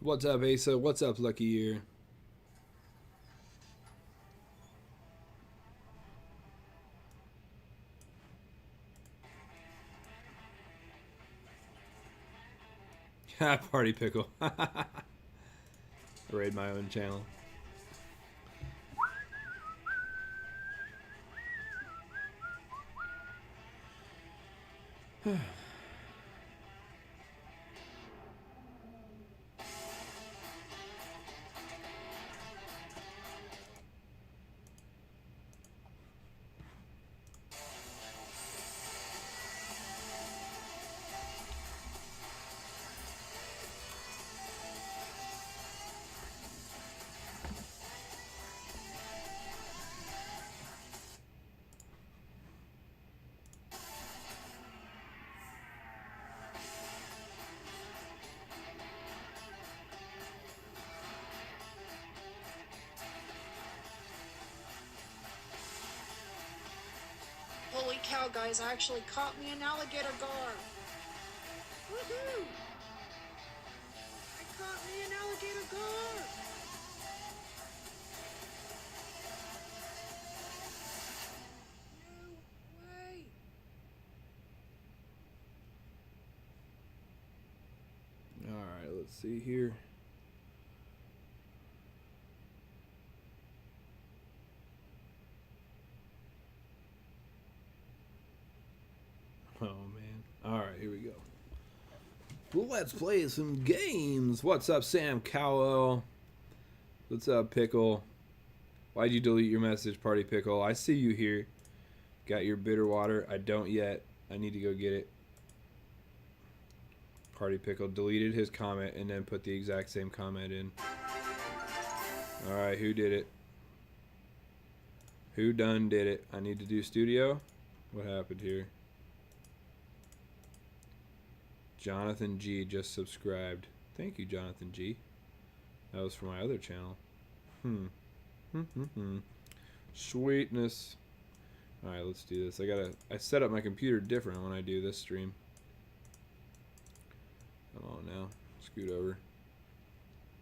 What's up, Asa? What's up, Lucky Year? Party Pickle. I raid my own channel. Holy cow, guys, I actually caught me an alligator gar. Woohoo! I caught me an alligator gar. No way. Alright, let's see here. Oh, man. Alright, here we go. Let's play some games. What's up, Sam Cowell? What's up, Pickle? Why'd you delete your message, Party Pickle? I see you here. Got your bitter water. I don't yet. I need to go get it. Party Pickle deleted his comment and then put the exact same comment in. Alright, who did it? Who done did it? I need to do studio? What happened here? Jonathan G just subscribed. Thank you, Jonathan G. That was for my other channel. Sweetness. Alright, let's do this. I set up my computer different when I do this stream. Come on now. Scoot over.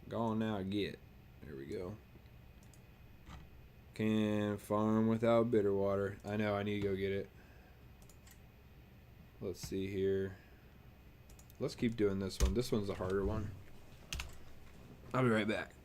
Go on now, get. There we go. Can farm without bitter water. I know, I need to go get it. Let's see here. Let's keep doing this one. This one's the harder one. I'll be right back.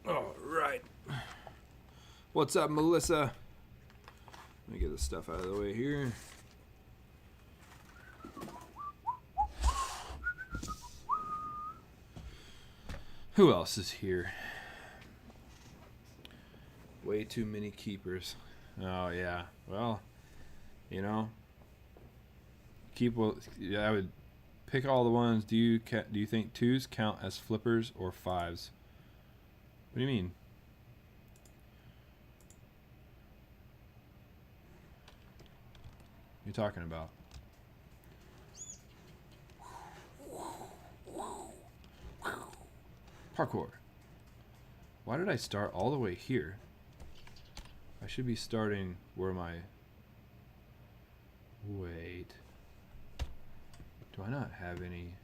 All right. What's up, Melissa? Let me get this stuff out of the way here. Who else is here? Way too many keepers. Oh yeah. Well, you know, I would pick all the ones. Do you think twos count as flippers or fives? What do you mean? you talking about? Parkour. Why did I start all the way here? I should be starting where my... Wait. Do I not have any...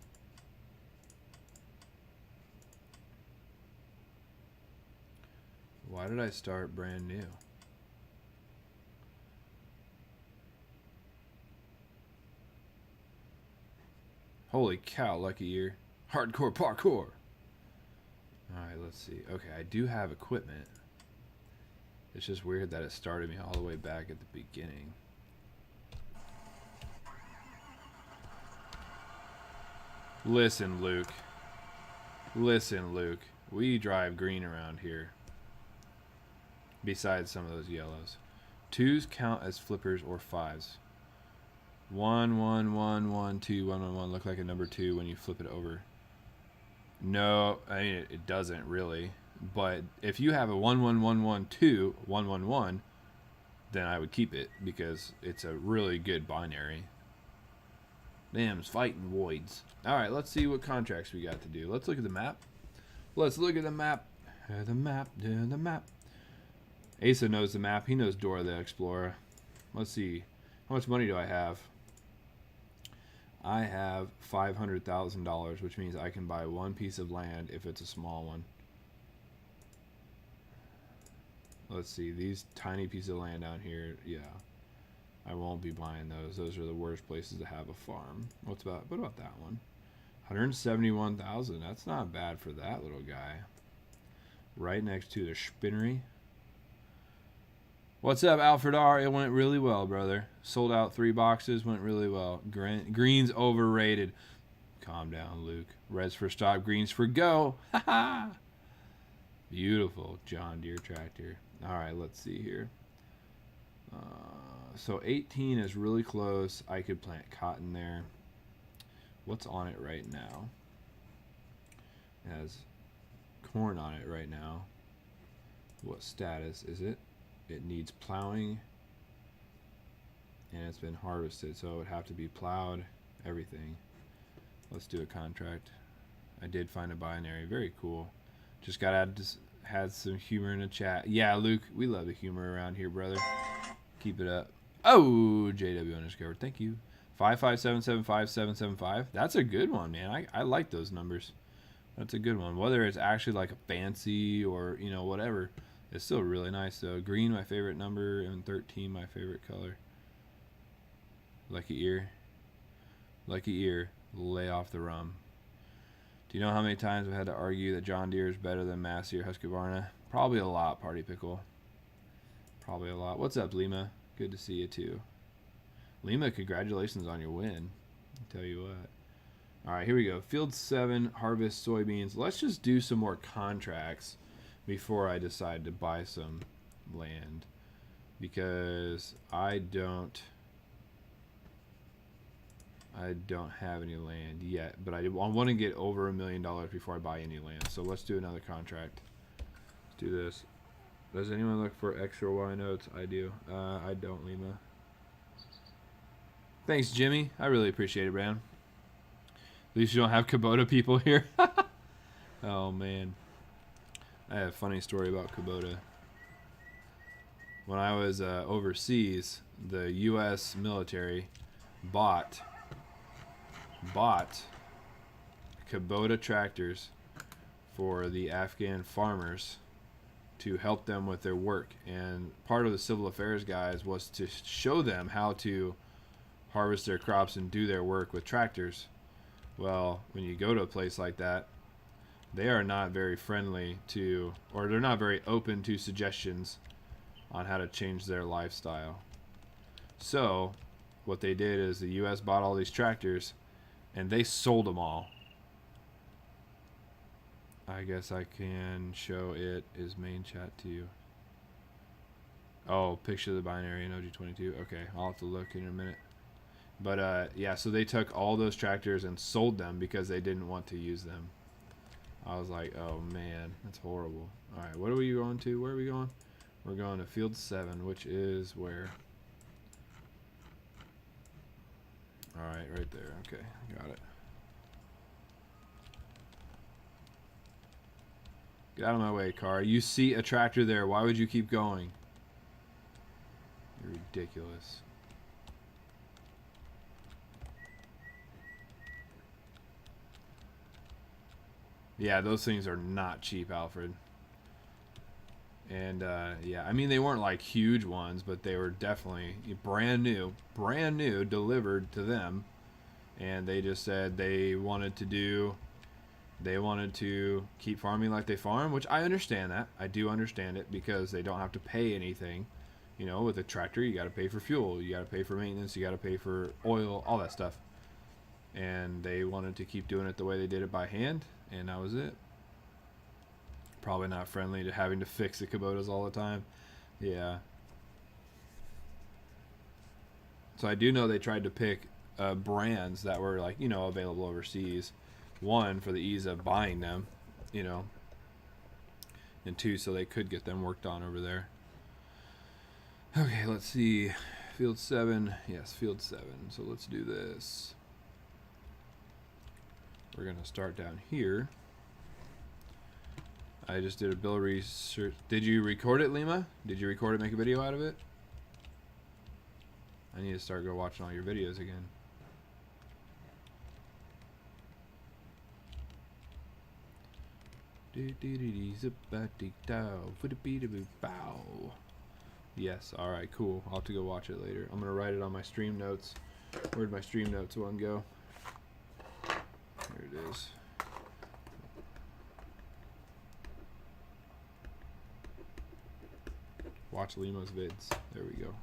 Why did I start brand new? Holy cow, lucky year. Hardcore parkour. Alright, let's see. Okay, I do have equipment. It's just weird that it started me all the way back at the beginning. Listen, Luke. Listen, Luke. We drive green around here. Besides some of those yellows. 2s count as flippers or 5s. 1, 1, 1, 1, 2, 1, 1, 1 look like a number 2 when you flip it over. No, I mean it doesn't really. But if you have a 1, 1, 1, 1, 2, 1, 1, 1, then I would keep it because it's a really good binary. Them's fighting voids. Alright, let's see what contracts we got to do. Let's look at the map. Let's look at the map. The map, the map. Asa knows the map. He knows Dora the Explorer. Let's see. How much money do I have? I have $500,000, which means I can buy one piece of land if it's a small one. Let's see. These tiny pieces of land down here, yeah. I won't be buying those. Those are the worst places to have a farm. What about that one? 171,000. That's not bad for that little guy. Right next to the spinnery. What's up, Alfred R? It went really well, brother. Sold out 3 boxes. Went really well. Green's overrated. Calm down, Luke. Reds for stop. Greens for go. Ha Beautiful John Deere tractor. All right, let's see here. So 18 is really close. I could plant cotton there. What's on it right now? It has corn on it right now. What status is it? It needs plowing, and it's been harvested, so it would have to be plowed, everything. Let's do a contract. I did find a binary. Very cool. Just had some humor in the chat. Yeah, Luke, we love the humor around here, brother. Keep it up. Oh, JW underscore. Thank you. 5577575. That's a good one, man. I like those numbers. That's a good one. Whether it's actually like a fancy or, you know, whatever. It's still really nice, though. Green, my favorite number, and 13, my favorite color. Lucky ear. Lucky ear. Lay off the rum. Do you know how many times I've had to argue that John Deere is better than Massey or Husqvarna? Probably a lot, Party Pickle. Probably a lot. What's up, Lima? Good to see you, too. Lima, congratulations on your win. I'll tell you what. All right, here we go. Field 7, harvest soybeans. Let's just do some more contracts before I decide to buy some land, because I don't have any land yet, but I want to get over $1 million before I buy any land. So let's do another contract. Let's do this. Does anyone look for X or Y notes? I do. I don't, Lima. Thanks, Jimmy. I really appreciate it, man. At least you don't have Kubota people here. Oh man, I have a funny story about Kubota. When I was overseas, the U.S. military bought Kubota tractors for the Afghan farmers to help them with their work. And part of the civil affairs guys was to show them how to harvest their crops and do their work with tractors. Well, when you go to a place like that, they are not very friendly to, or they're not very open to suggestions on how to change their lifestyle. So what they did is the U.S. bought all these tractors and they sold them all. I guess I can show it as main chat to you. Oh, picture of the binary in OG22. Okay, I'll have to look in a minute. But yeah, so they took all those tractors and sold them because they didn't want to use them. I was like, oh man, that's horrible. All right, what are we going to? Where are we going? We're going to field 7, which is where? Alright, right there. Okay, got it. Get out of my way, car. You see a tractor there. Why would you keep going? You're ridiculous. Yeah, those things are not cheap, Alfred. And yeah, I mean, they weren't like huge ones, but they were definitely brand new, delivered to them. And they just said they wanted to keep farming like they farm, which I understand that. I do understand it because they don't have to pay anything. You know, with a tractor, you got to pay for fuel, you got to pay for maintenance, you got to pay for oil, all that stuff. And they wanted to keep doing it the way they did it by hand, and that was it. Probably not friendly to having to fix the Kubotas all the time. Yeah. So I do know they tried to pick brands that were like, you know, available overseas. One, for the ease of buying them, you know. And two, so they could get them worked on over there. Okay, let's see. Field 7. Yes, field 7. So let's do this. We're going to start down here. I just did a bill research. Did you record it, Lima? Did you record it, make a video out of it? I need to start watching all your videos again. Yes, alright, cool. I'll have to go watch it later. I'm gonna write it on my stream notes. Where'd my stream notes one go? There it is. Watch Lima's vids. There we go.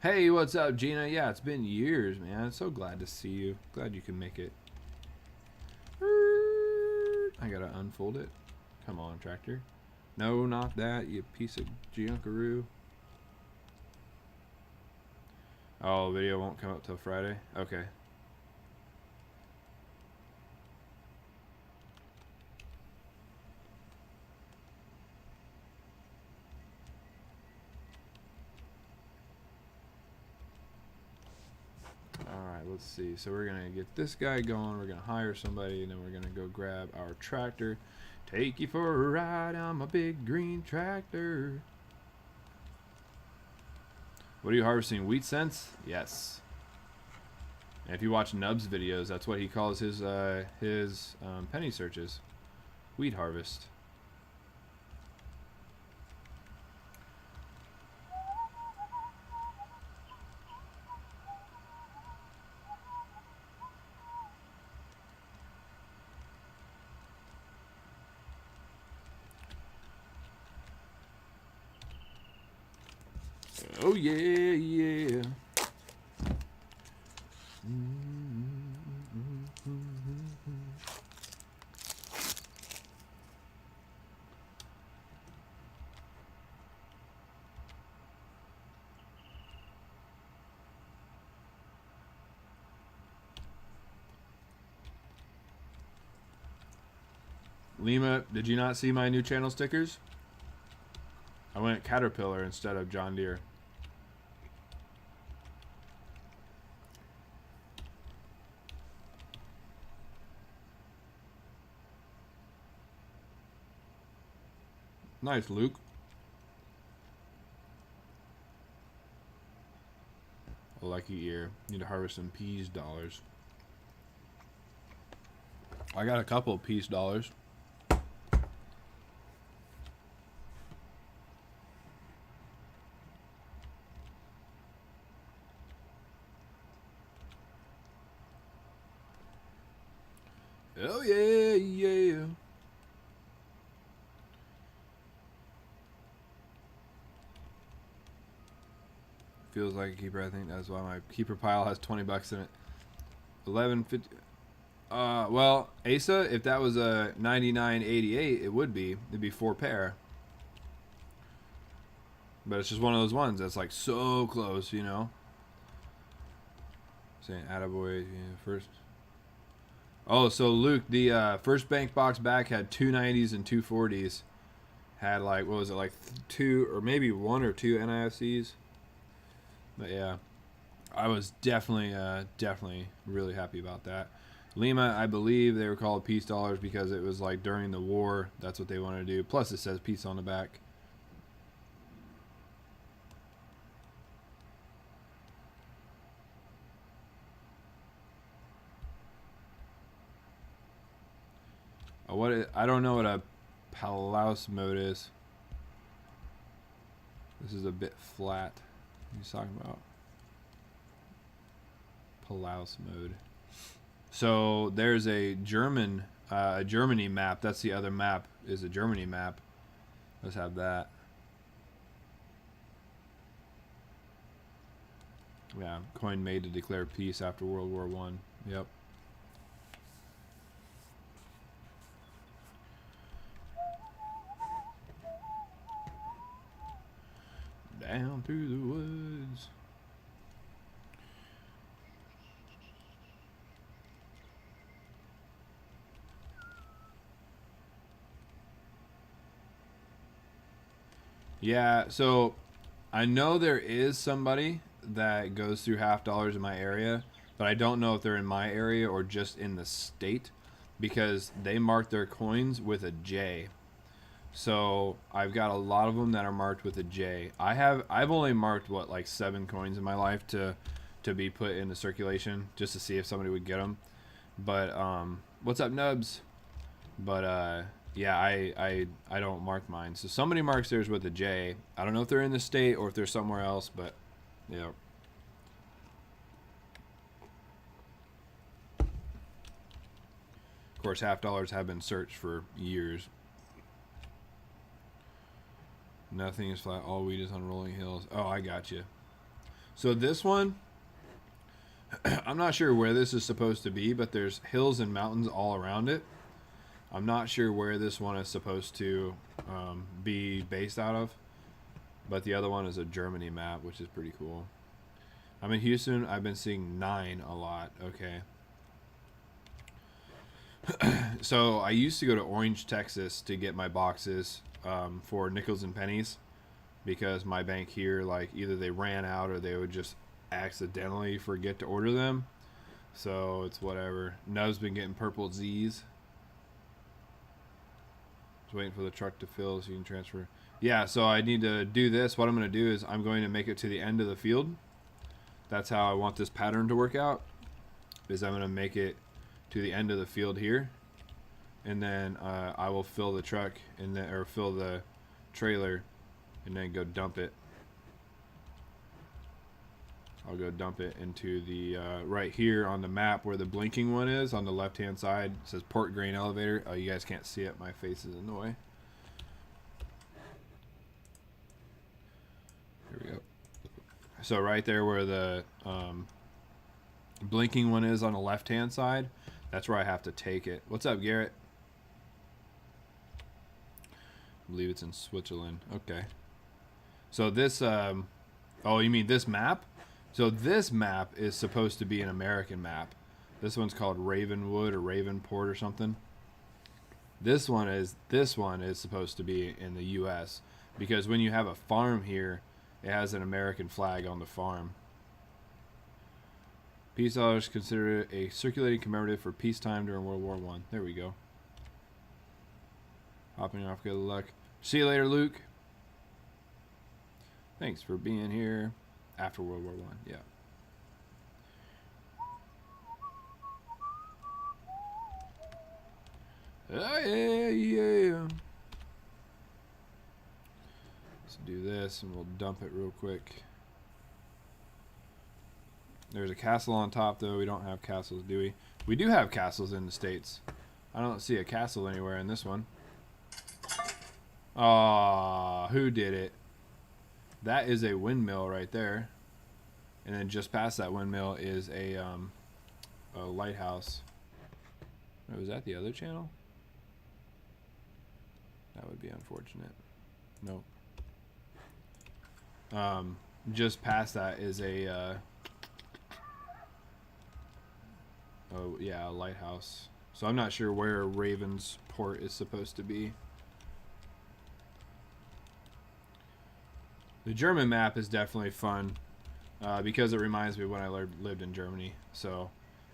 Hey, what's up, Gina? Yeah, it's been years, man. So glad to see you. Glad you can make it. I gotta unfold it. Come on, tractor. No, not that, you piece of junkaroo. Oh, video won't come up till Friday? Okay. Alright, let's see. So we're going to get this guy going. We're going to hire somebody, and then we're going to go grab our tractor. Take you for a ride on my big green tractor. What are you harvesting? Wheat cents? Yes. And if you watch Nub's videos, that's what he calls his penny searches. Wheat harvest. Oh yeah, yeah. Lima, did you not see my new channel stickers? I went Caterpillar instead of John Deere. Nice, Luke. A lucky ear. Need to harvest some peas dollars. I got a couple of peas dollars. Oh yeah, yeah. Feels like a keeper. I think that's why my keeper pile has 20 bucks in it. 11.50. Well, Asa, if that was a 99.88, it would be. It'd be 4 pair. But it's just one of those ones that's like so close, you know. Saying attaboy, yeah, first. Oh, so Luke, the first bank box back had 290s and 240s. had like, what was it, like 2 or maybe 1 or 2 NIFCs. But yeah, I was definitely really happy about that. Lima, I believe they were called peace dollars because it was like during the war. That's what they wanted to do. Plus, it says peace on the back. I don't know what a Palaus mode is. This is a bit flat. What are you talking about? Palaus mode. So there's a Germany map. That's the other map, is a Germany map. Let's have that. Yeah, coin made to declare peace after World War One. Yep. Down through the woods. Yeah, so I know there is somebody that goes through half dollars in my area, but I don't know if they're in my area or just in the state because they mark their coins with a J. So I've got a lot of them that are marked with a J. I've only marked what, like 7 coins in my life to be put into circulation just to see if somebody would get them. But what's up, Nubs? But yeah, I don't mark mine. So somebody marks theirs with a J. I don't know if they're in the state or if they're somewhere else, but yeah. Of course, half dollars have been searched for years. Nothing is flat. All wheat is on rolling hills. Oh, I got you. So this one, I'm not sure where this is supposed to be, but there's hills and mountains all around it. I'm not sure where this one is supposed to be based out of, but the other one is a Germany map, which is pretty cool. I'm in Houston. I've been seeing 9 a lot. Okay. So I used to go to Orange, Texas to get my boxes for nickels and pennies because my bank here, like, either they ran out or they would just accidentally forget to order them. So it's whatever. Nub's been getting purple Z's. Just waiting for the truck to fill so you can transfer. Yeah, so I need to do this. What I'm going to do is I'm going to make it to the end of the field. That's how I want this pattern to work out. Is I'm going to make it to the end of the field here, and then I will fill the truck and then, or fill the trailer, and then go dump it. I'll go dump it into the right here on the map where the blinking one is on the left hand side. It says Port Grain Elevator. Oh, you guys can't see it. My face is in the way. Here we go. So right there where the blinking one is on the left hand side, that's where I have to take it. What's up, Garrett? I believe it's in Switzerland. Okay. So this, oh, you mean this map? So this map is supposed to be an American map. This one's called Ravenwood or Ravenport or something. This one is supposed to be in the U.S. because when you have a farm here, it has an American flag on the farm. Peace dollars considered a circulating commemorative for peacetime during World War I. There we go. Hopping off, good luck. See you later, Luke. Thanks for being here after World War I. Yeah. Oh, yeah. Let's do this and we'll dump it real quick. There's a castle on top, though. We don't have castles, do we? We do have castles in the States. I don't see a castle anywhere in this one. Aw, who did it? That is a windmill right there. And then just past that windmill is a lighthouse. Oh, was that the other channel? That would be unfortunate. Nope. Just past that is a... oh, yeah, a lighthouse. So I'm not sure where Ravensport is supposed to be. The German map is definitely fun because it reminds me of when I lived in Germany. So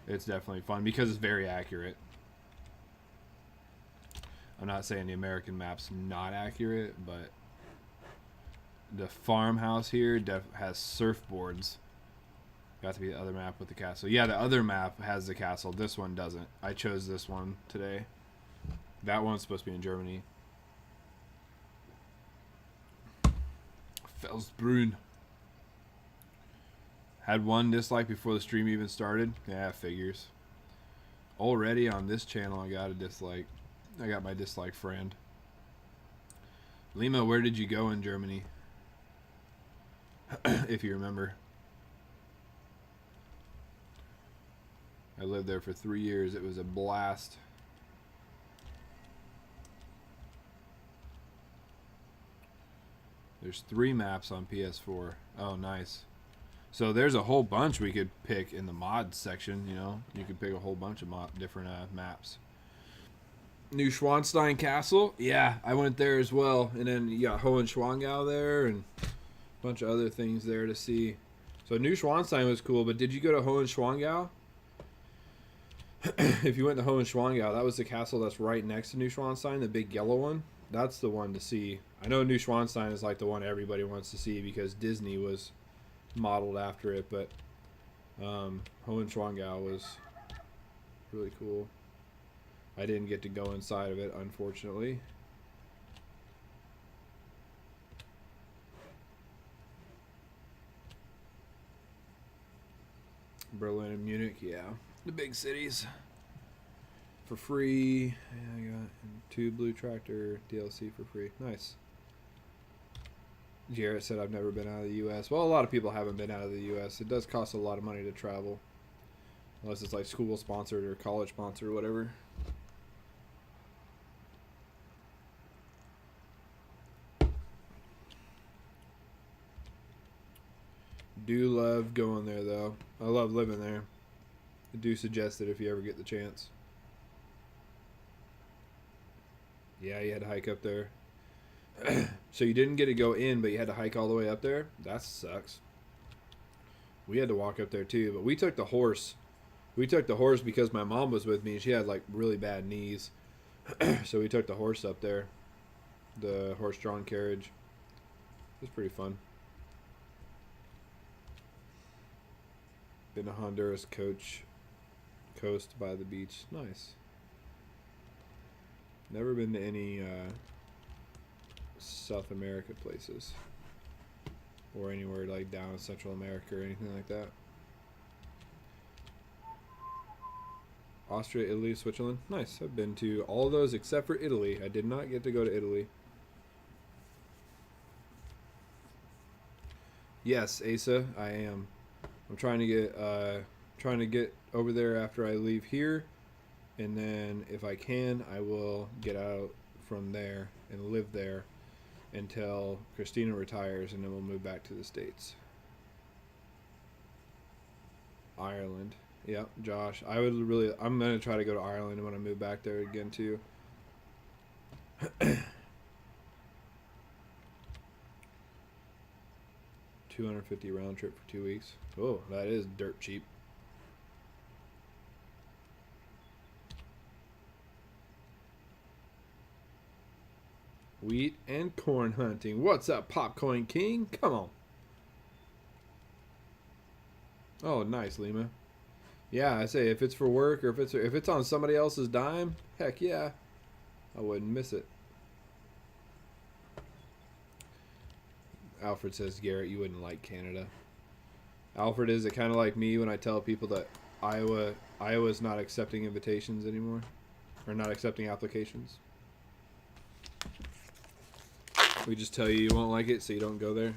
it's definitely fun because it's very accurate. I'm not saying the American map's not accurate, but the farmhouse here has surfboards. Got to be the other map with the castle. Yeah, the other map has the castle. This one doesn't. I chose this one today. That one's supposed to be in Germany. Felsbrunn. Had one dislike before the stream even started. Yeah, figures. Already on this channel, I got a dislike. I got my dislike friend. Lima, where did you go in Germany? If you remember. I lived there for 3 years. It was a blast. There's 3 maps on PS4. Oh, nice. So there's a whole bunch we could pick in the mods section, you know. You could pick a whole bunch of different maps. Neuschwanstein Castle? Yeah, I went there as well. And then you got Hohenschwangau there and a bunch of other things there to see. So Neuschwanstein was cool, but did you go to Hohenschwangau? If you went to Hohenschwangau, that was the castle that's right next to Neuschwanstein, the big yellow one. That's the one to see. I know Neuschwanstein is like the one everybody wants to see because Disney was modeled after it, but Hohenschwangau was really cool. I didn't get to go inside of it, unfortunately. Berlin and Munich, yeah. The big cities. For free. Yeah, I got 2 Blue Tractor DLC for free. Nice. Jarrett said I've never been out of the U.S. Well, a lot of people haven't been out of the U.S. It does cost a lot of money to travel. Unless it's like school sponsored or college sponsored or whatever. Do love going there, though. I love living there. I do suggest it if you ever get the chance. Yeah, you had to hike up there. So you didn't get to go in, but you had to hike all the way up there? That sucks. We had to walk up there too, but we took the horse. We took the horse because my mom was with me and she had like really bad knees. So we took the horse up there. The horse-drawn carriage. It was pretty fun. Been to Honduras coast by the beach. Nice. Never been to any South America places. Or anywhere like down in Central America or anything like that. Austria, Italy, Switzerland. Nice. I've been to all those except for Italy. I did not get to go to Italy. Yes, Asa, I am. I'm trying to get over there after I leave here, and then if I can, I will get out from there and live there until Christina retires, and then we'll move back to the States. Ireland. Yep, Josh. I'm gonna try to go to Ireland when I move back there again too. 250 round trip for 2 weeks. Oh, that is dirt cheap. Wheat and corn hunting. What's up, Popcorn King? Come on. Oh, nice, Lima. Yeah, I say if it's for work or if it's on somebody else's dime, heck yeah, I wouldn't miss it. Alfred says, Garrett, you wouldn't like Canada. Alfred, is it kind of like me when I tell people that Iowa's not accepting invitations anymore, or not accepting applications? We just tell you won't like it, so you don't go there.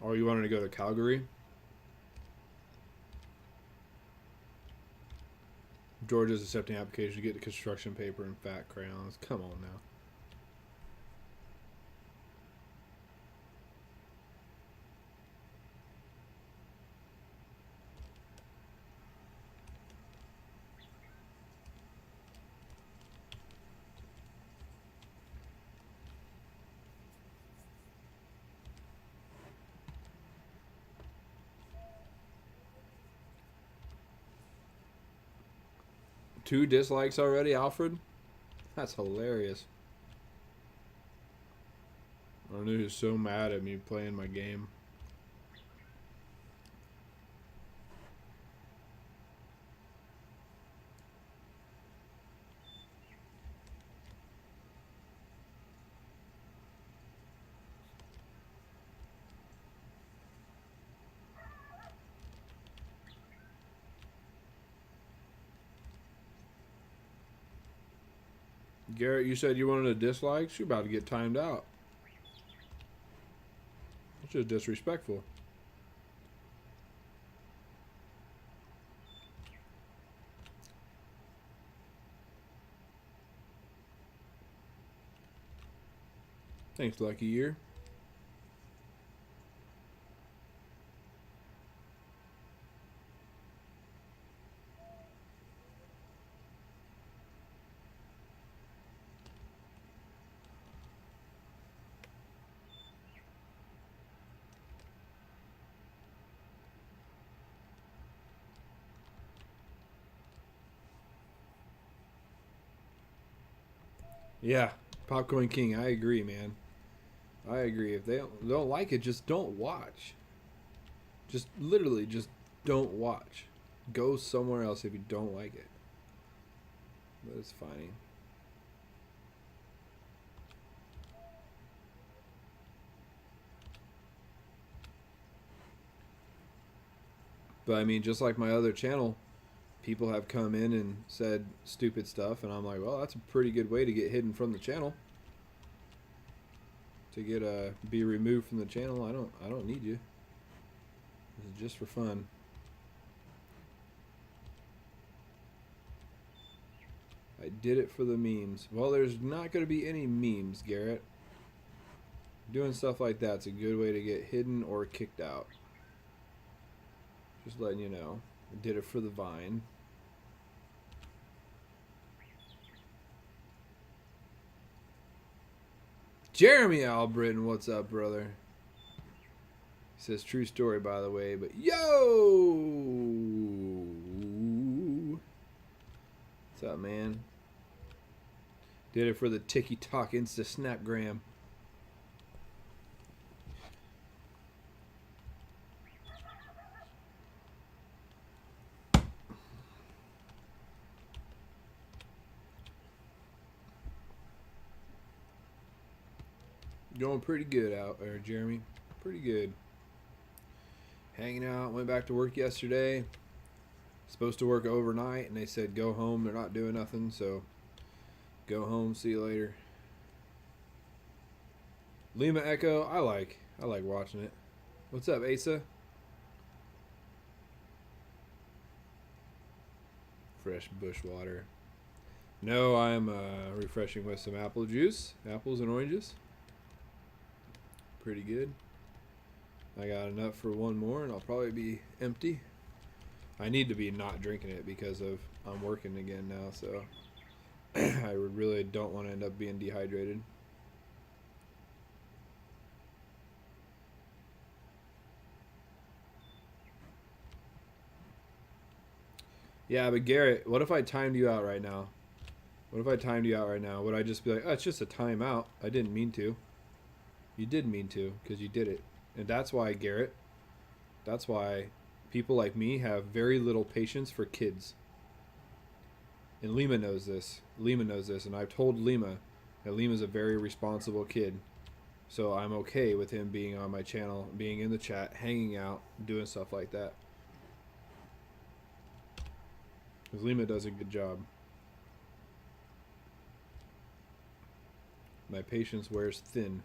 Or you wanted to go to Calgary? Georgia's accepting applications to get the construction paper and fat crayons. Come on now. Two dislikes already, Alfred? That's hilarious. I knew he was so mad at me playing my game. Garrett, you said you wanted a dislikes? You're about to get timed out. That's just disrespectful. Thanks, Lucky Year. Yeah, Popcorn King, I agree, man. I agree. If they don't like it, just don't watch. Just literally, just don't watch. Go somewhere else if you don't like it. But it's fine. But I mean, just like my other channel, people have come in and said stupid stuff, and I'm like, well, that's a pretty good way to get hidden from the channel. To get be removed from the channel, I don't need you. This is just for fun. I did it for the memes. Well, there's not going to be any memes, Garrett. Doing stuff like that's a good way to get hidden or kicked out. Just letting you know. I did it for the Vine. Jeremy Albritton, what's up, brother? He says, true story, by the way, but yo! What's up, man? Did it for the TikTok Insta Snapgram. Going pretty good out there, Jeremy. Pretty good. Hanging out. Went back to work yesterday. Supposed to work overnight, and they said go home. They're not doing nothing, so go home. See you later. Lima Echo. I like watching it. What's up, Asa? Fresh bush water. No, I'm refreshing with some apple juice. Apples and oranges. Pretty good. I got enough for one more, and I'll probably be empty. I need to be not drinking it because of I'm working again now, so I really don't want to end up being dehydrated. Yeah, but Garrett, what if I timed you out right now? What if I timed you out right now? Would I just be like, oh, it's just a timeout. I didn't mean to. You did mean to, because you did it. And that's why, Garrett, that's why people like me have very little patience for kids. And Lima knows this. Lima knows this. And I've told Lima that Lima's a very responsible kid. So I'm okay with him being on my channel, being in the chat, hanging out, doing stuff like that. Because Lima does a good job. My patience wears thin.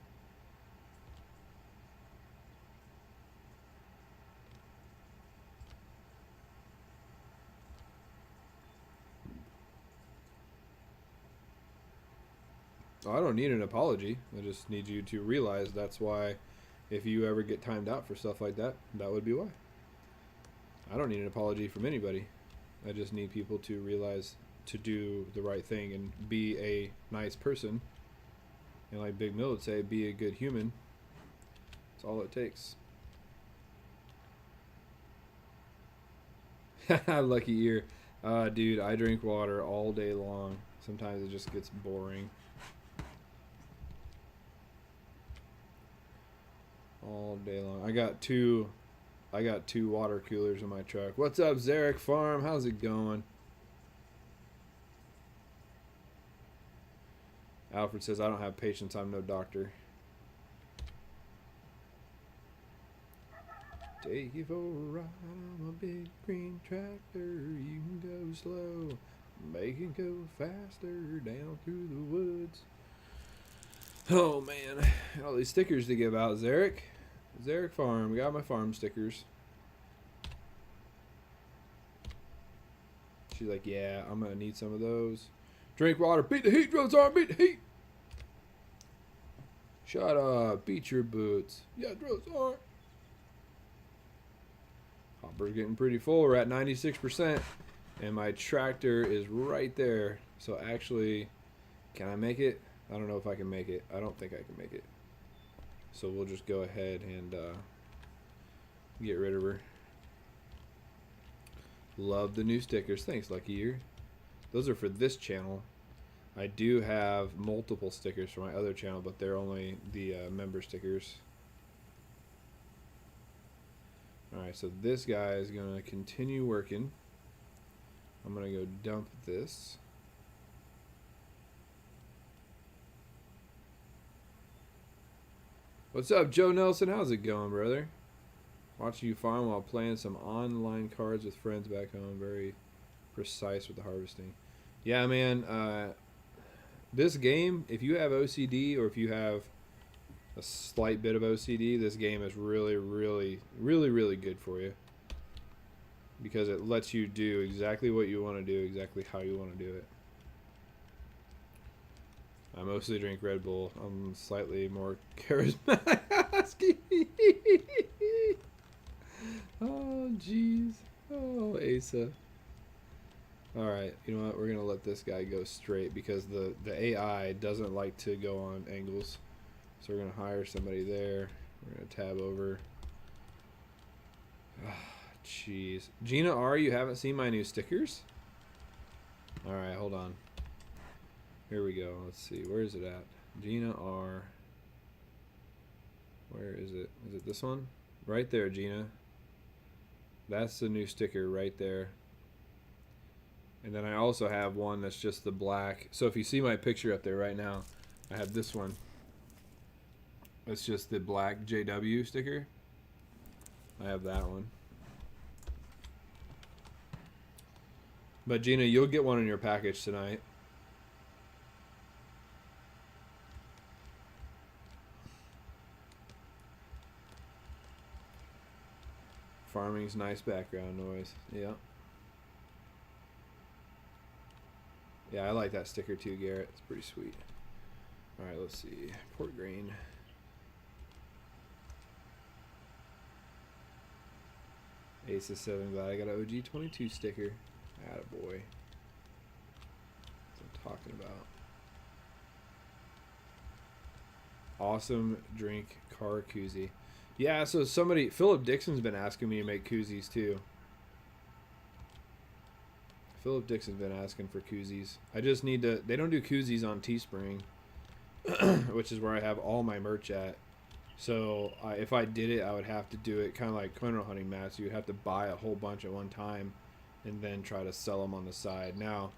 I don't need an apology. I just need you to realize that's why if you ever get timed out for stuff like that, that would be why. I don't need an apology from anybody. I just need people to realize to do the right thing and be a nice person. And like Big Mill would say, be a good human. That's all it takes. Lucky ear. Dude, I drink water all day long. Sometimes it just gets boring. All day long. I got two water coolers in my truck. What's up, Zarek Farm? How's it going? Alfred says, I don't have patience. I'm no doctor. Take you for a ride on a big green tractor. You can go slow, make it go faster down through the woods. Oh man, all these stickers to give out, Zarek. Zarek Farm, got my farm stickers. She's like, yeah, I'm gonna need some of those. Drink water, beat the heat, Drones Arm, beat the heat. Shut up, beat your boots. Yeah, Drones Arm. Hopper's getting pretty full. We're at 96%, and my tractor is right there. So actually, can I make it? I don't know if I can make it. I don't think I can make it. So we'll just go ahead and get rid of her. Love the new stickers. Thanks, Lucky Ear. Those are for this channel. I do have multiple stickers for my other channel, but they're only the member stickers. Alright, so this guy is going to continue working. I'm going to go dump this. What's up, Joe Nelson? How's it going, brother? Watching you farm while playing some online cards with friends back home. Very precise with the harvesting. Yeah, man. This game, if you have OCD or if you have a slight bit of OCD, this game is really, really, really, really good for you. Because it lets you do exactly what you want to do, exactly how you want to do it. I mostly drink Red Bull. I'm slightly more charismatic. Oh, jeez. Oh, Asa. Alright, you know what? We're going to let this guy go straight because the AI doesn't like to go on angles. So we're going to hire somebody there. We're going to tab over. Jeez. Gina R., you haven't seen my new stickers? Alright, hold on. Here we go. Let's see. Where is it at? Gina R. Where is it? Is it this one? Right there, Gina. That's the new sticker right there. And then I also have one that's just the black. So if you see my picture up there right now, I have this one. It's just the black JW sticker. I have that one. But Gina, you'll get one in your package tonight. Farming's nice background noise. Yeah. Yeah, I like that sticker too, Garrett. It's pretty sweet. Alright, let's see. Port grain. Ace of 7. Glad I got an OG22 sticker. Attaboy. That's what I'm talking about. Awesome drink car koozie. Yeah, so somebody, Philip Dixon's been asking me to make koozies too. Philip Dixon's been asking for koozies. I just need to, they don't do koozies on Teespring, which is where I have all my merch at. So if I did it, I would have to do it kind of like mineral hunting mats. You would have to buy a whole bunch at one time and then try to sell them on the side. Now,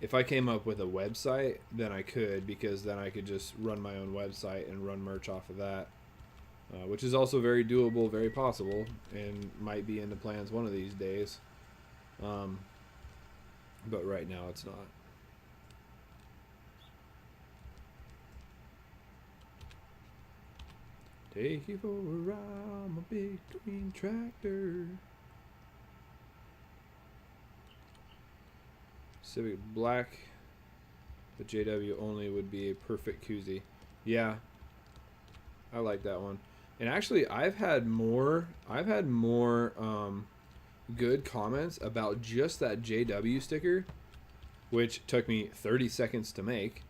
if I came up with a website, then I could, because then I could just run my own website and run merch off of that. Which is also very doable, very possible, and might be in the plans one of these days. But right now it's not. Take you for a ride, my big green tractor. Civic black. But JW only would be a perfect koozie. Yeah, I like that one. And actually, I've had more good comments about just that JW sticker, which took me 30 seconds to make.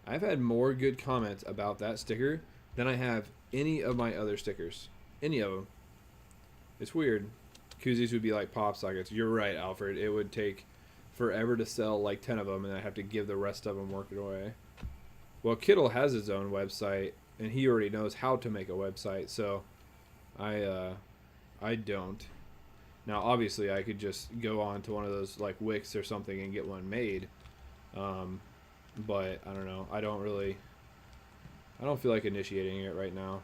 I've had more good comments about that sticker than I have any of my other stickers. Any of them. It's weird. Koozies would be like pop sockets. You're right, Alfred. It would take forever to sell like 10 of them, and I'd have to give the rest of them working away. Well, Kittle has his own website, and he already knows how to make a website, so I don't. Now, obviously, I could just go on to one of those like Wix or something and get one made. But I don't know. I don't feel like initiating it right now.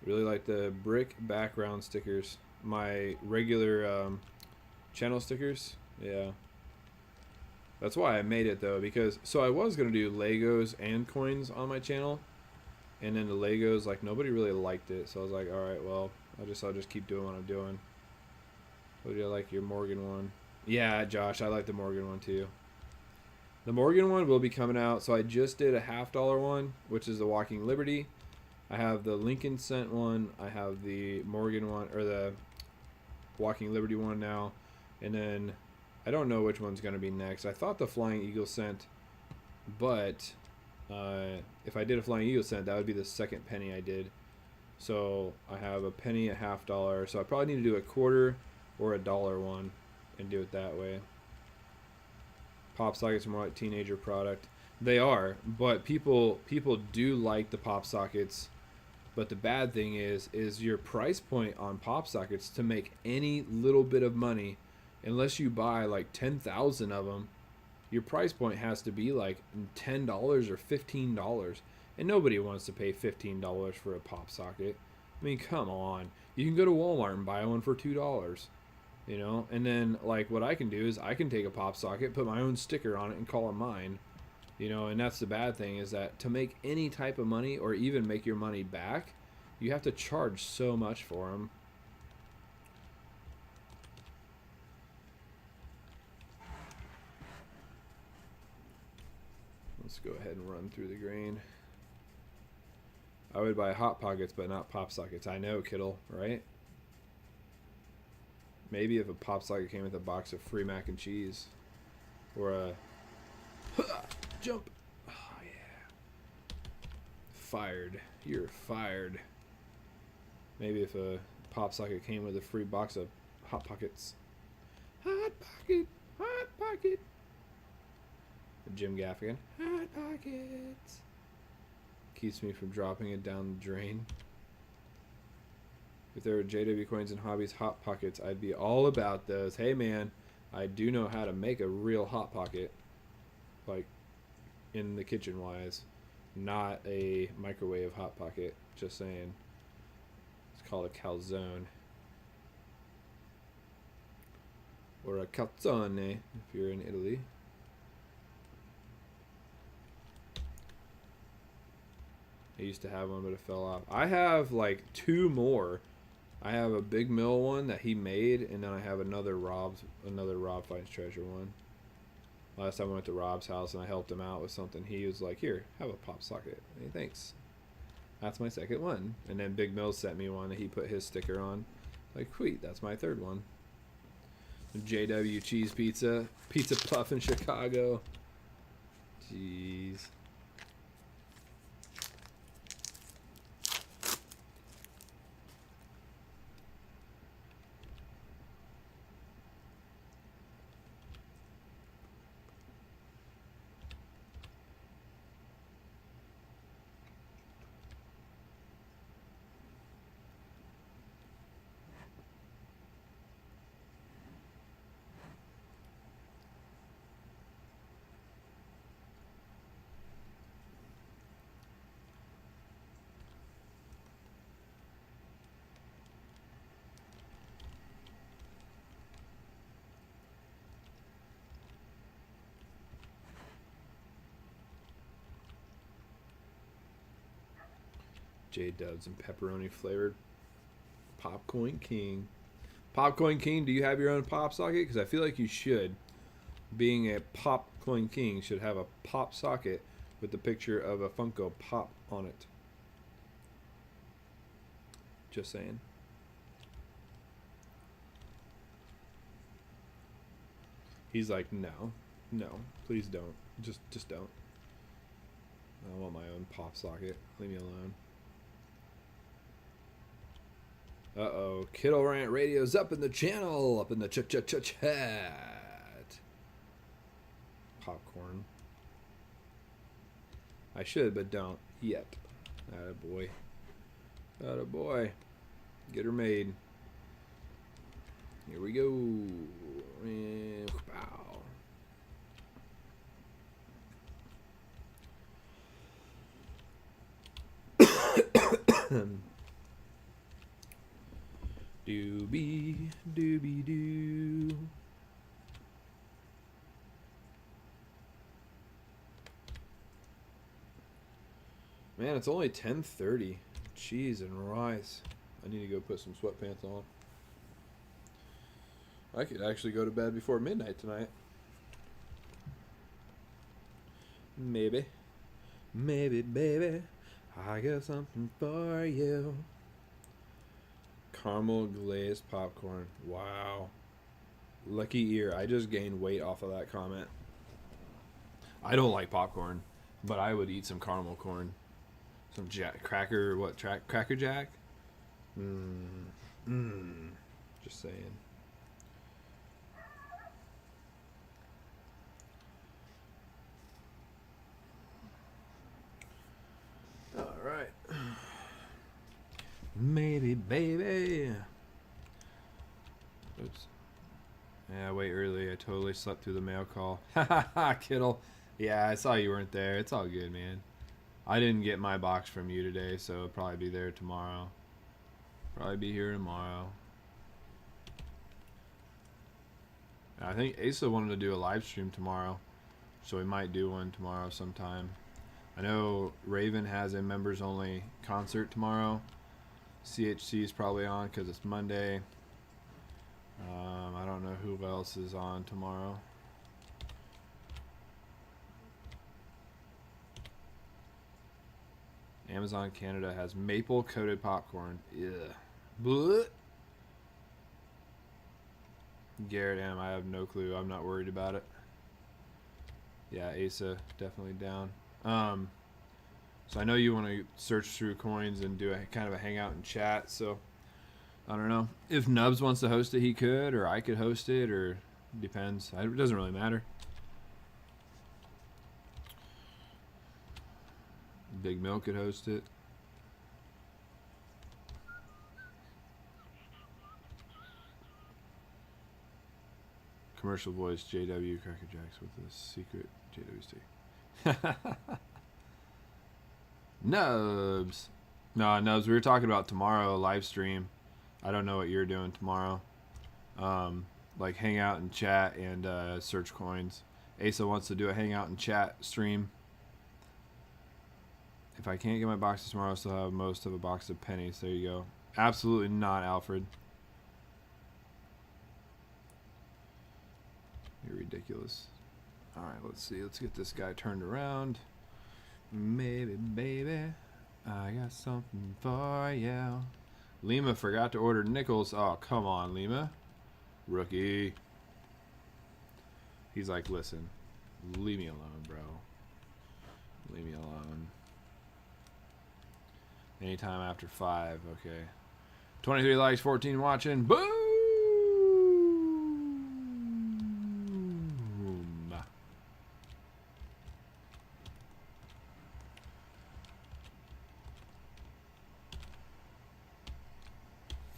Really like the brick background stickers. My regular channel stickers. Yeah. That's why I made it though, because so I was gonna do Legos and coins on my channel, and then the Legos, like, nobody really liked it, so I was like, all right, well, I'll just keep doing what I'm doing. What do you like your Morgan one? Yeah, Josh, I like the Morgan one too. The Morgan one will be coming out. So I just did a $50 one, which is the Walking Liberty. I have the Lincoln Cent one. I have the Morgan one, or the Walking Liberty one now. And then I don't know which one's going to be next. I thought the Flying Eagle Cent, but if I did a Flying Eagle Cent, that would be the second penny I did. So I have a penny, a $50. So I probably need to do a quarter or a dollar one and do it that way. Pop sockets are more like teenager product. They are, but people do like the pop sockets. But the bad thing is your price point on pop sockets to make any little bit of money, unless you buy like 10,000 of them, your price point has to be like $10 or $15. And nobody wants to pay $15 for a pop socket. I mean, come on. You can go to Walmart and buy one for $2. You know, and then like what I can do is I can take a pop socket, put my own sticker on it, and call it mine. You know, and that's the bad thing, is that to make any type of money or even make your money back, you have to charge so much for them. Let's go ahead and run through the grain. I would buy Hot Pockets, but not pop sockets. I know, Kittle, right? Maybe if a pop socket came with a box of free mac and cheese. Or a jump. Oh, yeah. Fired. You're fired. Maybe if a pop socket came with a free box of Hot Pockets. Hot Pocket. Hot Pocket. Jim Gaffigan. Hot Pockets. Keeps me from dropping it down the drain. If there were JW Coins and Hobbies Hot Pockets, I'd be all about those. Hey man, I do know how to make a real Hot Pocket. Like, in the kitchen wise. Not a microwave Hot Pocket. Just saying. It's called a calzone. Or a calzone, if you're in Italy. I used to have one, but it fell off. I have like two more. I have a Big Mill one that he made, and then I have another Rob Finds Treasure one. Last time I went to Rob's house and I helped him out with something, he was like, "Here, have a pop socket." Hey, thanks. That's my second one. And then Big Mill sent me one that he put his sticker on. Like, sweet, that's my third one. JW Cheese Pizza. Pizza Puff in Chicago. Jeez. J-Dubs and pepperoni flavored Popcorn King. Popcorn King, do you have your own pop socket? Because I feel like you should. being a pop coin king, should have a pop socket with the picture of a Funko Pop on it. Just saying. He's like, no, please don't. Just don't. I want my own pop socket. Leave me alone. Uh-oh. Kittle Rant Radio's up in the channel. Up in the chat. Popcorn. I should, but don't yet. Attaboy. Attaboy. Get her made. Here we go. Wow. Doobie doo. Man, it's only 10:30. Cheese and rice. I need to go put some sweatpants on. I could actually go to bed before midnight tonight. Maybe. Maybe, baby. I got something for you. Caramel glazed popcorn. Wow. Lucky ear. I just gained weight off of that comment. I don't like popcorn, but I would eat some caramel corn. Some Cracker Jack? Just saying. All right. Maybe, baby. Oops. Yeah, way early. I totally slept through the mail call. Ha ha, Kittle. Yeah, I saw you weren't there. It's all good, man. I didn't get my box from you today, so it'll probably be there tomorrow. Probably be here tomorrow. I think Asa wanted to do a live stream tomorrow, so we might do one tomorrow sometime. I know Raven has a members only concert tomorrow. CHC is probably on because it's Monday. I don't know who else is on tomorrow. Amazon Canada has maple coated popcorn. Yeah. Blech. Garrett M, I have no clue. I'm not worried about it. Yeah, Asa definitely down. So I know you want to search through coins and do a kind of a hangout and chat. So I don't know if Nubs wants to host it. He could, or I could host it, or depends. It doesn't really matter. Big Milk could host it. Commercial voice JW Cracker Jacks with a secret JWC. Nubs. No, Nubs, we were talking about tomorrow live stream. I don't know what you're doing tomorrow. Like hang out and chat and search coins. Asa wants to do a hangout and chat stream. If I can't get my boxes tomorrow, I'll still have most of a box of pennies. There you go. Absolutely not, Alfred. You're ridiculous. Alright, let's see. Let's get this guy turned around. Maybe, baby, I got something for you. Lima forgot to order nickels. Oh, come on, Lima. Rookie. He's like, listen, leave me alone, bro. Leave me alone. Anytime after 5, okay. 23 likes, 14 watching. Boom!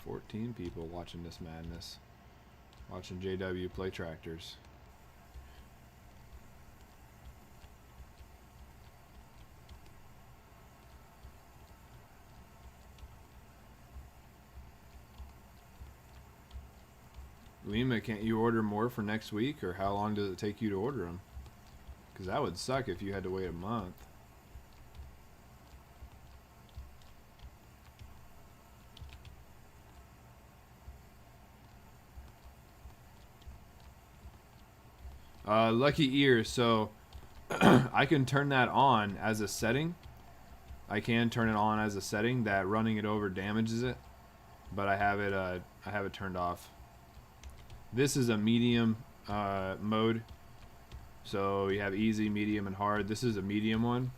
14 people watching this madness. Watching JW play tractors. Lima, can't you order more for next week, or how long does it take you to order them? Because that would suck if you had to wait a month. Lucky ear. So I can turn that on as a setting. I can turn it on as a setting that running it over damages it, but I have it turned off. This is a medium mode. So you have easy, medium, and hard. This is a medium one.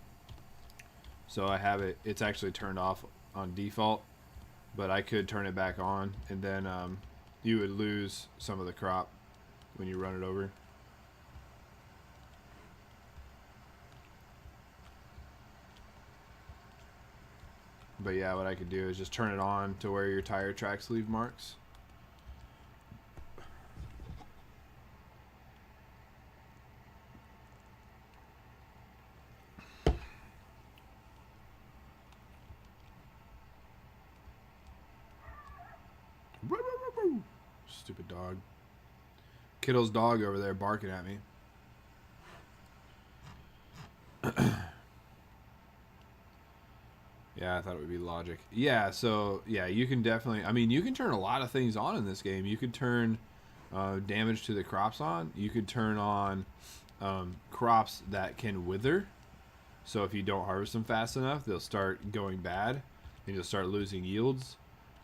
So I have it. It's actually turned off on default, but I could turn it back on, and then you would lose some of the crop when you run it over. But yeah, what I could do is just turn it on to where your tire tracks leave marks. Stupid dog. Kittle's dog over there barking at me. Yeah, I thought it would be logic. Yeah, so, yeah, you can definitely... I mean, you can turn a lot of things on in this game. You could turn damage to the crops on. You could turn on crops that can wither. So if you don't harvest them fast enough, they'll start going bad, and you'll start losing yields.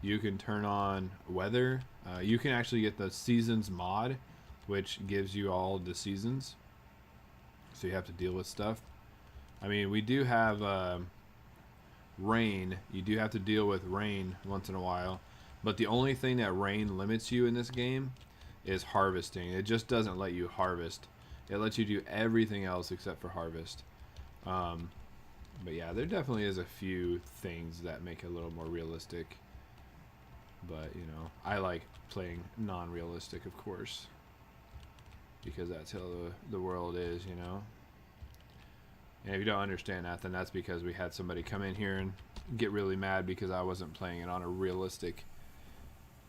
You can turn on weather. You can actually get the seasons mod, which gives you all the seasons. So you have to deal with stuff. I mean, we do have... rain. You do have to deal with rain once in a while, but the only thing that rain limits you in this game is harvesting. It just doesn't let you harvest. It lets you do everything else except for harvest. But yeah, there definitely is a few things that make it a little more realistic, but you know, I like playing non-realistic, of course, because that's how the world is, you know. And if you don't understand that, then that's because we had somebody come in here and get really mad because I wasn't playing it on a realistic.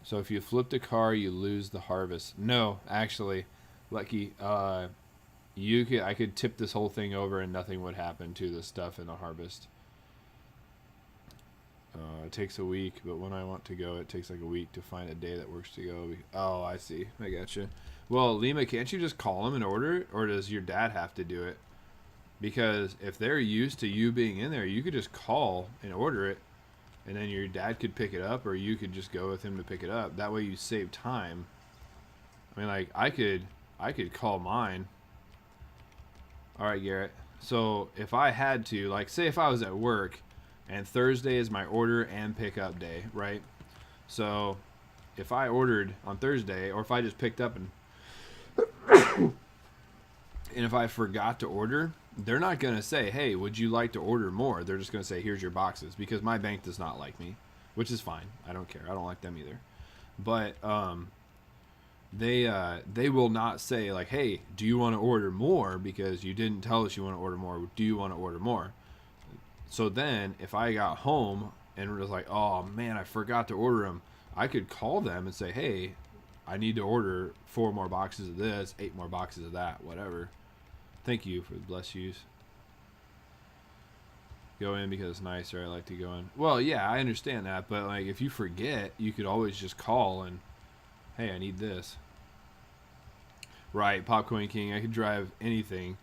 So if you flip the car, you lose the harvest. No, actually, Lucky, I could tip this whole thing over and nothing would happen to the stuff in the harvest. It takes a week, but when I want to go, it takes like a week to find a day that works to go. Oh, I see. I gotcha. Well, Lima, can't you just call them and order it? Or does your dad have to do it? Because if they're used to you being in there, you could just call and order it, and then your dad could pick it up, or you could just go with him to pick it up. That way you save time. I mean, like, I could call mine. All right, Garrett. So if I had to, like, say if I was at work, and Thursday is my order and pickup day, right? So if I ordered on Thursday, or if I just picked up and if I forgot to order, they're not going to say, hey, would you like to order more? They're just going to say, here's your boxes, because my bank does not like me, which is fine. I don't care. I don't like them either. But they will not say, like, hey, do you want to order more because you didn't tell us you want to order more? Do you want to order more? So then if I got home and was like, oh, man, I forgot to order them, I could call them and say, hey, I need to order 4 more boxes of this, 8 more boxes of that, whatever. Thank you for the bless yous. Go in because it's nicer. I like to go in. Well, yeah, I understand that, but like if you forget, you could always just call and, hey, I need this. Right, Popcorn King. I could drive anything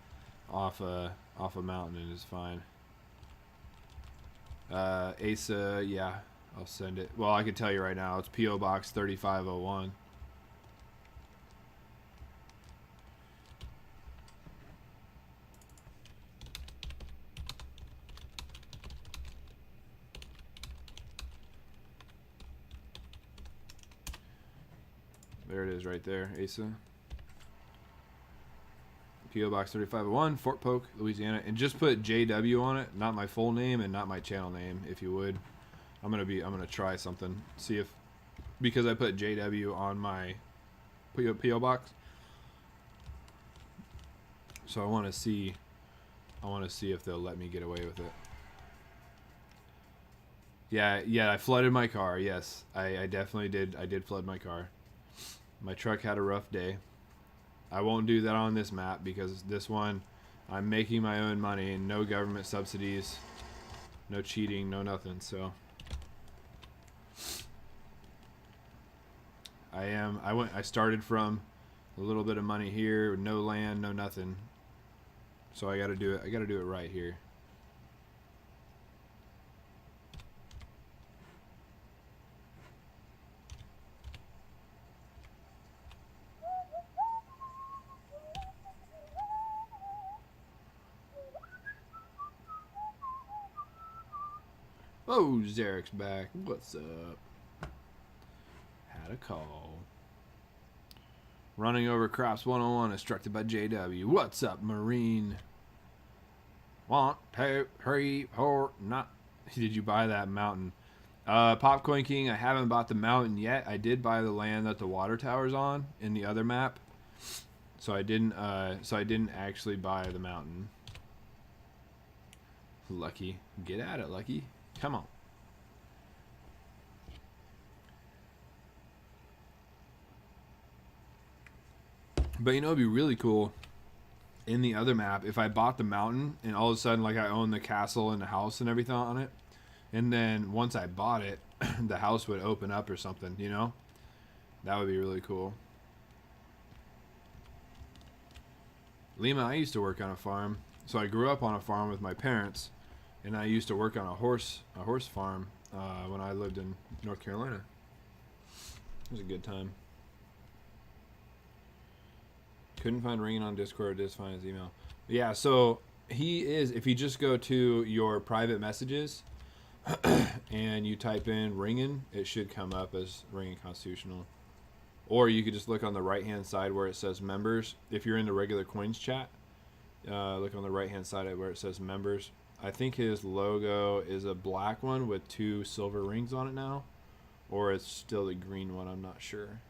off a mountain and it's fine. Asa, yeah, I'll send it. Well, I can tell you right now, it's P.O. Box 3501. There it is right there, Asa. P.O. Box 3501, Fort Polk, Louisiana. And just put JW on it, not my full name and not my channel name, if you would. I'm gonna try something. See if, because I put JW on my P.O. Box. So I wanna see if they'll let me get away with it. Yeah, I flooded my car, yes. I definitely did. I did flood my car. My truck had a rough day. I won't do that on this map because this one, I'm making my own money and no government subsidies, no cheating, no nothing. So I started from A little bit of money here, no land, no nothing. So I gotta do it. I gotta do it right here. Oh, Zarek's back. What's up? Had a call. Running over crops 101 instructed by JW. What's up, Marine? 1, 2, 3, 4, not. Did you buy that mountain? Popcoin King, I haven't bought the mountain yet. I did buy the land that the water tower's on in the other map. So I didn't actually buy the mountain. Lucky. Get at it, Lucky. Come on. But you know, it'd be really cool in the other map if I bought the mountain and all of a sudden, like, I own the castle and the house and everything on it. And then once I bought it, the house would open up or something, you know? That would be really cool. Lima, I used to work on a farm. So I grew up on a farm with my parents. And I used to work on a horse farm when I lived in North Carolina. It was a good time. Couldn't find Ringing on Discord. Just find his email. Yeah, so he is. If you just go to your private messages and you type in Ringing, it should come up as Ringing Constitutional. Or you could just look on the right-hand side where it says members. If you're in the regular coins chat, look on the right-hand side where it says members. I think his logo is a black one with 2 silver rings on it now. Or it's still the green one, I'm not sure.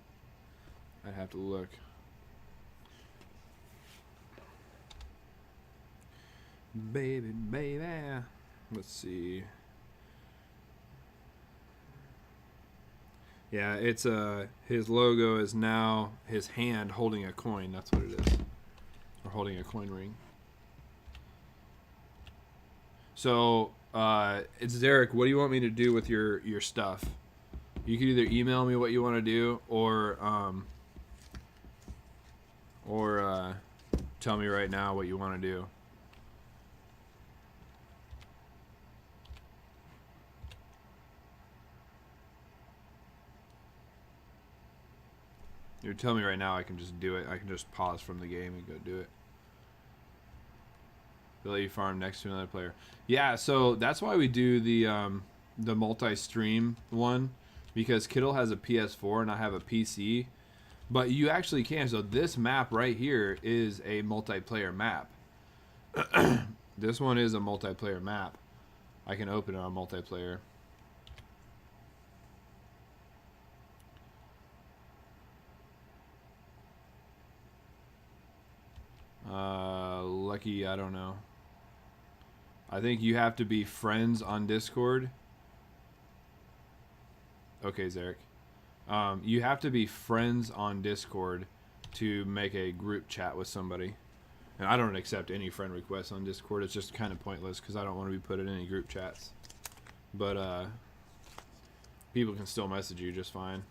I'd have to look. Baby. Let's see. Yeah, it's his logo is now his hand holding a coin. That's what it is. Or holding a coin ring. So, it's Zarek. What do you want me to do with your stuff? You can either email me what you want to do, or tell me right now what you want to do. You tell me right now, I can just do it. I can just pause from the game and go do it. They'll let you farm next to another player. Yeah, so that's why we do the multi-stream one, because Kittle has a PS4 and I have a PC. But you actually can. So this map right here is a multiplayer map. This one is a multiplayer map. I can open it on multiplayer. Lucky, I don't know. I think you have to be friends on Discord. Okay, Zarek. You have to be friends on Discord to make a group chat with somebody. And I don't accept any friend requests on Discord. It's just kind of pointless because I don't want to be put in any group chats. But people can still message you just fine.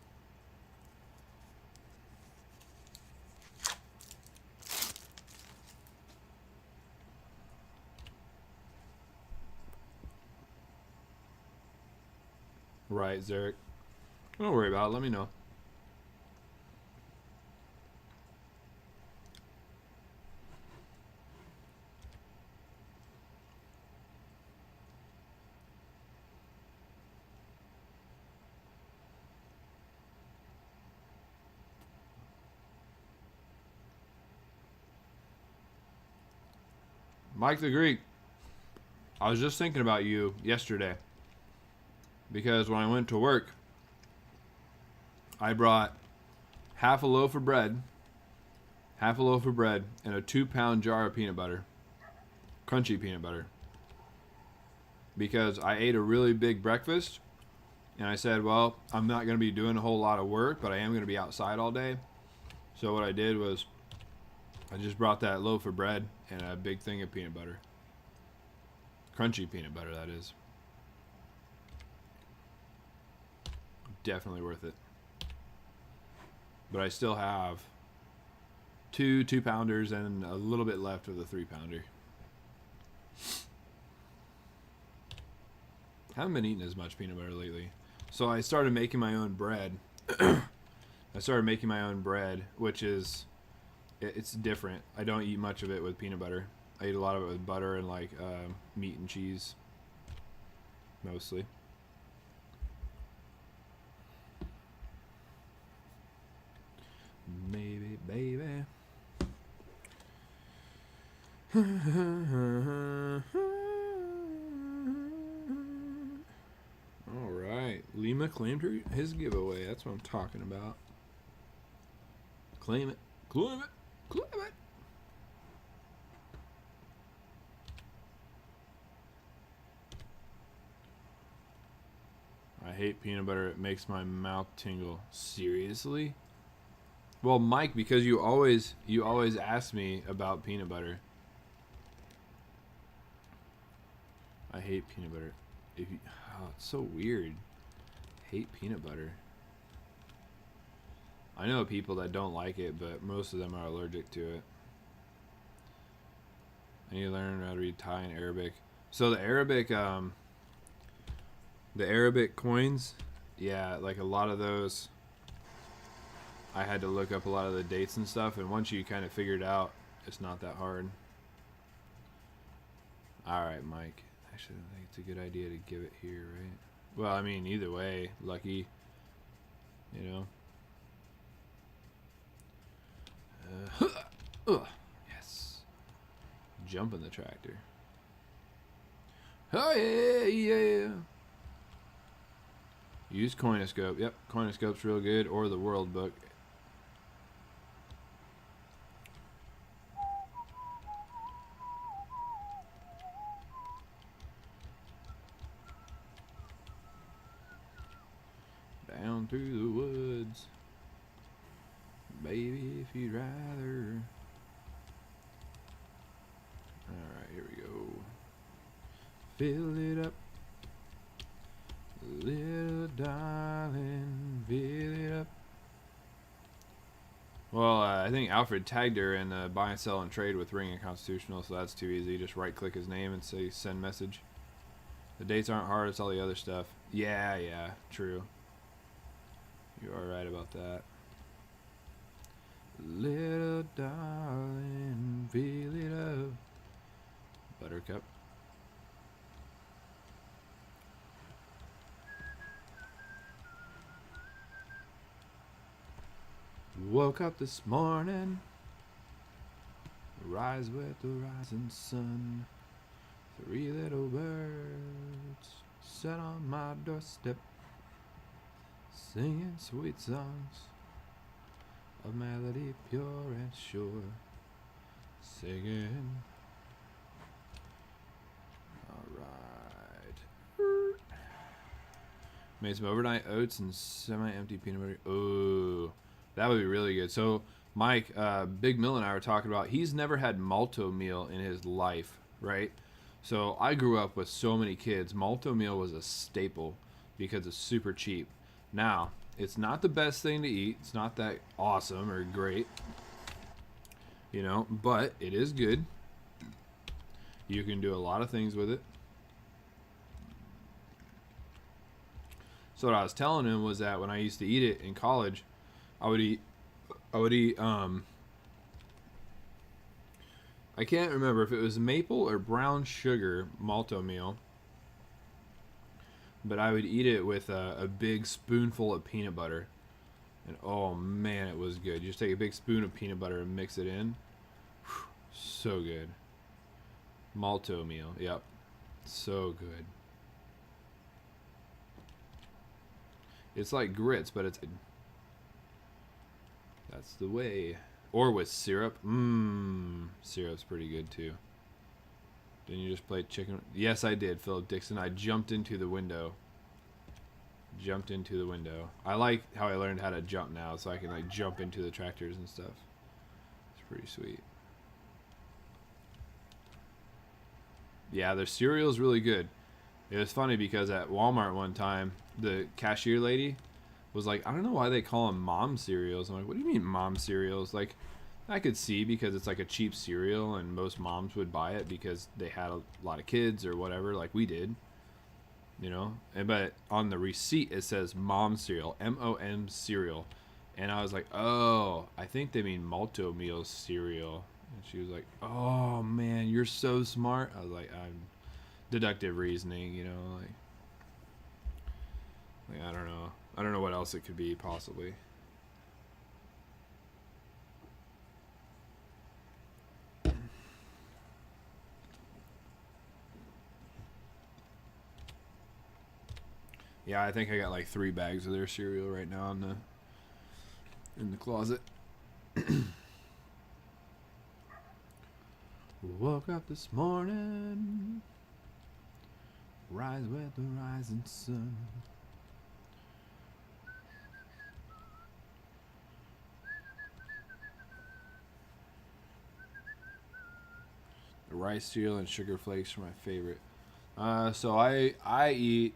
Right, Zarek. Don't worry about it. Let me know. Mike the Greek. I was just thinking about you yesterday. Because when I went to work, I brought half a loaf of bread, and a 2-pound jar of peanut butter. Crunchy peanut butter. Because I ate a really big breakfast, and I said, well, I'm not going to be doing a whole lot of work, but I am going to be outside all day. So what I did was, I just brought that loaf of bread and a big thing of peanut butter. Crunchy peanut butter, that is. Definitely worth it. But I still have 2 2-pounders and a little bit left of the 3-pounder. Haven't been eating as much peanut butter lately. So I started making my own bread. Which is, it's different. I don't eat much of it with peanut butter. I eat a lot of it with butter and like meat and cheese, mostly. Maybe, baby. Alright, Lima claimed his giveaway. That's what I'm talking about. Claim it. Claim it. Claim it. I hate peanut butter. It makes my mouth tingle. Seriously? Well, Mike, because you always ask me about peanut butter. I hate peanut butter. It's so weird. Hate peanut butter. I know people that don't like it, but most of them are allergic to it. I need to learn how to read Thai and Arabic. So the Arabic coins, yeah, like a lot of those, I had to look up a lot of the dates and stuff, and once you kind of figure it out, it's not that hard. Alright, Mike. Actually, I think it's a good idea to give it here, right? Well, I mean, either way, lucky, you know. Yes. Jump in the tractor. Oh, yeah, yeah. Use Coinoscope. Yep, Coinoscope's real good, or the World Book. Down through the woods. Baby, if you'd rather. Alright, here we go. Fill it up. Little darling, fill it up. Well, I think Alfred tagged her in buy and sell and trade with Ring and Constitutional, so that's too easy. Just right click his name and say send message. The dates aren't hard, it's all the other stuff. Yeah, true. You are right about that. Little darling, fill it up. Buttercup. Woke up this morning, rise with the rising sun. 3 little birds sat on my doorstep, singing sweet songs of melody pure and sure. Singing. Alright. Made some overnight oats and semi-empty peanut butter. Oh, that would be really good. So Mike, Big Mill and I were talking about, he's never had malto meal in his life, right? So I grew up with so many kids. Malto meal was a staple because it's super cheap. Now, it's not the best thing to eat. It's not that awesome or great, you know, but it is good. You can do a lot of things with it. So what I was telling him was that when I used to eat it in college, I would eat I can't remember if it was maple or brown sugar malto meal, but I would eat it with a big spoonful of peanut butter, and oh man, it was good. You just take a big spoon of peanut butter and mix it in. Whew, so good. Malto meal, yep, so good. It's like grits, but that's the way. Or with syrup. Syrup's pretty good too. Didn't you just play chicken? Yes, I did, Philip Dixon. I jumped into the window. I like how I learned how to jump now, so I can like jump into the tractors and stuff. It's pretty sweet. Yeah, their cereal's really good. It was funny because at Walmart one time, the cashier lady was like, I don't know why they call them mom cereals. I'm like, what do you mean mom cereals? Like, I could see, because it's like a cheap cereal and most moms would buy it because they had a lot of kids or whatever, like we did, you know. But on the receipt it says mom cereal, M-O-M cereal, and I was like, oh, I think they mean Malto Meal cereal. And she was like, oh man, you're so smart. I was like, I'm deductive reasoning, you know, like I don't know what else it could be possibly. Yeah, I think I got like 3 bags of their cereal right now in the closet. Woke up this morning, rise with the rising sun. The rice cereal and sugar flakes are my favorite. So I eat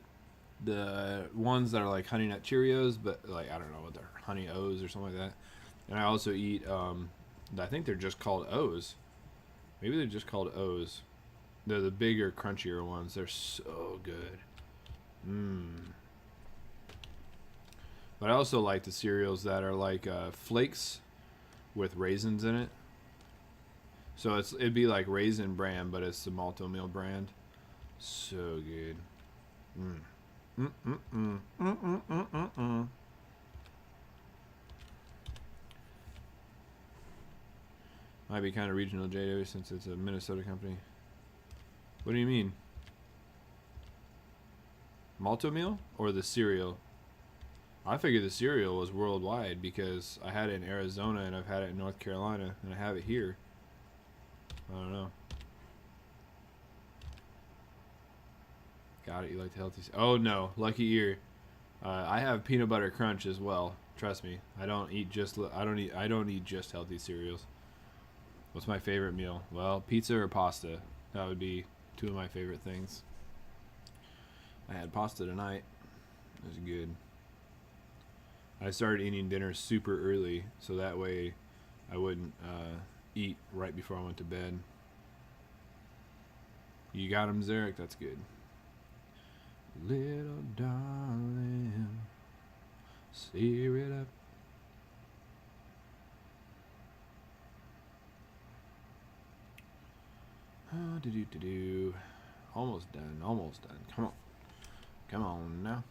the ones that are like Honey Nut Cheerios, but like I don't know what they're, Honey O's or something like that. And I also eat I think they're just called O's. Maybe they're just called O's. They're the bigger, crunchier ones. They're so good. But I also like the cereals that are like flakes with raisins in it. So it'd be like Raisin Bran, but it's the Malto Meal brand. So good. Might be kind of regional, JW, since it's a Minnesota company. What do you mean? Malto Meal or the cereal? I figured the cereal was worldwide because I had it in Arizona and I've had it in North Carolina and I have it here. I don't know. Got it. You like the healthy? Oh no, lucky ear. I have peanut butter crunch as well. Trust me. I don't eat just healthy cereals. What's my favorite meal? Well, pizza or pasta. That would be 2 of my favorite things. I had pasta tonight. It was good. I started eating dinner super early, so that way I wouldn't eat right before I went to bed. You got him, Zarek? That's good. Little darling, steer it up. Almost done, almost done. Come on. Come on now.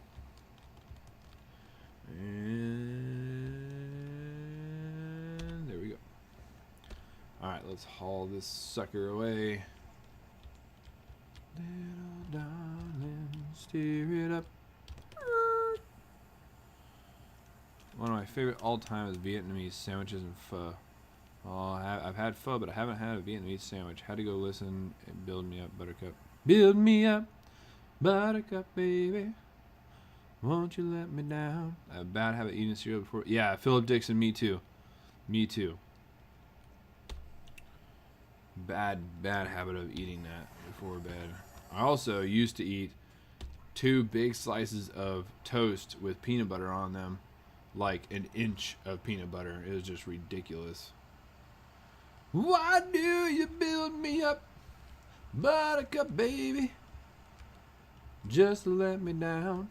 And there we go. Alright, let's haul this sucker away. Little darling, steer it up. One of my favorite all-time is Vietnamese sandwiches and pho. Oh, I've had pho, but I haven't had a Vietnamese sandwich. Had to go listen and Build Me Up, Buttercup. Build me up, Buttercup, baby. Won't you let me down? I have a bad habit eating cereal before. Yeah, Philip Dixon, me too. Me too. Bad habit of eating that before bed. I also used to eat 2 big slices of toast with peanut butter on them. Like an inch of peanut butter. It was just ridiculous. Why do you build me up, Buttercup, baby? Just to let me down.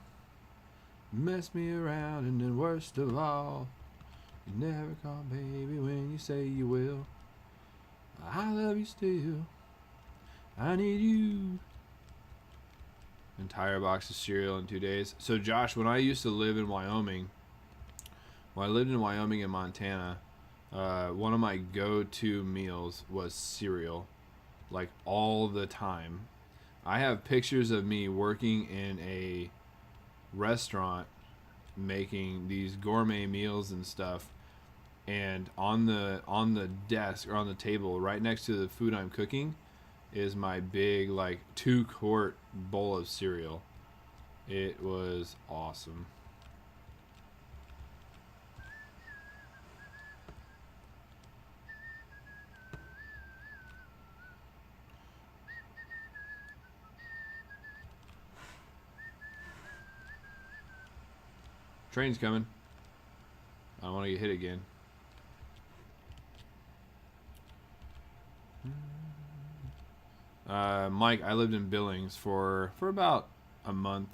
Mess me around, and then worst of all, you never call baby when you say you will. I love you still. I need you. Entire box of cereal in 2 days. So Josh, when I used to live in Wyoming, when I lived in Wyoming and Montana, one of my go-to meals was cereal, like all the time. I have pictures of me working in a restaurant making these gourmet meals and stuff, and on the desk or on the table right next to the food I'm cooking is my big like 2-quart bowl of cereal. It was awesome. Train's coming. I don't want to get hit again. Mike, I lived in Billings for about a month.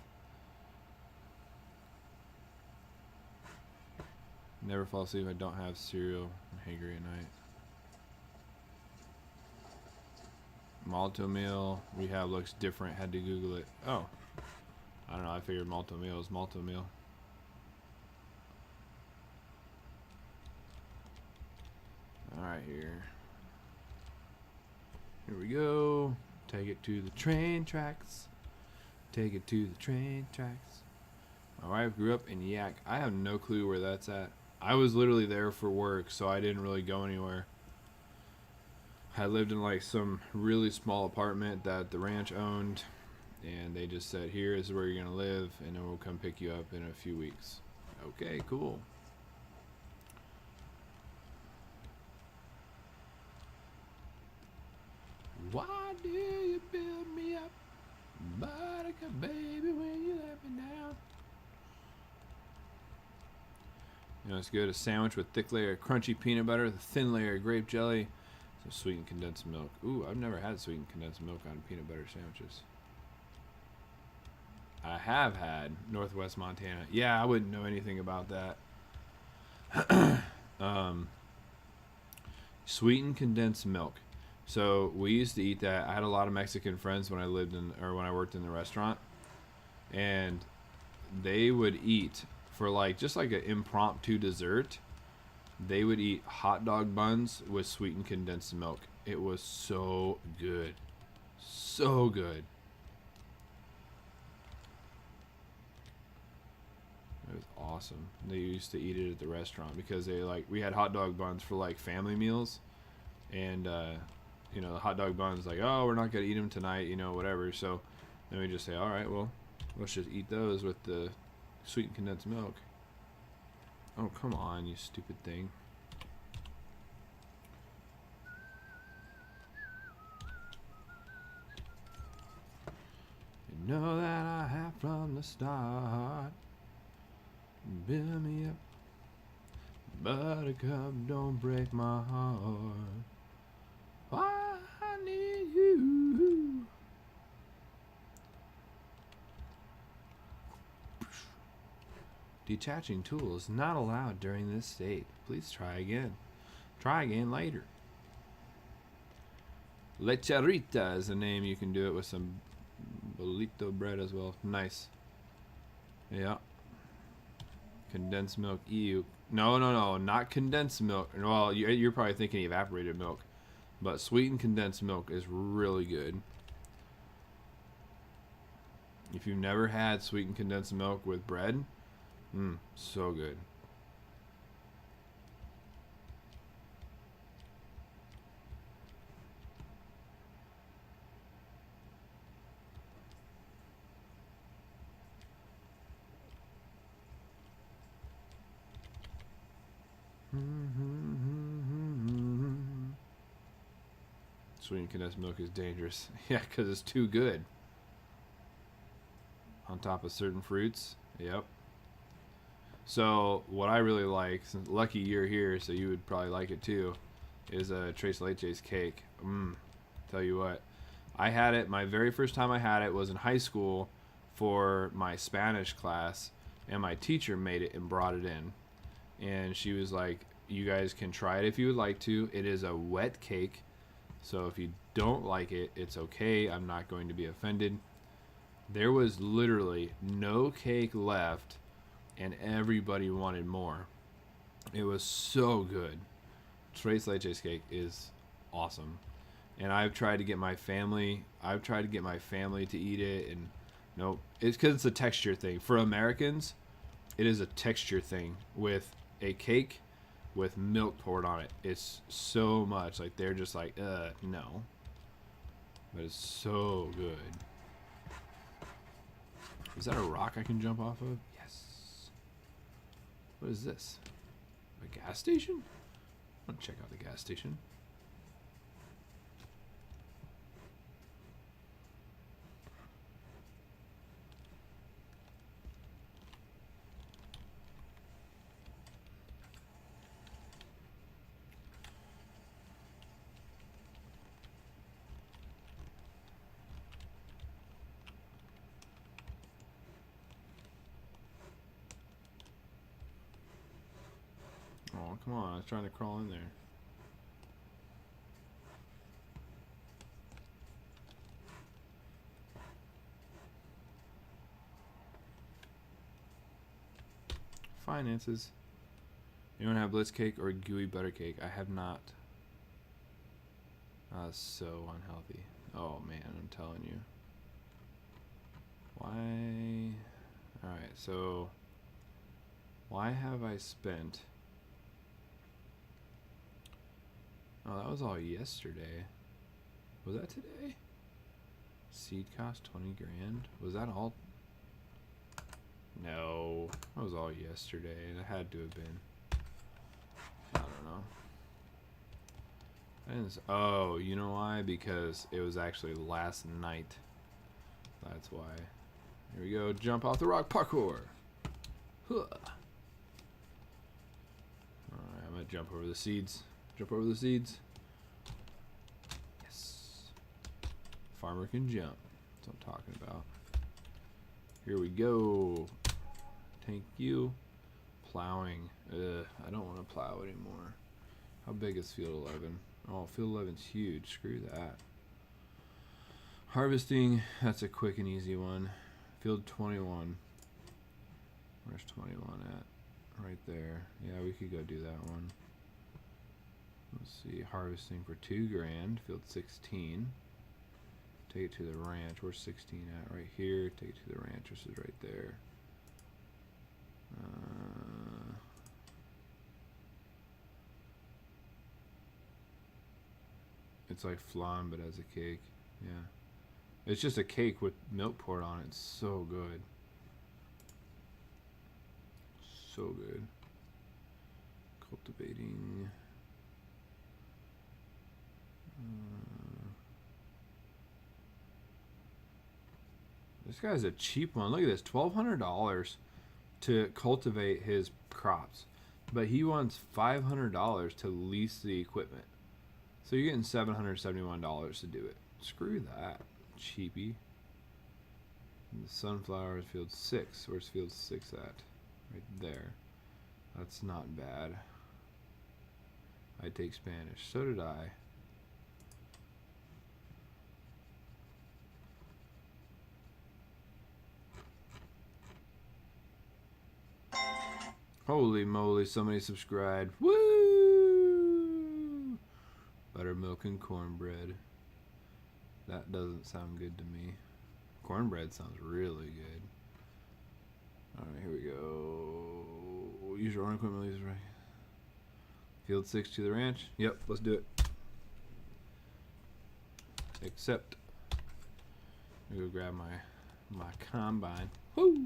Never fall asleep if I don't have cereal. I'm hangry at night. Malto meal. Rehab looks different. Had to Google it. Oh. I don't know. I figured Malto meal is Malto meal. Alright, here. Here we go. Take it to the train tracks. Take it to the train tracks. My wife grew up in Yak. I have no clue where that's at. I was literally there for work, so I didn't really go anywhere. I lived in like some really small apartment that the ranch owned, and they just said, here is where you're gonna live, and then we'll come pick you up in a few weeks. Okay, cool. Why do you build me up, buttercup baby, when you let me down? You know, it's good. A sandwich with thick layer of crunchy peanut butter, the thin layer of grape jelly, some sweetened condensed milk. Ooh, I've never had sweetened condensed milk on peanut butter sandwiches. I have had Northwest Montana. Yeah, I wouldn't know anything about that. Sweetened condensed milk. So we used to eat that. I had a lot of Mexican friends when I lived in, or when I worked in the restaurant, and they would eat for like just like an impromptu dessert. They would eat hot dog buns with sweetened condensed milk. It was so good, so good. It was awesome. They used to eat it at the restaurant because they like we had hot dog buns for like family meals, and you know, the hot dog buns like, oh, we're not gonna eat them tonight, you know, whatever. So then we just say, all right, well, let's just eat those with the sweetened condensed milk. Oh, come on, you stupid thing. You know that I have from the start. Build me up, buttercup, don't break my heart. Why I need you. Detaching tools not allowed during this state. Please try again. Try again later. Lecherita is a name. You can do it with some bolito bread as well. Nice. Yeah. Condensed milk. Ew. No, not condensed milk. Well, you're probably thinking evaporated milk. But sweetened condensed milk is really good. If you've never had sweetened condensed milk with bread, so good. Sweetened condensed milk is dangerous. Yeah, because it's too good. On top of certain fruits. Yep. So what I really like, since lucky you're here, so you would probably like it too, is a Tres Leches cake. Tell you what, I had it. My very first time I had it was in high school for my Spanish class, and my teacher made it and brought it in, and she was like, "You guys can try it if you would like to. It is a wet cake, so if you don't like it, it's okay. I'm not going to be offended." There was literally no cake left, and everybody wanted more. It was so good. Tres Leches cake is awesome, and I've tried to get my family. To eat it, and nope. It's because it's a texture thing. For Americans, it is a texture thing with a cake with milk poured on it. It's so much like they're just like, no. But it's so good. Is that a rock I can jump off of? Yes. What is this? A gas station? I want to check out the gas station. come on. I was trying to crawl in there. Finances. You don't have Blitz cake or gooey butter cake? I have not. So unhealthy. Oh man, I'm telling you. Why? Alright, so why have I spent... Oh, that was all yesterday. Was that today? Seed cost 20 grand? Was that all? No, that was all yesterday. That had to have been. I don't know. I didn't, oh, you know why? Because it was actually last night. That's why. Here we go. Jump off the rock parkour. Huh. Alright, I'm gonna jump over the seeds. Jump over the seeds. Yes. Farmer can jump. That's what I'm talking about. Here we go. Thank you. Plowing. I don't want to plow anymore. How big is field 11? Oh, field 11's huge. Screw that. Harvesting. That's a quick and easy one. Field 21. Where's 21 at? Right there. Yeah, we could go do that one. Let's see. Harvesting for 2 grand. Field 16. Take it to the ranch. Where's 16 at? Right here. Take it to the ranch. This is right there. It's like flan, but as a cake. Yeah. It's just a cake with milk poured on it. It's so good. So good. Cultivating. This guy's a cheap one. Look at this. $1,200 to cultivate his crops. But he wants $500 to lease the equipment. So you're getting $771 to do it. Screw that. Cheapy. And the sunflowers, field 6. Where's field 6 at? Right there. That's not bad. I take Spanish. So did I. Holy moly, somebody subscribed. Woo! Buttermilk and cornbread. That doesn't sound good to me. Cornbread sounds really good. Alright, here we go. Use your own equipment, leaves right. Field 6 to the ranch. Yep, let's do it. Accept. I'm gonna go grab my combine. Woo!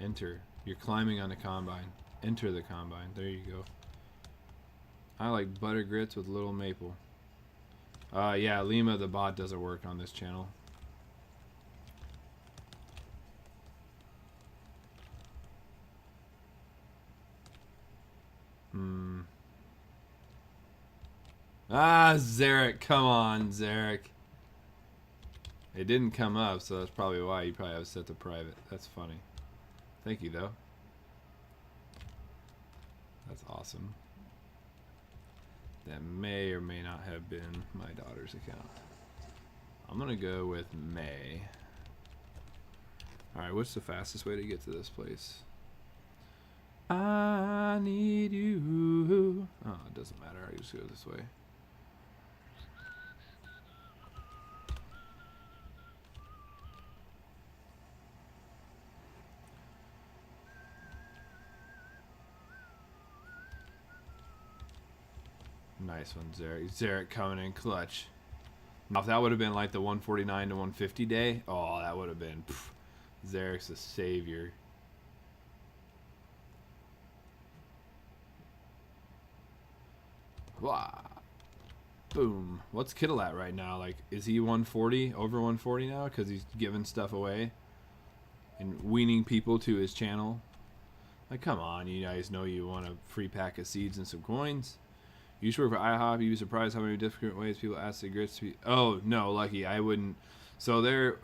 Enter. You're climbing on the combine. Enter the combine. There you go. I like butter grits with little maple. Yeah, Lima the bot doesn't work on this channel. Ah, Zarek, come on, Zarek. It didn't come up, so that's probably why. You probably have it set to private. That's funny. Thank you, though. That's awesome. That may or may not have been my daughter's account. I'm gonna go with May. Alright, what's the fastest way to get to this place? I need you. Oh, it doesn't matter. I just go this way. Nice one, Zarek. Zarek coming in clutch. Now, if that would have been like the 149 to 150 day, oh, that would have been... Pff, Zarek's a savior. Wow. Boom. What's Kittle at right now? Like, is he 140? Over 140 now? Because he's giving stuff away? And weaning people to his channel? Like, come on. You guys know you want a free pack of seeds and some coins. You used to work for IHOP. You'd be surprised how many different ways people ask the grits to be... Oh, no, Lucky. I wouldn't... So they're...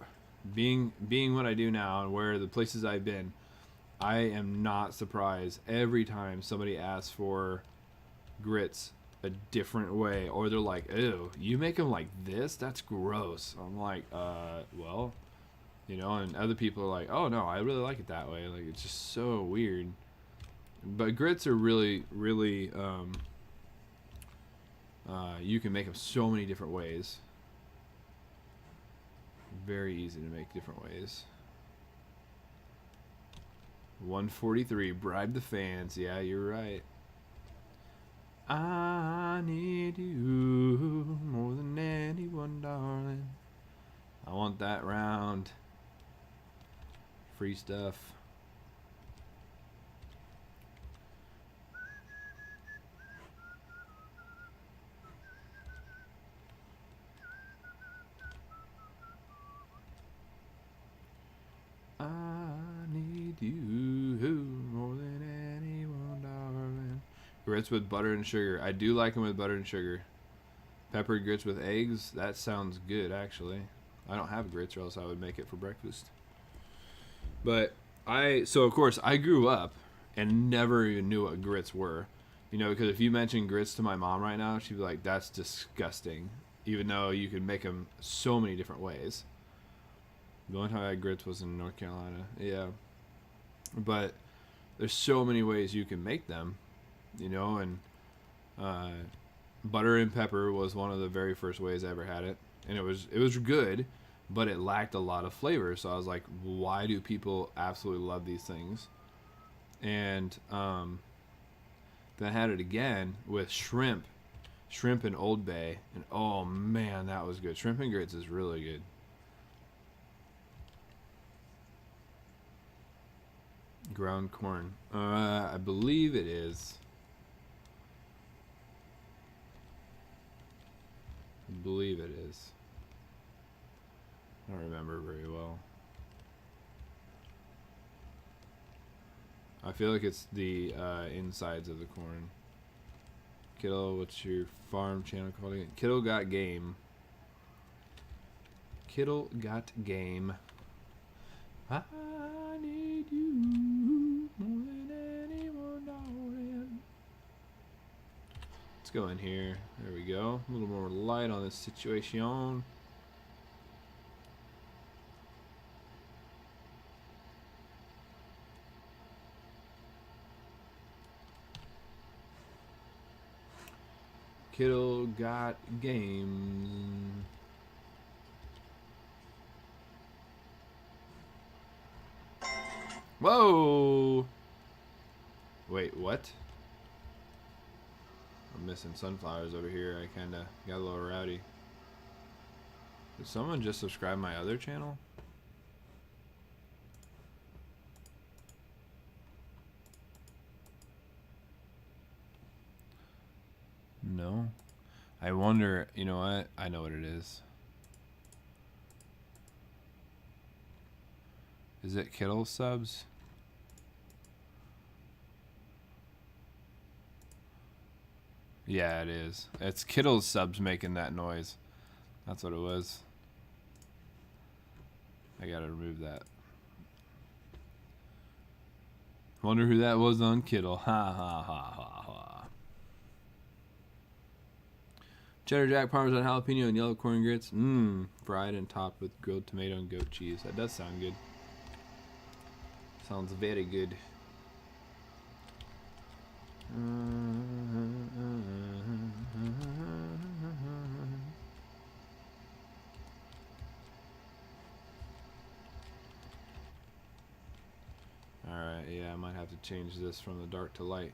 being what I do now and where the places I've been, I am not surprised every time somebody asks for grits a different way, or they're like, ew, you make them like this? That's gross. I'm like, well, you know, and other people are like, oh no, I really like it that way. Like, it's just so weird. But grits are really, really, you can make them so many different ways. Very easy to make different ways. 143, bribe the fans. Yeah, you're right. I need you more than anyone, darling. I want that round. Free stuff. I need you more than anyone, darling. Grits with butter and sugar. I do like them with butter and sugar. Peppered grits with eggs. That sounds good, actually. I don't have grits, or else I would make it for breakfast. But so of course, I grew up and never even knew what grits were. You know, because if you mention grits to my mom right now, she'd be like, that's disgusting. Even though you can make them so many different ways. The only time I had grits was in North Carolina. Yeah. But there's so many ways you can make them, you know, and butter and pepper was one of the very first ways I ever had it. And it was good, but it lacked a lot of flavor. So I was like, why do people absolutely love these things? And then I had it again with shrimp and Old Bay. And oh man, that was good. Shrimp and grits is really good. Ground corn. I believe it is. I believe it is. I don't remember very well. I feel like it's the insides of the corn. Kittle, what's your farm channel called again? Kittle Got Game. Kittle Got Game. I need you more than anyone, darling. Let's go in here. There we go. A little more light on this situation. Kittle Got Game. Whoa! Wait, what? I'm missing sunflowers over here. I kinda got a little rowdy. Did someone just subscribe my other channel? No. I wonder, you know what? I know what it is. Is it Kittle subs? Yeah, it is. It's Kittle's subs making that noise. That's what it was. I gotta remove that. Wonder who that was on Kittle. Ha ha ha ha ha. Cheddar Jack, Parmesan, jalapeno, and yellow corn grits. Fried and topped with grilled tomato and goat cheese. That does sound good. Sounds very good. Alright, yeah, I might have to change this from the dark to light.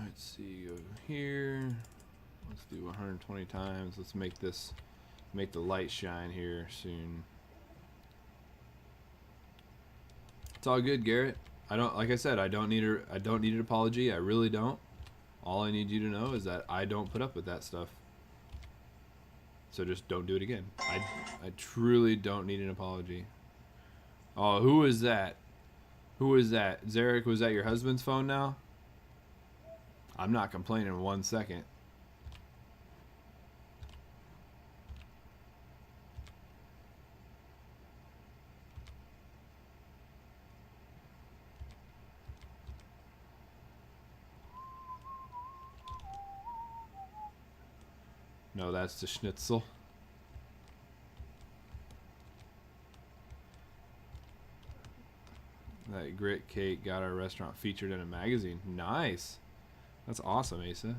Let's see, go here. Let's do 120 times. Let's make the light shine here soon. It's all good, Garrett. Like I said, I don't need an apology. I really don't. All I need you to know is that I don't put up with that stuff. So just don't do it again. I truly don't need an apology. Oh, who is that? Who is that? Zarek, was that your husband's phone now? I'm not complaining 1 second. No, that's the schnitzel. That grit cake got our restaurant featured in a magazine. Nice. That's awesome, Asa.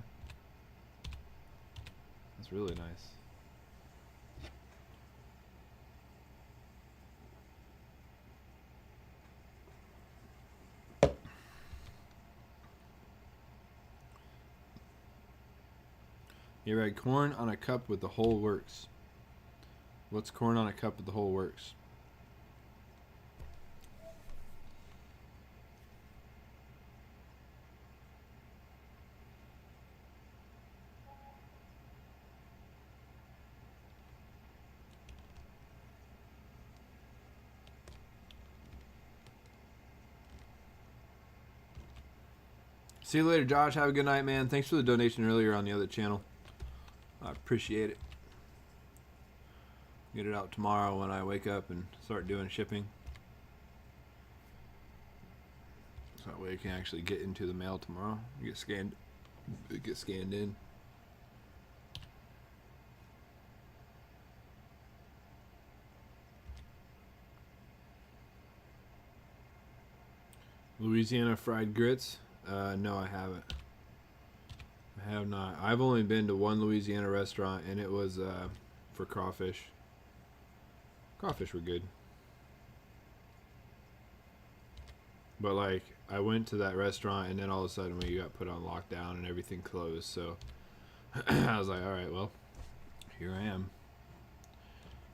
That's really nice. You ever had corn on a cup with the whole works? What's corn on a cup with the whole works? See you later, Josh. Have a good night, man. Thanks for the donation earlier on the other channel. I appreciate it. Get it out tomorrow when I wake up and start doing shipping. So that way it can actually get into the mail tomorrow. Get scanned in. Louisiana fried grits? No, I haven't. I have not. I've only been to one Louisiana restaurant, and it was for crawfish. Crawfish were good. But, like, I went to that restaurant, and then all of a sudden we got put on lockdown and everything closed. So, I was like, all right, well, here I am.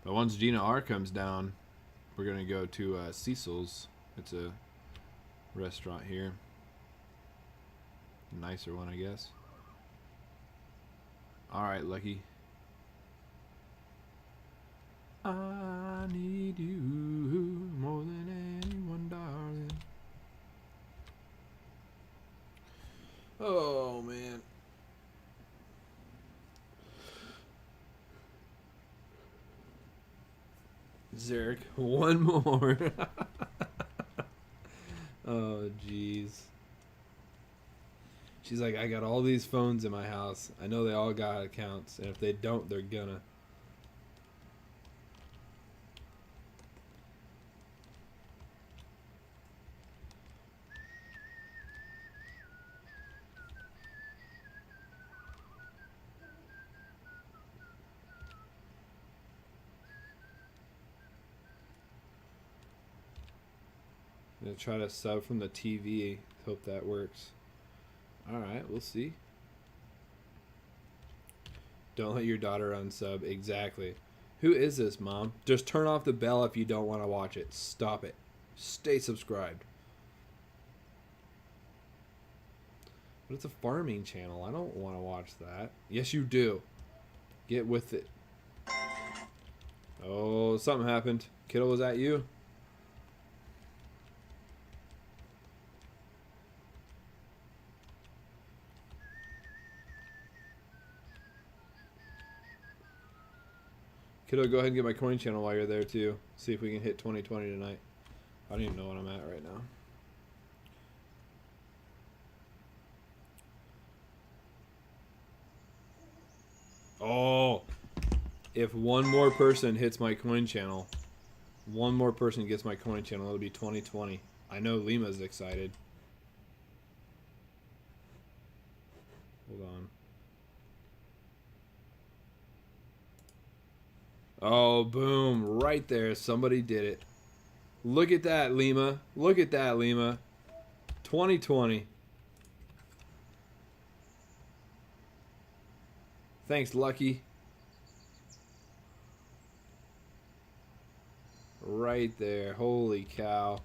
But once Gina R comes down, we're going to go to Cecil's. It's a restaurant here. Nicer one, I guess. Alright, Lucky. I need you more than anyone, darling. Oh, man. Zarek, one more. Oh, jeez. She's like, I got all these phones in my house. I know they all got accounts, and if they don't, they're gonna. I'm gonna try to sub from the TV. Hope that works. Alright, we'll see. Don't let your daughter unsub. Exactly. Who is this, Mom? Just turn off the bell if you don't want to watch it. Stop it. Stay subscribed. But it's a farming channel. I don't want to watch that. Yes, you do. Get with it. Oh, something happened. Kiddo, was that you? Kiddo, go ahead and get my coin channel while you're there, too. See if we can hit 2020 tonight. I don't even know what I'm at right now. Oh! If one more person hits my coin channel, one more person gets my coin channel, it'll be 2020. I know Lima's excited. Hold on. Oh, boom. Right there. Somebody did it. Look at that, Lima. Look at that, Lima. 2020. Thanks, Lucky. Right there. Holy cow.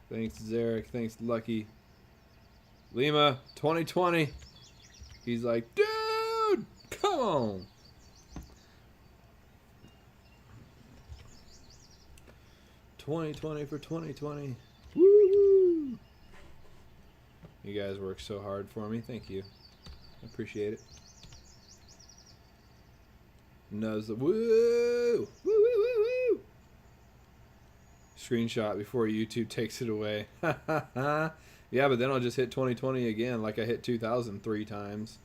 Thanks, Zarek. Thanks, Lucky. Lima, 2020. He's like, dude, come on. $2020 for 2020. Woo! You guys work so hard for me. Thank you. I appreciate it. Knows the woo! Woo, woo, woo, woo! Screenshot before YouTube takes it away. Yeah, but then I'll just hit 2020 again like I hit 2000 3 times.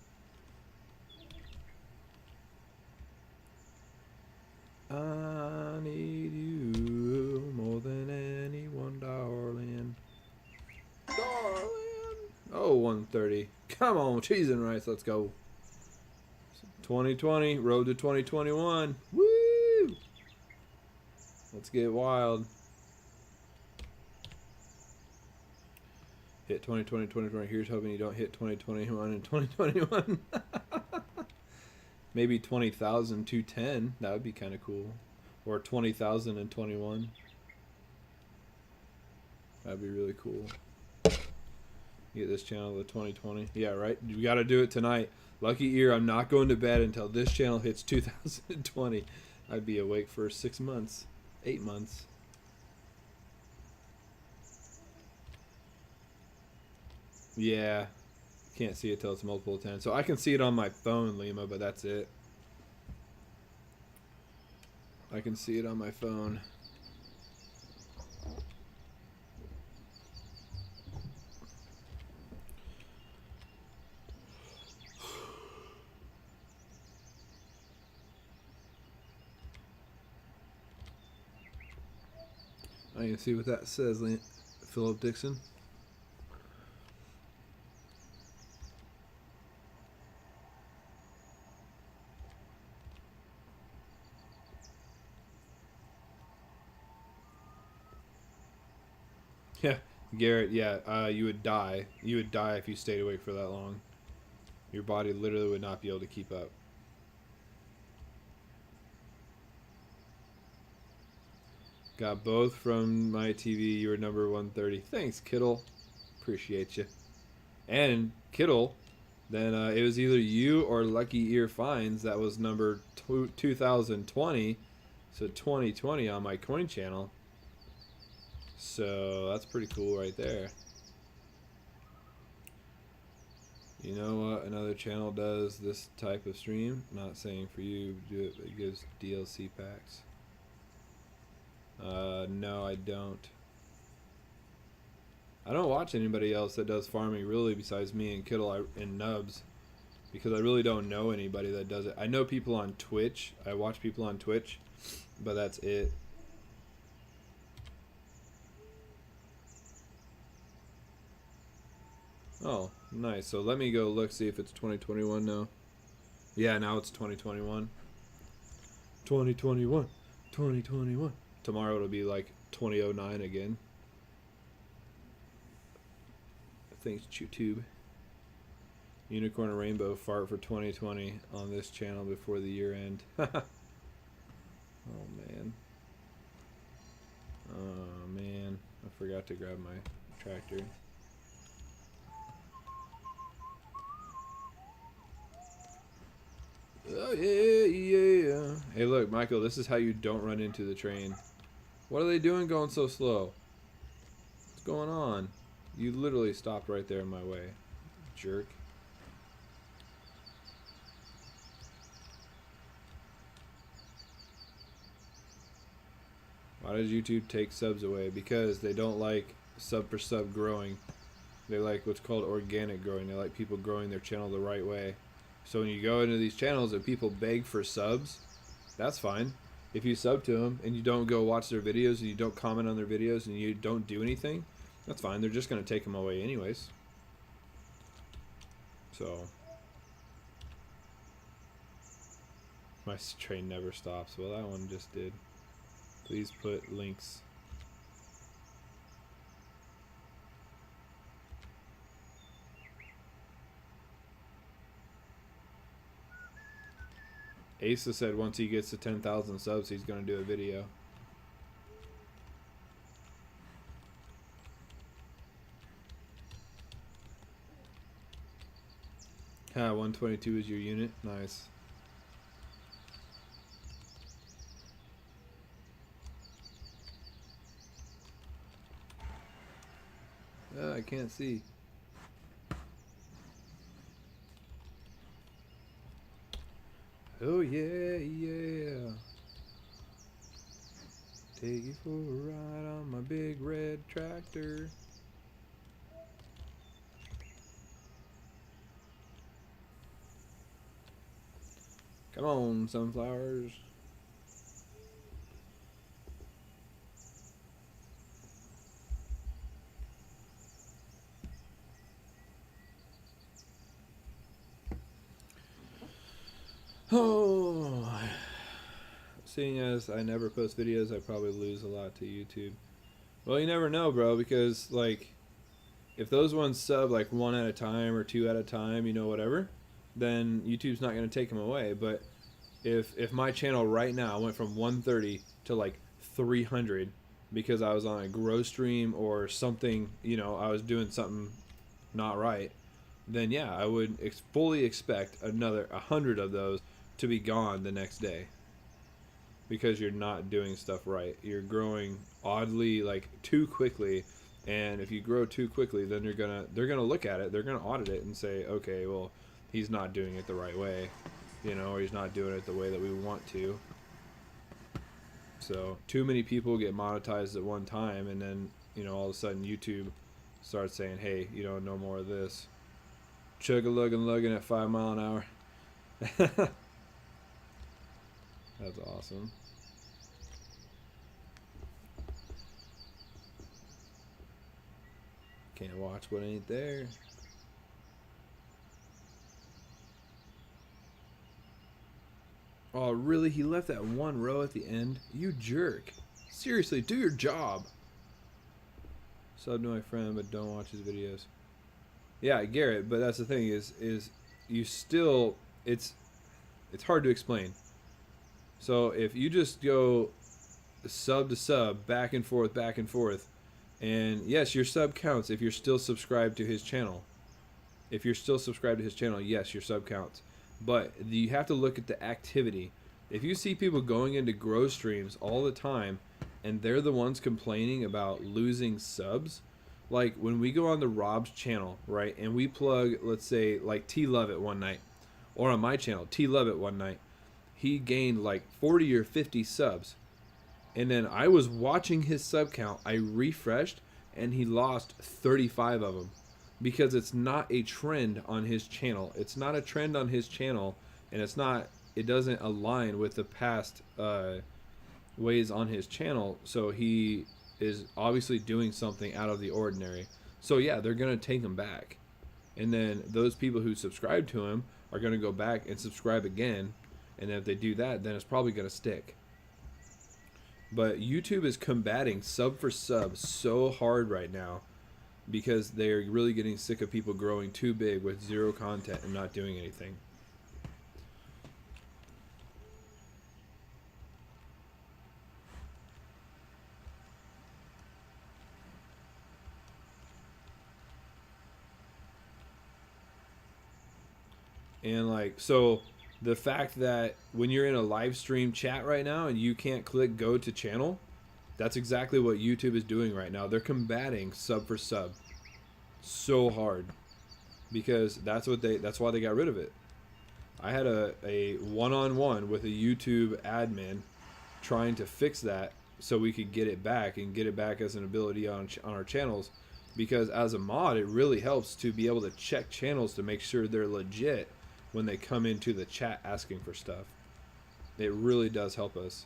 I need you more than anyone, darling. Darling. Oh, 130. Come on, cheese and rice. Let's go. 2020. Road to 2021. Woo! Let's get wild. Hit 2020, 2020. Here's hoping you don't hit 2021 and 2021. Maybe 20,210. That would be kind of cool. Or 20,021. That'd be really cool. Get this channel to 2020. Yeah, right? You got to do it tonight. Lucky Ear, I'm not going to bed until this channel hits 2020. I'd be awake for 6 months. 8 months. Yeah. Can't see it till it's multiple 10. So I can see it on my phone, Lima, but that's it. I can see it on my phone. I can see what that says, Philip Dixon. Yeah, Garrett, yeah, you would die. You would die if you stayed awake for that long. Your body literally would not be able to keep up. Got both from my TV. You were number 130. Thanks, Kittle. Appreciate you. And Kittle, then it was either you or Lucky Ear Finds that was number 2020. So 2020 on my coin channel. So that's pretty cool right there. You know what another channel does this type of stream? Not saying for you to do it, but it gives DLC packs. No, I don't. I don't watch anybody else that does farming really besides me and Kittle and Nubs, because I really don't know anybody that does it. I know people on Twitch. I watch people on Twitch, but that's it. Oh, nice. So let me go look, see if it's 2021 now. Yeah, now it's 2021. 2021. 2021. Tomorrow it'll be like 2009 again. Thanks, YouTube. Unicorn and Rainbow fart for 2020 on this channel before the year end. Oh, man. Oh, man. I forgot to grab my tractor. Oh, yeah, yeah. Hey, look, Michael, this is how you don't run into the train. What are they doing going so slow? What's going on? You literally stopped right there in my way. Jerk. Why does YouTube take subs away? Because they don't like sub for sub growing. They like what's called organic growing. They like people growing their channel the right way. So when you go into these channels and people beg for subs, that's fine. If you sub to them and you don't go watch their videos and you don't comment on their videos and you don't do anything, that's fine. They're just going to take them away anyways. So my train never stops. Well, that one just did. Please put links. Asa said once he gets to 10,000 subs, he's going to do a video. Ah, 122 is your unit. Nice. I can't see. Oh yeah, yeah. Take you for a ride on my big red tractor. Come on, sunflowers. Oh, seeing as I never post videos, I probably lose a lot to YouTube. Well, you never know, bro, because like if those ones sub like one at a time or two at a time, you know, whatever, then YouTube's not going to take them away. But if my channel right now went from 130 to like 300 because I was on a grow stream or something, you know, I was doing something not right, then yeah, I would fully expect another 100 of those to be gone the next day because you're not doing stuff right. You're growing oddly, like too quickly, and if you grow too quickly, then they're gonna look at it, they're gonna audit it and say, okay, well, he's not doing it the right way, you know, or he's not doing it the way that we want to. So too many people get monetized at one time, and then, you know, all of a sudden YouTube starts saying, hey, you know, no more of this. Chug-a-lug-and-lugging at 5 mile an hour. That's awesome. Can't watch what ain't there. Oh, really? He left that one row at the end? You jerk. Seriously, do your job. Sub to my friend, but don't watch his videos. Yeah, I get it, but that's the thing is you still, it's hard to explain. So if you just go sub to sub, back and forth, and yes, your sub counts if you're still subscribed to his channel. If you're still subscribed to his channel, yes, your sub counts. But you have to look at the activity. If you see people going into grow streams all the time, and they're the ones complaining about losing subs, like when we go on the Rob's channel, right, and we plug, let's say, like T Lovett one night, or on my channel, T Lovett one night, he gained like 40 or 50 subs. And then I was watching his sub count. I refreshed, and he lost 35 of them because it's not a trend on his channel. It's not a trend on his channel, and it doesn't align with the past ways on his channel. So he is obviously doing something out of the ordinary. So yeah, they're going to take him back. And then those people who subscribe to him are going to go back and subscribe again. And if they do that, then it's probably going to stick. But YouTube is combating sub for sub so hard right now because they're really getting sick of people growing too big with zero content and not doing anything. And like, so the fact that when you're in a live stream chat right now and you can't click go to channel, that's exactly what YouTube is doing right now. They're combating sub for sub so hard because that's why they got rid of it. I had a one-on-one with a YouTube admin trying to fix that so we could get it back and get it back as an ability on our channels, because as a mod it really helps to be able to check channels to make sure they're legit when they come into the chat asking for stuff. It really does help us.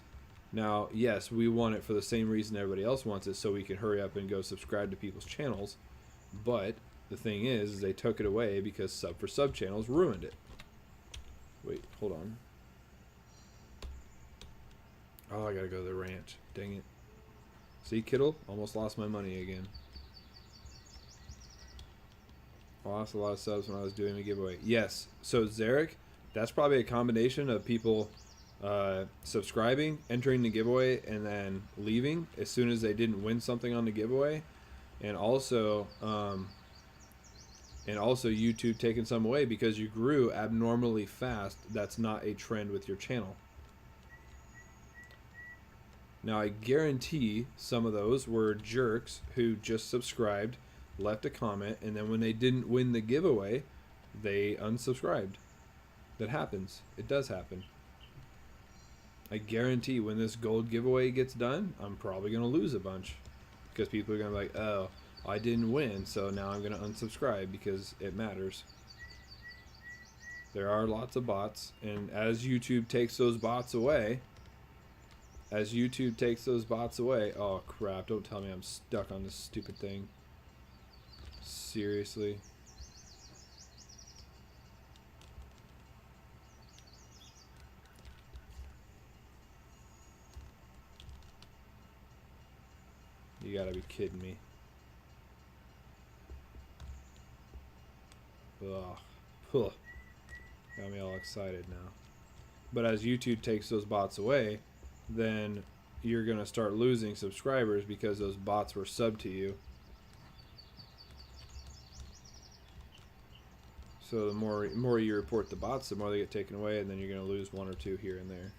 Now, yes, we want it for the same reason everybody else wants it, so we can hurry up and go subscribe to people's channels. But the thing is they took it away because sub for sub channels ruined it. Wait, hold on. Oh, I gotta go to the ranch. Dang it. See, Kittle? Almost lost my money again. I lost a lot of subs when I was doing a giveaway. Yes. So, Zarek, that's probably a combination of people subscribing, entering the giveaway, and then leaving as soon as they didn't win something on the giveaway. And also YouTube taking some away because you grew abnormally fast. That's not a trend with your channel. Now, I guarantee some of those were jerks who just subscribed, left a comment, and then when they didn't win the giveaway, they unsubscribed. That happens. It does happen. I guarantee when this gold giveaway gets done, I'm probably going to lose a bunch. Because people are going to be like, oh, I didn't win, so now I'm going to unsubscribe because it matters. There are lots of bots, and as YouTube takes those bots away, oh crap, don't tell me I'm stuck on this stupid thing. Seriously. You gotta be kidding me. Ugh. Ugh. Got me all excited now. But as YouTube takes those bots away, then you're gonna start losing subscribers because those bots were subbed to you. So the more you report the bots, the more they get taken away, and then you're gonna lose one or two here and there.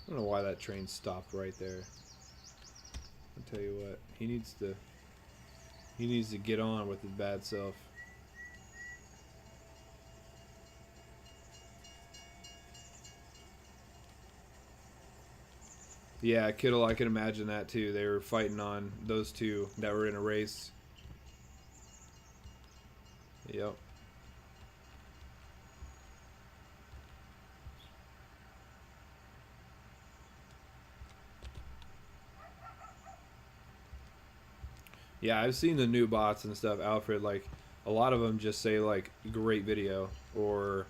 I don't know why that train stopped right there. I'll tell you what, he needs to get on with his bad self. Yeah, Kittle, I can imagine that too. They were fighting on those two that were in a race. Yep. Yeah, I've seen the new bots and stuff, Alfred. Like, a lot of them just say like "great video" or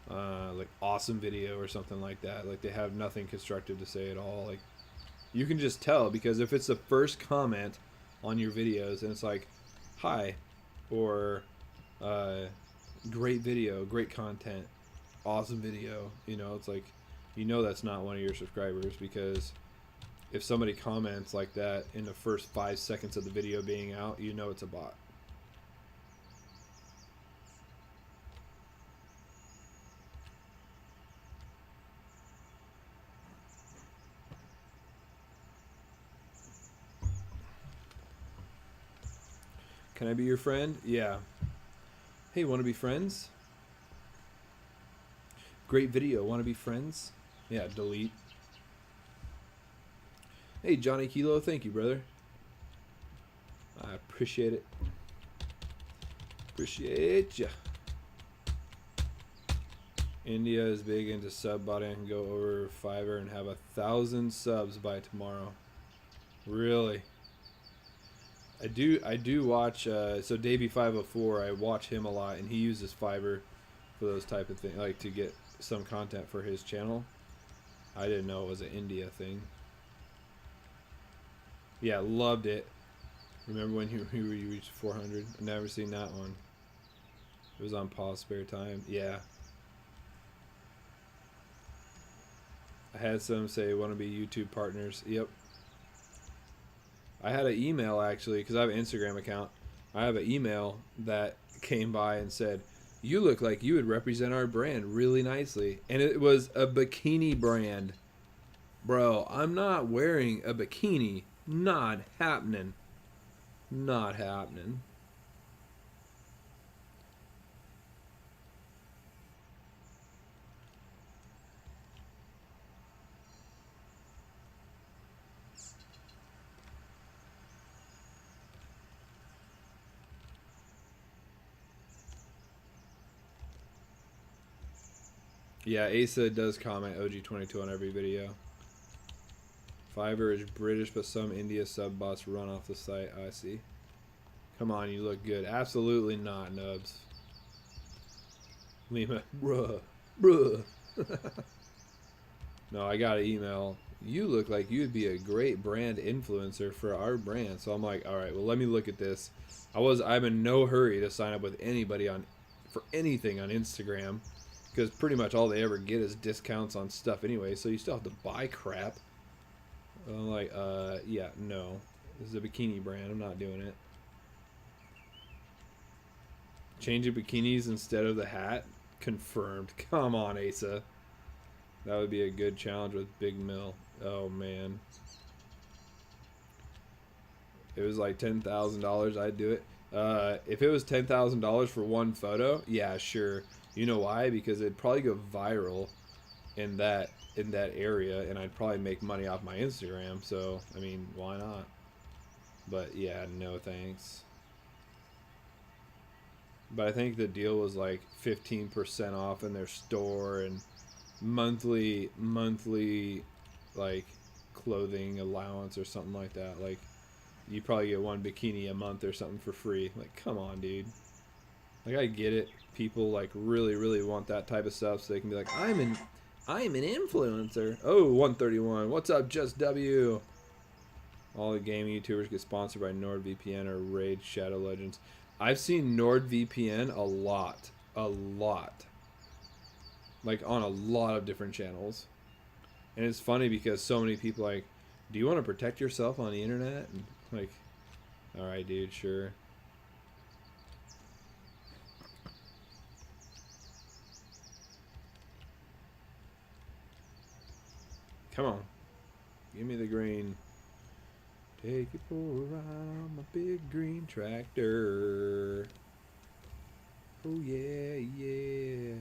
like "awesome video" or something like that. Like, they have nothing constructive to say at all. Like, you can just tell because if it's the first comment on your videos and it's like "hi" or "great video, great content, awesome video," you know, it's like, you know, that's not one of your subscribers, because if somebody comments like that in the first 5 seconds of the video being out, you know it's a bot. Can I be your friend? Yeah. Hey, want to be friends? Great video, want to be friends? Yeah, delete. Hey, Johnny Kilo, thank you, brother. I appreciate it. Appreciate ya. India is big into sub botting and go over Fiverr and have 1,000 subs by tomorrow. Really? I do watch, so Davey504, I watch him a lot, and he uses Fiverr for those type of things, like to get some content for his channel. I didn't know it was an India thing. Yeah, loved it. Remember when you reached 400? I've never seen that one. It was on Paul's spare time. Yeah. I had some say want to be YouTube partners. Yep. I had an email actually, because I have an Instagram account. I have an email that came by and said, "You look like you would represent our brand really nicely." And it was a bikini brand. Bro, I'm not wearing a bikini. Not happening. Not happening. Yeah, Asa does comment OG22 on every video. Fiverr is British, but some India sub bots run off the site. I see. Come on, you look good. Absolutely not, Nubs. Lima, bruh. No, I got an email. You look like you'd be a great brand influencer for our brand. So I'm like, all right, well, let me look at this. I'm in no hurry to sign up with anybody for anything on Instagram, because pretty much all they ever get is discounts on stuff anyway. So you still have to buy crap. I'm like, yeah, no. This is a bikini brand. I'm not doing it. Changing bikinis instead of the hat? Confirmed. Come on, Asa. That would be a good challenge with Big Mill. Oh, man. It was like $10,000. I'd do it. If it was $10,000 for one photo, yeah, sure. You know why? Because it'd probably go viral in that area, and I'd probably make money off my Instagram. So I mean, why not? But yeah, no thanks. But I think the deal was like 15% off in their store and monthly like clothing allowance or something like that. Like you probably get one bikini a month or something for free. Like, come on, dude. Like, I get it. People like really want that type of stuff, so they can be like, I'm an influencer. Oh, 131. What's up, Just W? All the gaming YouTubers get sponsored by NordVPN or Raid Shadow Legends. I've seen NordVPN a lot. A lot. Like, on a lot of different channels. And it's funny because so many people like, do you want to protect yourself on the internet? And like, alright, dude, sure. Come on. Give me the green. Take it for a ride on my big green tractor. Oh, yeah, yeah.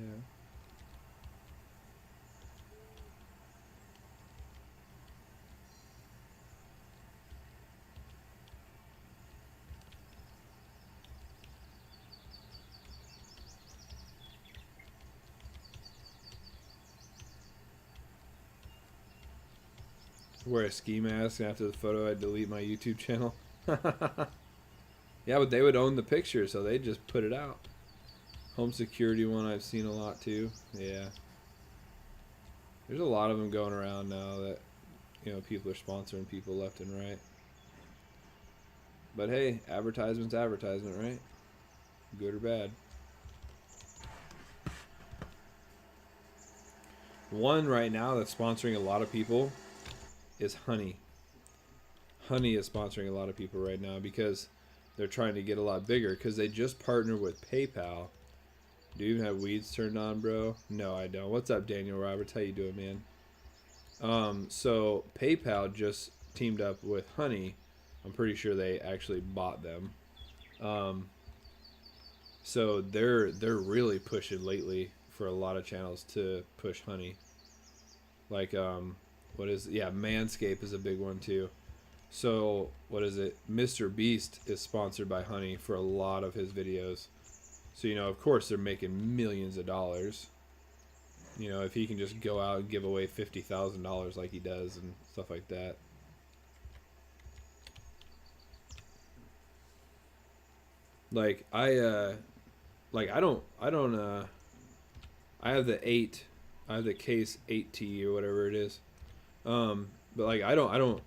Wear a ski mask, and after the photo, I'd delete my YouTube channel. Yeah, but they would own the picture, so they'd just put it out. Home security one I've seen a lot too. Yeah. There's a lot of them going around now that, you know, people are sponsoring people left and right. But hey, advertisement's advertisement, right? Good or bad. One right now that's sponsoring a lot of people is Honey. Honey is sponsoring a lot of people right now because they're trying to get a lot bigger because they just partnered with PayPal. Do you even have weeds turned on, bro? No, I don't. What's up, Daniel Roberts? How you doing, man? So PayPal just teamed up with Honey. I'm pretty sure they actually bought them. So they're really pushing lately for a lot of channels to push Honey. Like Manscaped is a big one too. So what is it? Mr. Beast is sponsored by Honey for a lot of his videos. So, you know, of course they're making millions of dollars. You know, if he can just go out and give away $50,000 like he does and stuff like that. Like I have the Case 8T or whatever it is. But like I don't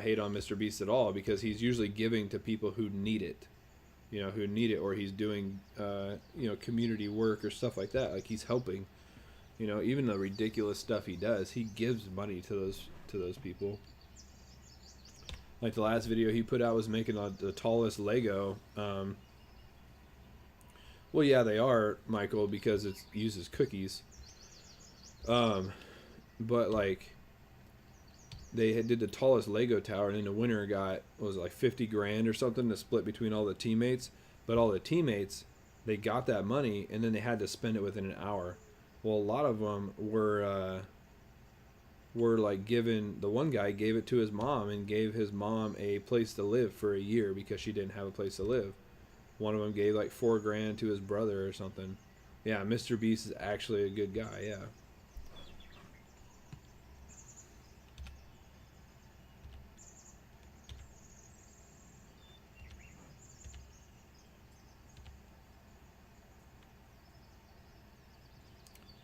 hate on Mr. Beast at all because he's usually giving to people who need it. You know, who need it, or he's doing community work or stuff like that. Like he's helping. You know, even the ridiculous stuff he does, he gives money to those people. Like the last video he put out was making the tallest Lego. Well, yeah, they are, Michael, because it uses cookies. But like they did the tallest Lego tower, and in the winner got, what was it, like 50 grand or something to split between all the teammates. But all the teammates, they got that money, and then they had to spend it within an hour. Well, a lot of them were like given. The one guy gave it to his mom and gave his mom a place to live for a year because she didn't have a place to live. One of them gave like 4 grand to his brother or something. Yeah, Mr. Beast is actually a good guy. Yeah.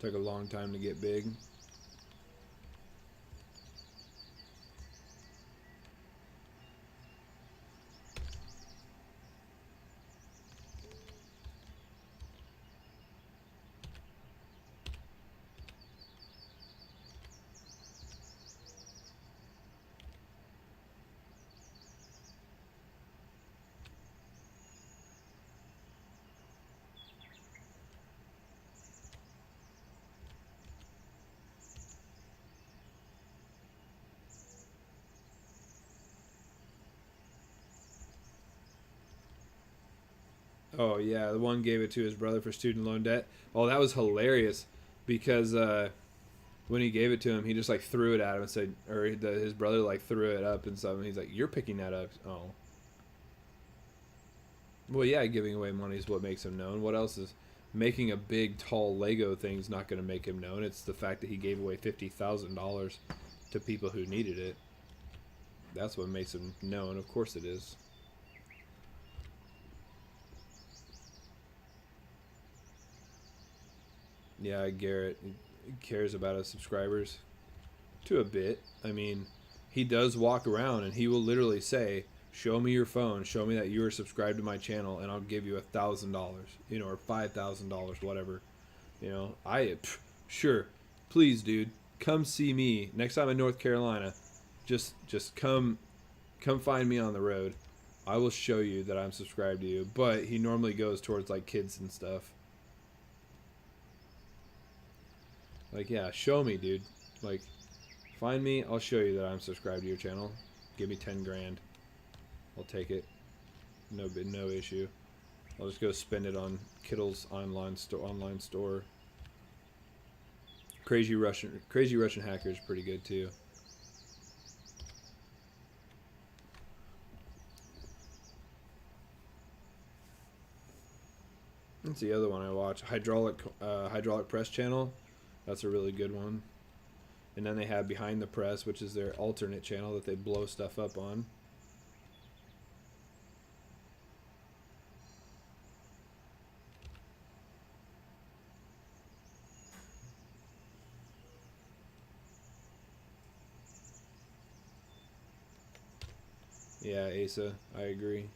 Took a long time to get big. Oh yeah, the one gave it to his brother for student loan debt. Oh, that was hilarious because when he gave it to him, he just like threw it at him and said, or his brother like threw it up and stuff, and he's like, "You're picking that up." Oh, well, yeah, giving away money is what makes him known. What else is making a big, tall Lego thing's not going to make him known? It's the fact that he gave away $50,000 to people who needed it. That's what makes him known. Of course, it is. Yeah, Garrett cares about his subscribers to a bit. I mean, he does walk around and he will literally say, "Show me your phone. Show me that you are subscribed to my channel, and I'll give you $1,000, or $5,000, whatever." Sure, please, dude, come see me next time in North Carolina. Just come find me on the road. I will show you that I'm subscribed to you. But he normally goes towards like kids and stuff. Like, yeah, show me, dude. Like, find me. I'll show you that I'm subscribed to your channel. Give me 10 grand. I'll take it. No issue. I'll just go spend it on Kittle's online store. Crazy Russian hacker is pretty good too. That's the other one I watch. Hydraulic Press channel. That's a really good one. And then they have Behind the Press, which is their alternate channel that they blow stuff up on. Yeah, Asa, I agree.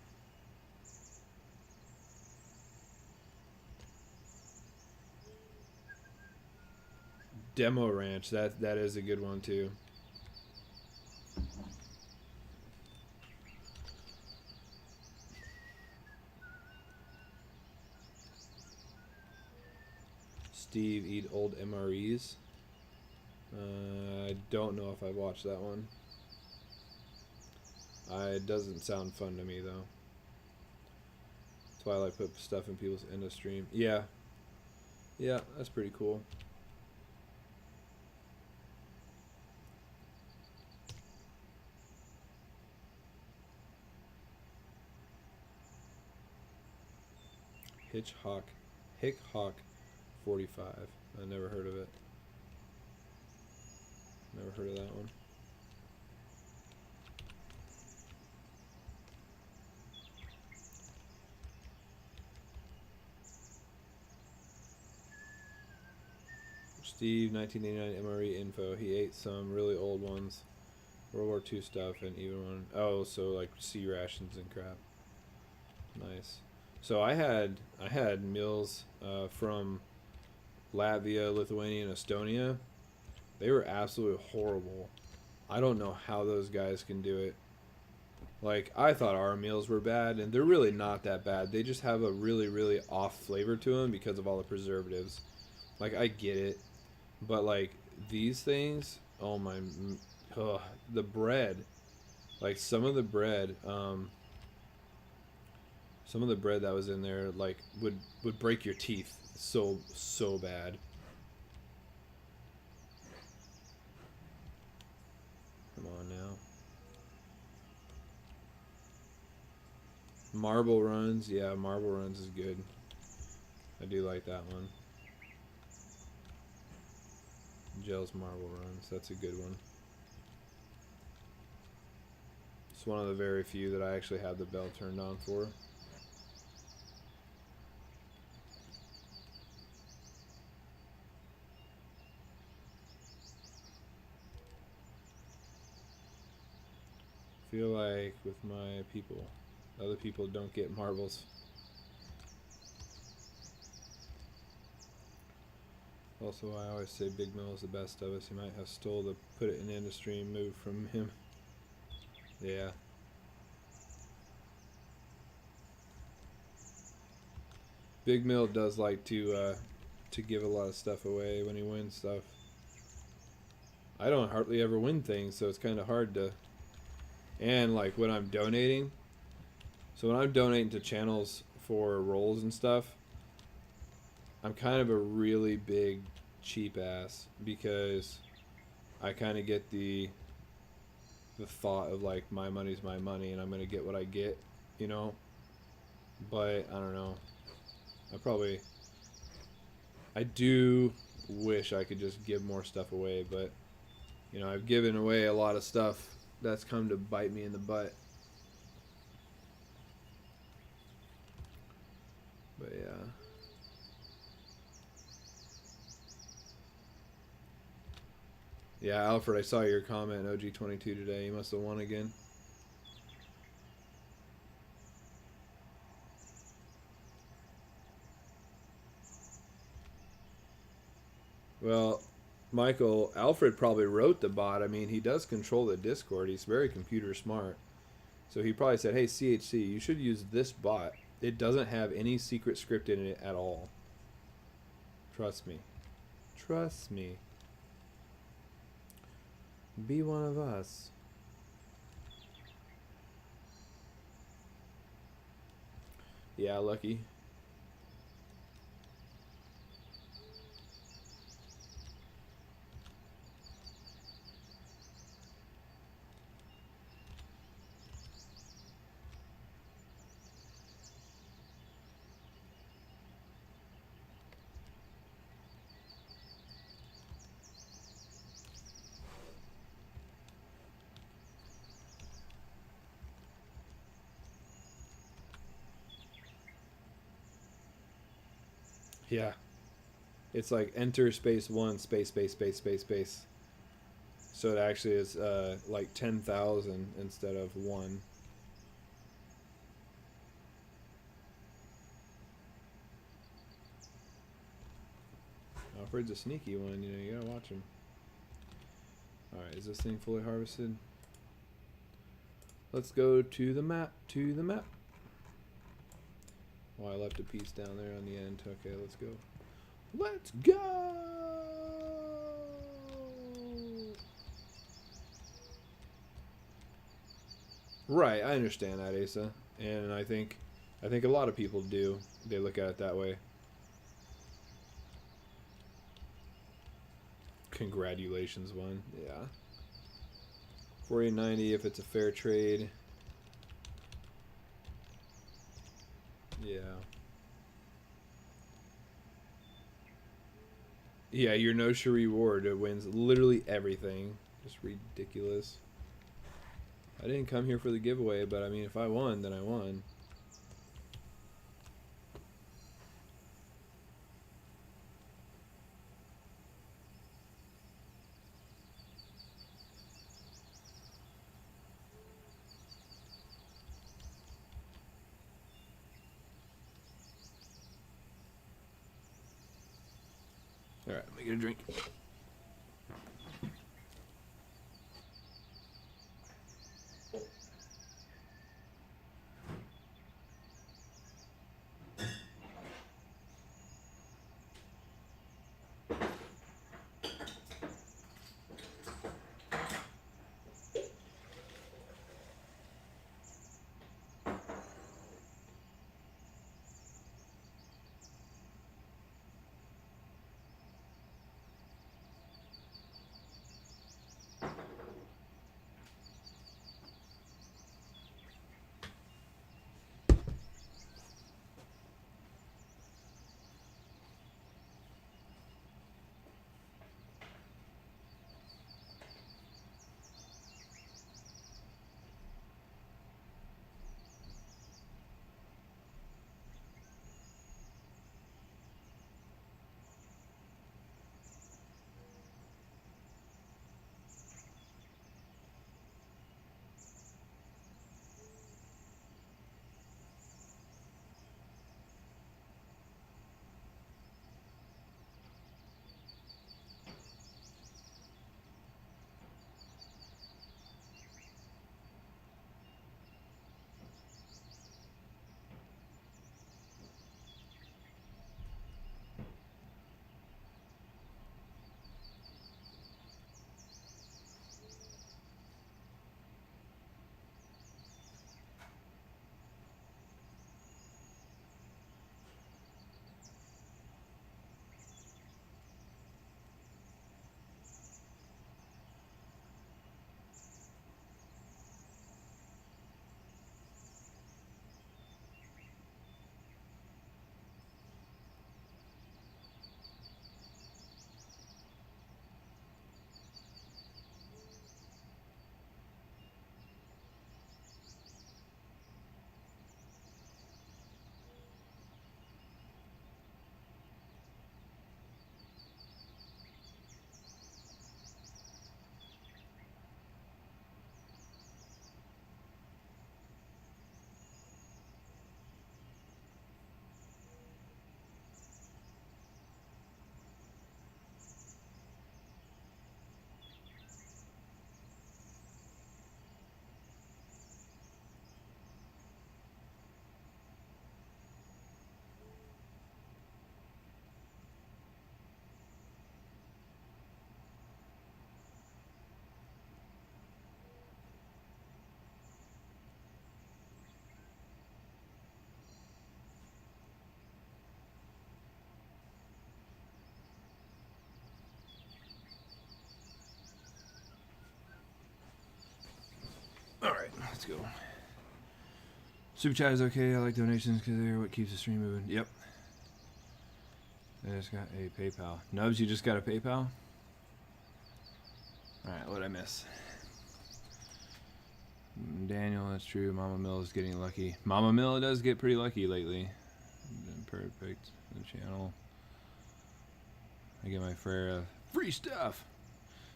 Demo Ranch, that is a good one too. Steve eat old MREs. I don't know if I've watched that one. It doesn't sound fun to me though. That's why I like put stuff in people's end of stream. Yeah, that's pretty cool. Hickhawk 45. I never heard of it. Never heard of that one. Steve, 1989 MRE info. He ate some really old ones. World War II stuff and even one. Oh, so like sea rations and crap. Nice. So I had meals from Latvia, Lithuania, and Estonia. They were absolutely horrible. I don't know how those guys can do it. Like, I thought our meals were bad, and they're really not that bad. They just have a really, really off flavor to them because of all the preservatives. Like, I get it. But, like, these things, oh my, the bread. Like, some of the bread that was in there, like, would break your teeth so bad. Come on now. Marble Runs, yeah, Marble Runs is good. I do like that one. Gels Marble Runs, that's a good one. It's one of the very few that I actually have the bell turned on for. Feel like with my people, other people don't get marbles. Also, I always say Big Mel is the best of us. He might have stole the put it in industry move from him. Yeah. Big Mill does like to give a lot of stuff away when he wins stuff. I don't hardly ever win things, so it's kind of hard to. And like when I'm donating, so when I'm donating to channels for rolls and stuff, I'm kind of a really big cheap ass because I kind of get the thought of like my money's my money and I'm gonna get what I get, you know. But I don't know. I do wish I could just give more stuff away, but you know, I've given away a lot of stuff that's come to bite me in the butt. But yeah. Yeah, Alfred, I saw your comment in OG22 today. You must have won again. Well, Michael, Alfred probably wrote the bot. I mean, he does control the Discord. He's very computer smart. So he probably said, hey, CHC, you should use this bot. It doesn't have any secret script in it at all. Trust me. Trust me. Be one of us. Yeah, Lucky. Yeah. It's like enter space 1 space space space space space. So it actually is like 10,000 instead of 1. Alfred's a sneaky one, you know, you gotta watch him. Alright, is this thing fully harvested? Let's go to the map, Oh, I left a piece down there on the end. Okay, let's go. Let's go! Right, I understand that, Asa. And I think a lot of people do. They look at it that way. Congratulations, one. Yeah. 48.90 if it's a fair trade. Yeah. Yeah, your no-show reward, it wins literally everything. Just ridiculous. I didn't come here for the giveaway, but I mean, if I won, then I won. Alright, let me get a drink. go. Super chat is okay. I like donations because they're what keeps the stream moving. Yep. I just got a PayPal. Nubs, you just got a PayPal? Alright, what'd I miss? Daniel, that's true. Mama Mill is getting lucky. Mama Mill does get pretty lucky lately. Perfect. The channel. I get my free stuff.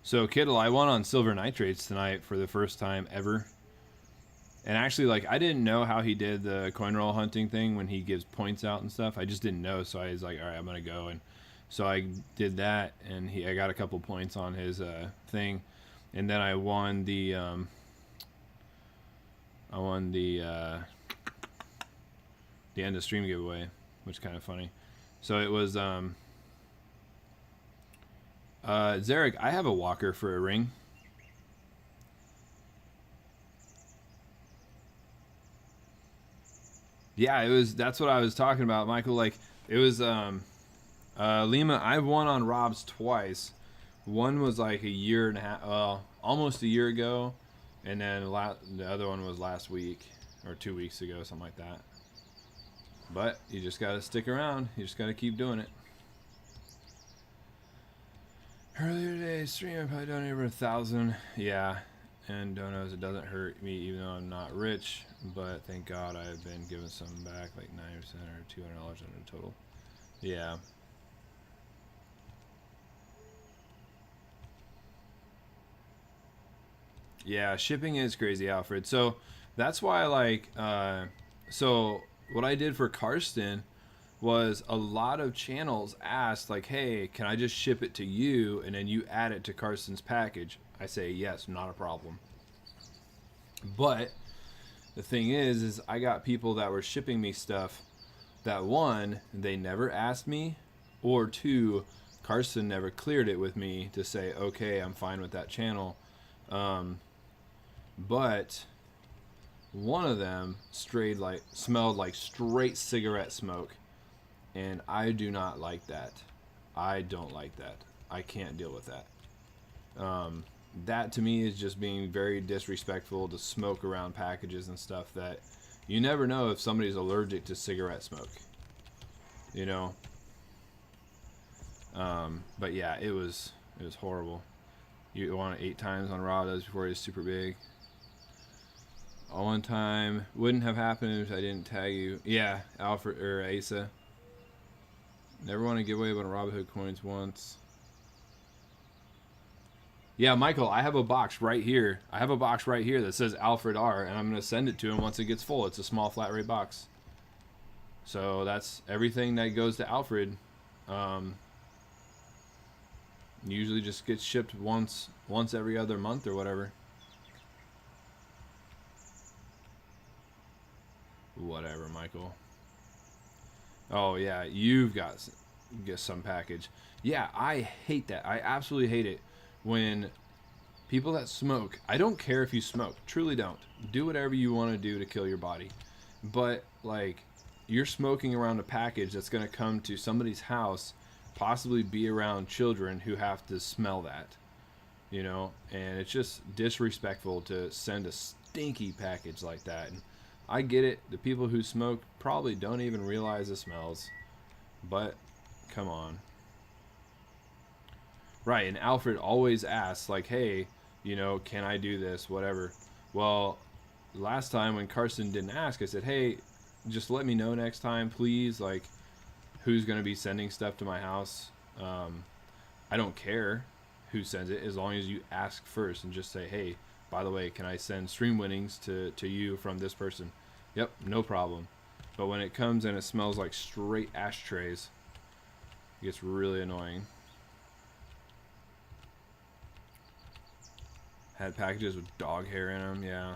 So, Kittle, I won on Silver Nitrates tonight for the first time ever. And actually, like, I didn't know how he did the coin roll hunting thing when he gives points out and stuff. I just didn't know, so I was like, all right, I'm going to go. And so I did that, and I got a couple points on his thing. And then I won the end of stream giveaway, which is kind of funny. So it was Zarek, I have a walker for a ring. Yeah, it was. That's what I was talking about, Michael. Like, it was Lima. I've won on Rob's twice. One was like a year and a half, almost a year ago, and then the other one was last week or 2 weeks ago, something like that. But you just gotta stick around. You just gotta keep doing it. Earlier today, stream I probably donated over 1,000. Yeah, and donos, it doesn't hurt me even though I'm not rich. But thank God I've been given some back, like 90% or $200 under total. Yeah. Yeah, shipping is crazy, Alfred. So that's why, like, so what I did for Karsten was a lot of channels asked, like, hey, can I just ship it to you and then you add it to Karsten's package? I say, yes, not a problem. But the thing is I got people that were shipping me stuff that, one, they never asked me, or two, Karsten never cleared it with me to say, okay, I'm fine with that channel. But one of them smelled like straight cigarette smoke, and I do not like that. I don't like that. I can't deal with that. That to me is just being very disrespectful to smoke around packages and stuff that you never know if somebody's allergic to cigarette smoke, you know. But yeah, it was horrible. You want it 8 times on Raw does before he's super big. One time wouldn't have happened if I didn't tag you. Yeah, Alfred or Asa. Never want to give away a bunch of Robinhood coins once. Yeah, Michael, I have a box right here. I have a box right here that says Alfred R, and I'm going to send it to him once it gets full. It's a small flat rate box. So that's everything that goes to Alfred. Usually just gets shipped once every other month or whatever. Whatever, Michael. Oh, yeah, you've got some package. Yeah, I hate that. I absolutely hate it when people that smoke, I don't care if you smoke, truly don't. Do whatever you want to do to kill your body. But, like, you're smoking around a package that's going to come to somebody's house, possibly be around children who have to smell that, you know? And it's just disrespectful to send a stinky package like that. And I get it. The people who smoke probably don't even realize the smells. But, come on. Right, and Alfred always asks, like, hey, you know, can I do this, whatever. Well, last time when Karsten didn't ask, I said, hey, just let me know next time, please, like, who's going to be sending stuff to my house. I don't care who sends it, as long as you ask first and just say, hey, by the way, can I send stream winnings to you from this person? Yep, no problem. But when it comes and it smells like straight ashtrays, it gets really annoying. Had packages with dog hair in them, yeah.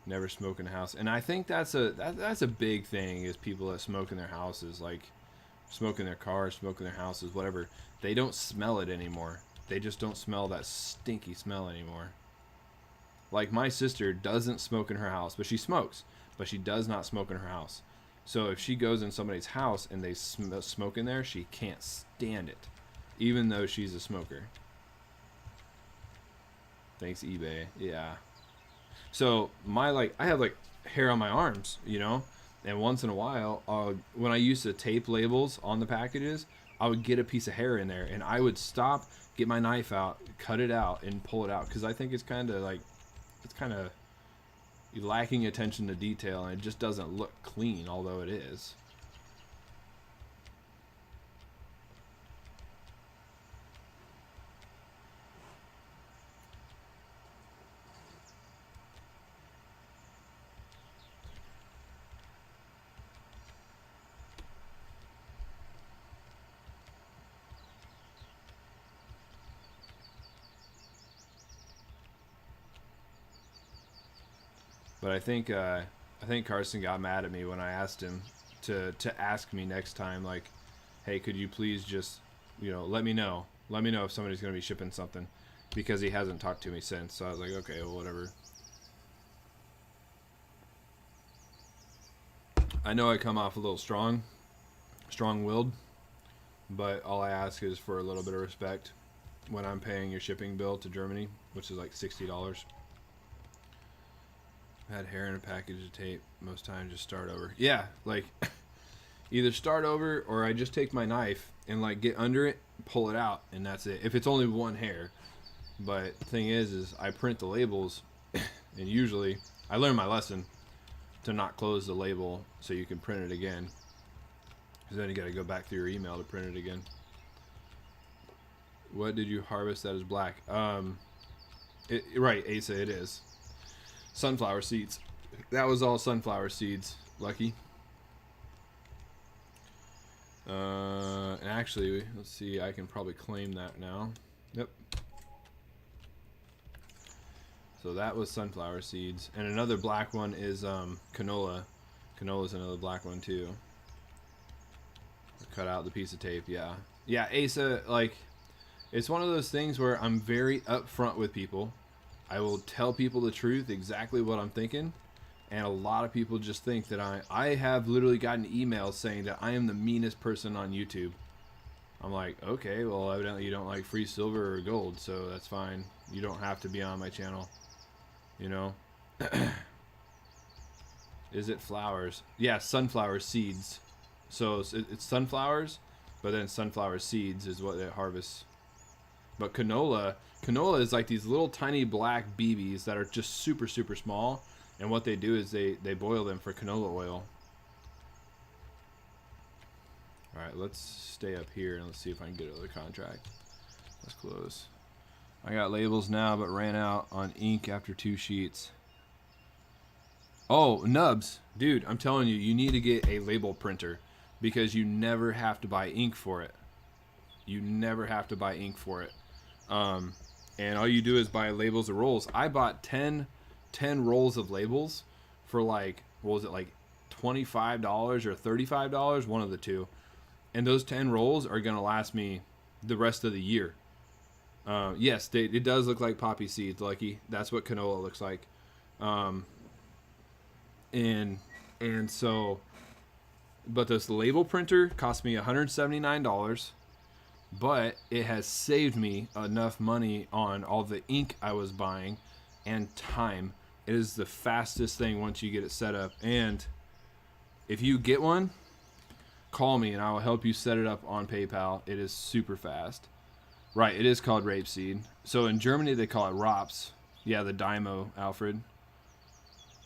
Never smoke in a house, and I think that's a big thing, is people that smoke in their houses, like smoke in their cars, smoke in their houses, whatever. They don't smell it anymore. They just don't smell that stinky smell anymore. Like, my sister doesn't smoke in her house, but she smokes, but she does not smoke in her house. So if she goes in somebody's house and they smoke in there, she can't stand it, even though she's a smoker. Thanks, eBay. Yeah. So my I have like hair on my arms, you know, and once in a while, when I used to tape labels on the packages, I would get a piece of hair in there, and I would stop, get my knife out, cut it out, and pull it out because I think it's kind of lacking attention to detail, and it just doesn't look clean, although it is. But I think Carson got mad at me when I asked him to ask me next time, like, hey, could you please just, let me know if somebody's going to be shipping something, because he hasn't talked to me since. So I was like, okay, well, whatever. I know I come off a little strong-willed, but all I ask is for a little bit of respect when I'm paying your shipping bill to Germany, which is like $60. Had hair in a package of tape. Most times just start over. Yeah, like either start over or I just take my knife and like get under it, pull it out, and that's it. If it's only one hair. But the thing is I print the labels, and usually I learned my lesson to not close the label so you can print it again. Because then you got to go back through your email to print it again. What did you harvest that is black? Right, Asa, it is. Sunflower seeds. That was all sunflower seeds, Lucky. And actually, let's see, I can probably claim that now. Yep. So that was sunflower seeds. And another black one is canola. Canola's another black one too. Cut out the piece of tape, yeah. Yeah, Asa, like, it's one of those things where I'm very upfront with people. I will tell people the truth, exactly what I'm thinking, and a lot of people just think that I have literally gotten emails saying that I am the meanest person on YouTube. I'm like, okay, well, evidently you don't like free silver or gold, so that's fine. You don't have to be on my channel, you know? Is it flowers? Yeah, sunflower seeds. So it's sunflowers, but then sunflower seeds is what it harvests. But canola is like these little tiny black BBs that are just super, super small. And what they do is they boil them for canola oil. Alright, let's stay up here and let's see if I can get another contract. Let's close. I got labels now, but ran out on ink after 2 sheets. Oh, nubs. Dude, I'm telling you, you need to get a label printer because you never have to buy ink for it. You never have to buy ink for it. And all you do is buy labels or rolls. I bought 10 rolls of labels for like, what was it, like $25 or $35, one of the two. And those 10 rolls are going to last me the rest of the year. Yes, it does look like poppy seeds, Lucky. That's what canola looks like. And so, but this label printer cost me $179. But it has saved me enough money on all the ink I was buying and time. It is the fastest thing once you get it set up. And if you get one, call me and I will help you set it up on PayPal. It is super fast. Right, it is called rapeseed. So in Germany they call it Raps. Yeah, the Dymo, Alfred.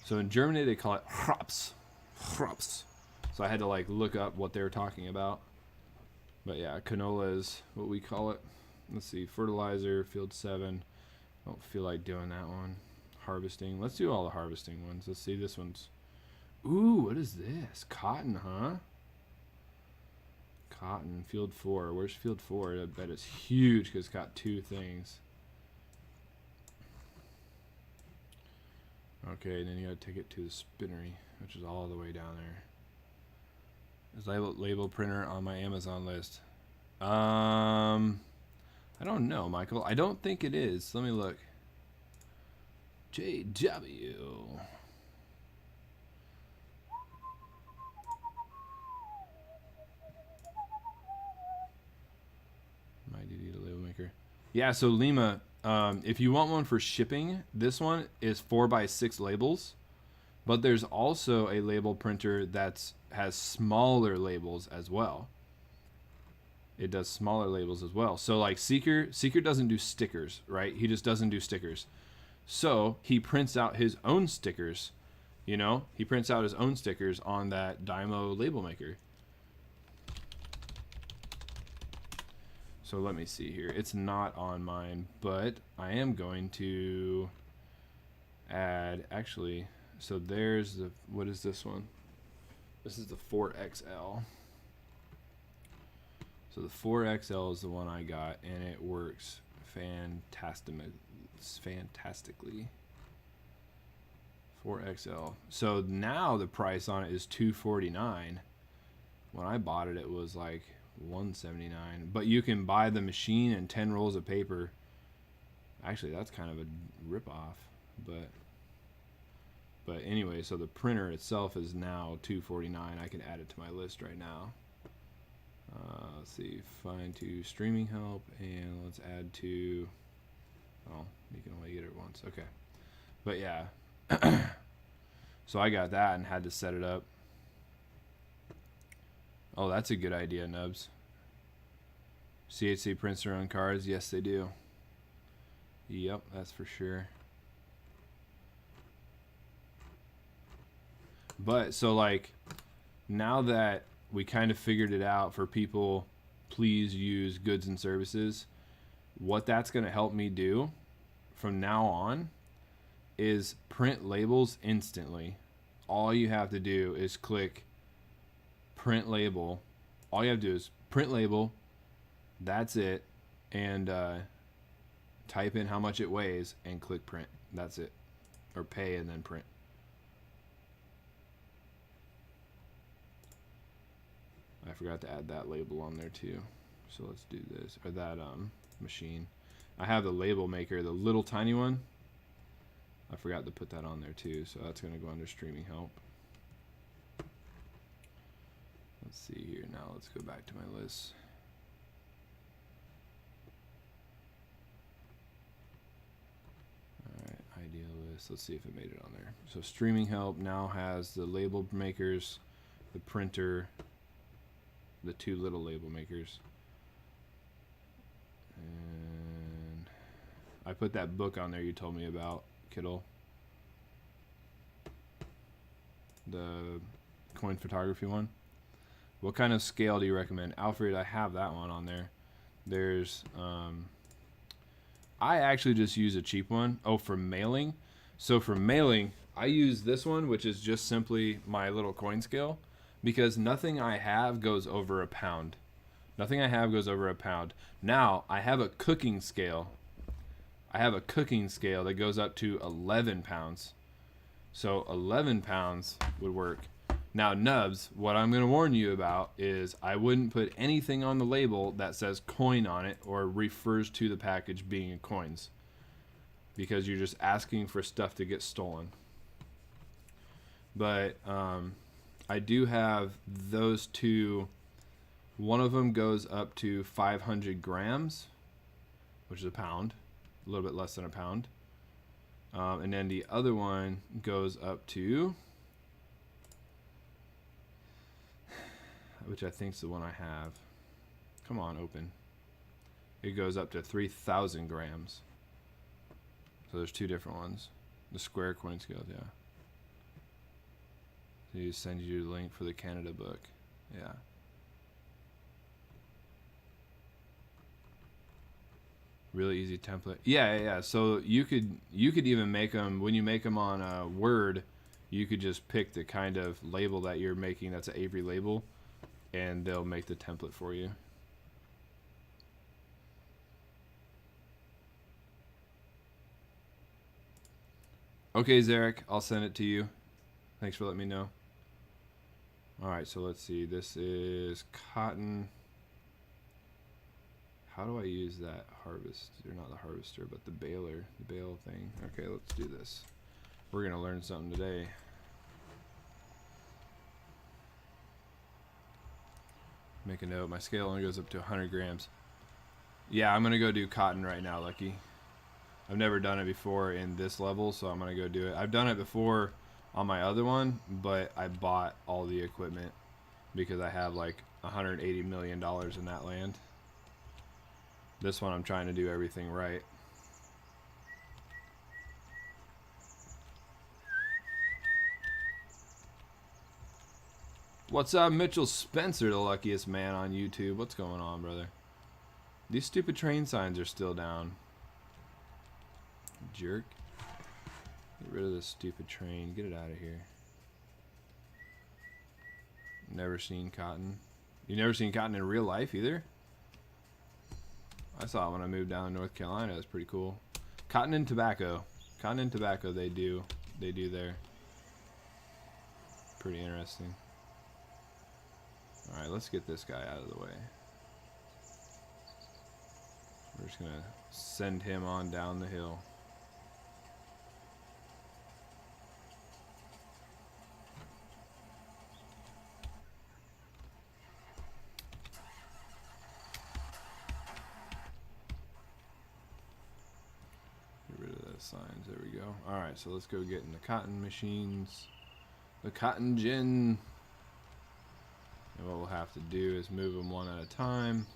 So in Germany they call it Raps. Raps. So I had to like look up what they were talking about. But yeah, canola is what we call it. Let's see, fertilizer, field 7. Don't feel like doing that one. Harvesting. Let's do all the harvesting ones. Let's see, this one's... Ooh, what is this? Cotton, huh? Cotton, field 4. Where's field 4? I bet it's huge because it's got 2 things. Okay, and then you gotta take it to the spinnery, which is all the way down there. Is label printer on my Amazon list? I don't know, Michael. I don't think it is. Let me look. JW. My duty to label maker. Yeah, so Lima, If you want one for shipping, this one is 4x6 labels. But there's also a label printer that's has smaller labels as well. It does smaller labels as well. So like Seeker doesn't do stickers, right? He just doesn't do stickers. So he prints out his own stickers. You know, he prints out his own stickers on that Dymo label maker. So let me see here. It's not on mine, but I am going to add, actually, so there's the, what is this one? This is the 4XL. So the 4XL is the one I got, and it works fantastically. 4XL. So now the price on it is $249. When I bought it, it was like $179. But you can buy the machine and 10 rolls of paper. Actually, that's kind of a rip-off, but anyway, so the printer itself is now $249. I can add it to my list right now. Let's see, find to streaming help, and let's add to, oh, you can only get it once. Okay, but yeah. So I got that and had to set it up. Oh, that's a good idea, Nubs. CHC prints their own cards. Yes, they do. Yep, that's for sure. But so like now that we kind of figured it out for people, please use goods and services. What that's going to help me do from now on is print labels instantly. All you have to do is click print label. All you have to do is print label. That's it. And type in how much it weighs and click print. That's it. Or pay and then print. I forgot to add that label on there too. So let's do this. Or that machine. I have the label maker, the little tiny one. I forgot to put that on there too. So that's going to go under streaming help. Let's see here. Now let's go back to my list. Alright, idea list. Let's see if it made it on there. So streaming help now has the label makers, the printer, the two little label makers. And I put that book on there you told me about, Kittle. The coin photography one. What kind of scale do you recommend? Alfred, I have that one on there. There's, I actually just use a cheap one. Oh, for mailing. So for mailing, I use this one, which is just simply my little coin scale. Because nothing I have goes over a pound. Nothing I have goes over a pound. Now, I have a cooking scale. I have a cooking scale that goes up to 11 pounds. So 11 pounds would work. Now, Nubs, what I'm going to warn you about is I wouldn't put anything on the label that says coin on it or refers to the package being coins. Because you're just asking for stuff to get stolen. But, I do have those two. One of them goes up to 500 grams, which is a pound, a little bit less than a pound. And then the other one goes up to, which I think is the one I have. Come on, open. It goes up to 3,000 grams. So there's two different ones. The square coin scales, yeah. So you send you the link for the Canada book. Yeah. Really easy template. Yeah. So you could even make them, when you make them on Word, you could just pick the kind of label that you're making that's an Avery label, and they'll make the template for you. Okay, Zarek, I'll send it to you. Thanks for letting me know. Alright, so let's see. This is cotton. How do I use that harvest? Or not the harvester, but the baler. The bale thing. Okay, let's do this. We're going to learn something today. Make a note. My scale only goes up to 100 grams. Yeah, I'm going to go do cotton right now, Lucky. I've never done it before in this level, so I'm going to go do it. I've done it before on my other one, but I bought all the equipment because I have like $180 million in that land. This one I'm trying to do everything right. What's up, Mitchell Spencer, the luckiest man on YouTube? What's going on, brother? These stupid train signs are still down. Jerk. Get rid of this stupid train. Get it out of here. Never seen cotton. You never seen cotton in real life either? I saw it when I moved down to North Carolina. It's pretty cool. Cotton and tobacco. Cotton and tobacco they do there. Pretty interesting. Alright, let's get this guy out of the way. We're just gonna send him on down the hill. Get rid of those signs. There we go. Alright, so let's go get in the cotton machines. The cotton gin. And what we'll have to do is move them one at a time.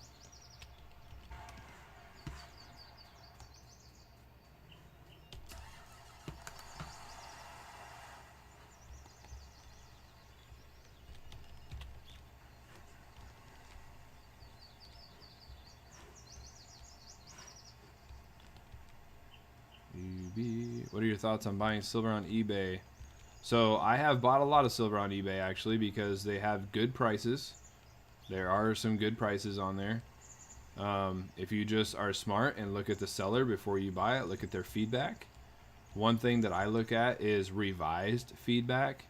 What are your thoughts on buying silver on eBay? So I have bought a lot of silver on eBay actually because they have good prices. There are some good prices on there. If you just are smart and look at the seller before you buy it, look at their feedback. One thing that I look at is revised feedback.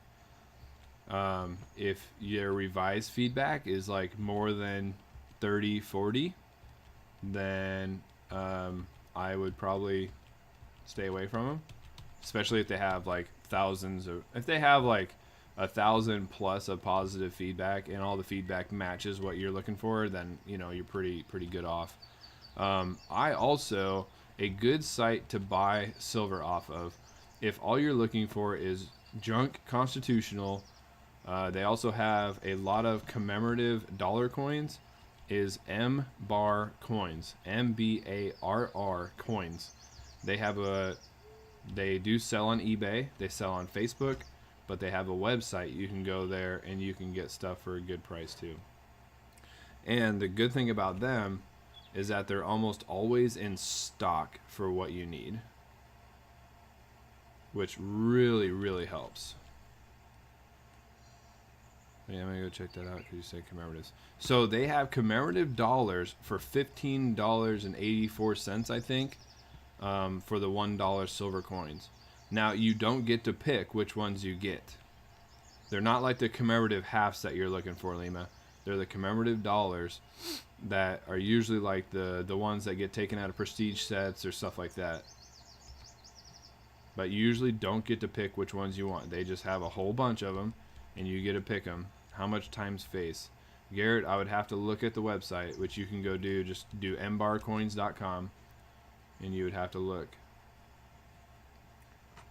If your revised feedback is like more than 30, 40, then I would probably stay away from them, especially if they have like thousands of, if they have like 1,000 plus of positive feedback and all the feedback matches what you're looking for, then you know you're pretty good off. I also, a good site to buy silver off of, if all you're looking for is junk constitutional, they also have a lot of commemorative dollar coins, is MBARR coins, MBARR coins. They do sell on eBay, they sell on Facebook, but they have a website. You can go there and you can get stuff for a good price too. And the good thing about them is that they're almost always in stock for what you need, which really helps. Yeah, I'm gonna go check that out because you said commemoratives. So they have commemorative dollars for $15.84, I think. For the $1 silver coins. Now you don't get to pick which ones you get. They're not like the commemorative halves that you're looking for, Lima. They're the commemorative dollars that are usually like the ones that get taken out of prestige sets or stuff like that. But you usually don't get to pick which ones you want. They just have a whole bunch of them and you get to pick them. How much times face? Garrett, I would have to look at the website, which you can go do. Just do mbarcoins.com. And you would have to look,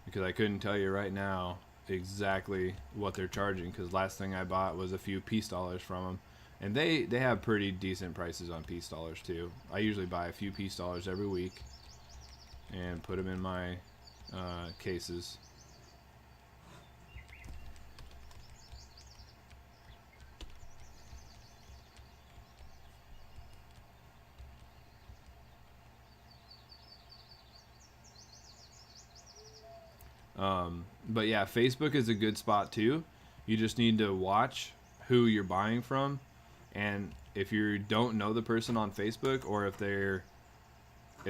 because I couldn't tell you right now exactly what they're charging, because last thing I bought was a few peace dollars from them, and they have pretty decent prices on peace dollars too. I usually buy a few peace dollars every week and put them in my cases. But yeah, Facebook is a good spot too. You just need to watch who you're buying from, and if you don't know the person on Facebook, or if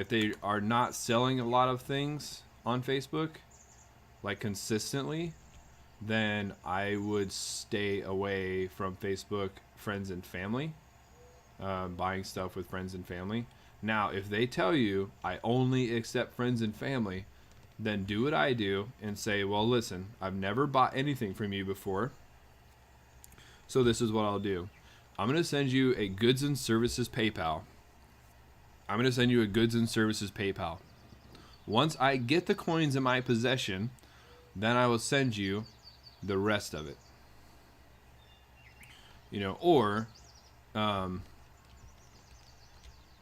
they are not selling a lot of things on Facebook like consistently, then I would stay away from Facebook friends and family, buying stuff with friends and family. Now if they tell you I only accept friends and family, then do what I do and say, well, listen, I've never bought anything from you before, so this is what I'll do. I'm going to send you a goods and services PayPal. Once I get the coins in my possession, then I will send you the rest of it. You know, or,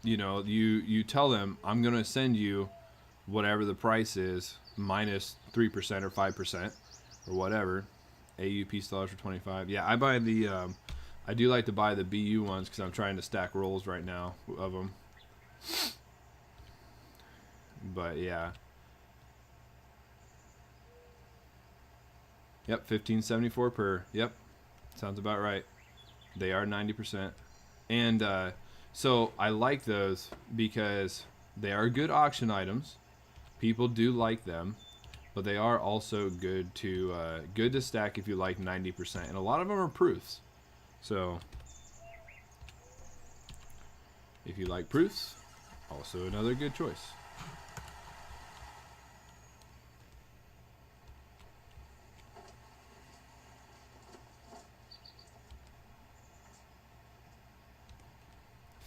you know, you tell them, I'm going to send you whatever the price is, minus 3% or 5% or whatever. AU piece dollars for 25. Yeah, I buy the, I do like to buy the BU ones because I'm trying to stack rolls right now of them. But yeah. Yep, 1574 per. Yep, sounds about right. They are 90%. And so I like those because they are good auction items. People do like them, but they are also good to stack if you like 90%. And a lot of them are proofs. So if you like proofs, also another good choice.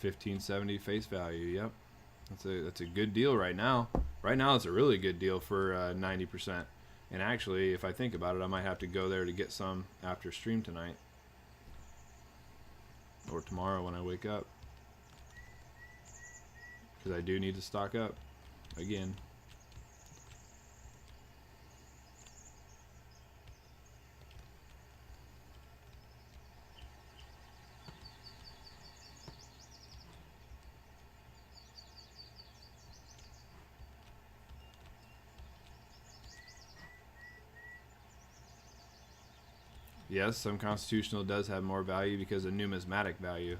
$15.70 face value. Yep, that's a good deal right now. Right now, it's a really good deal for 90%. And actually, if I think about it, I might have to go there to get some after stream tonight or tomorrow when I wake up, because I do need to stock up again. Yes, some constitutional does have more value because of numismatic value.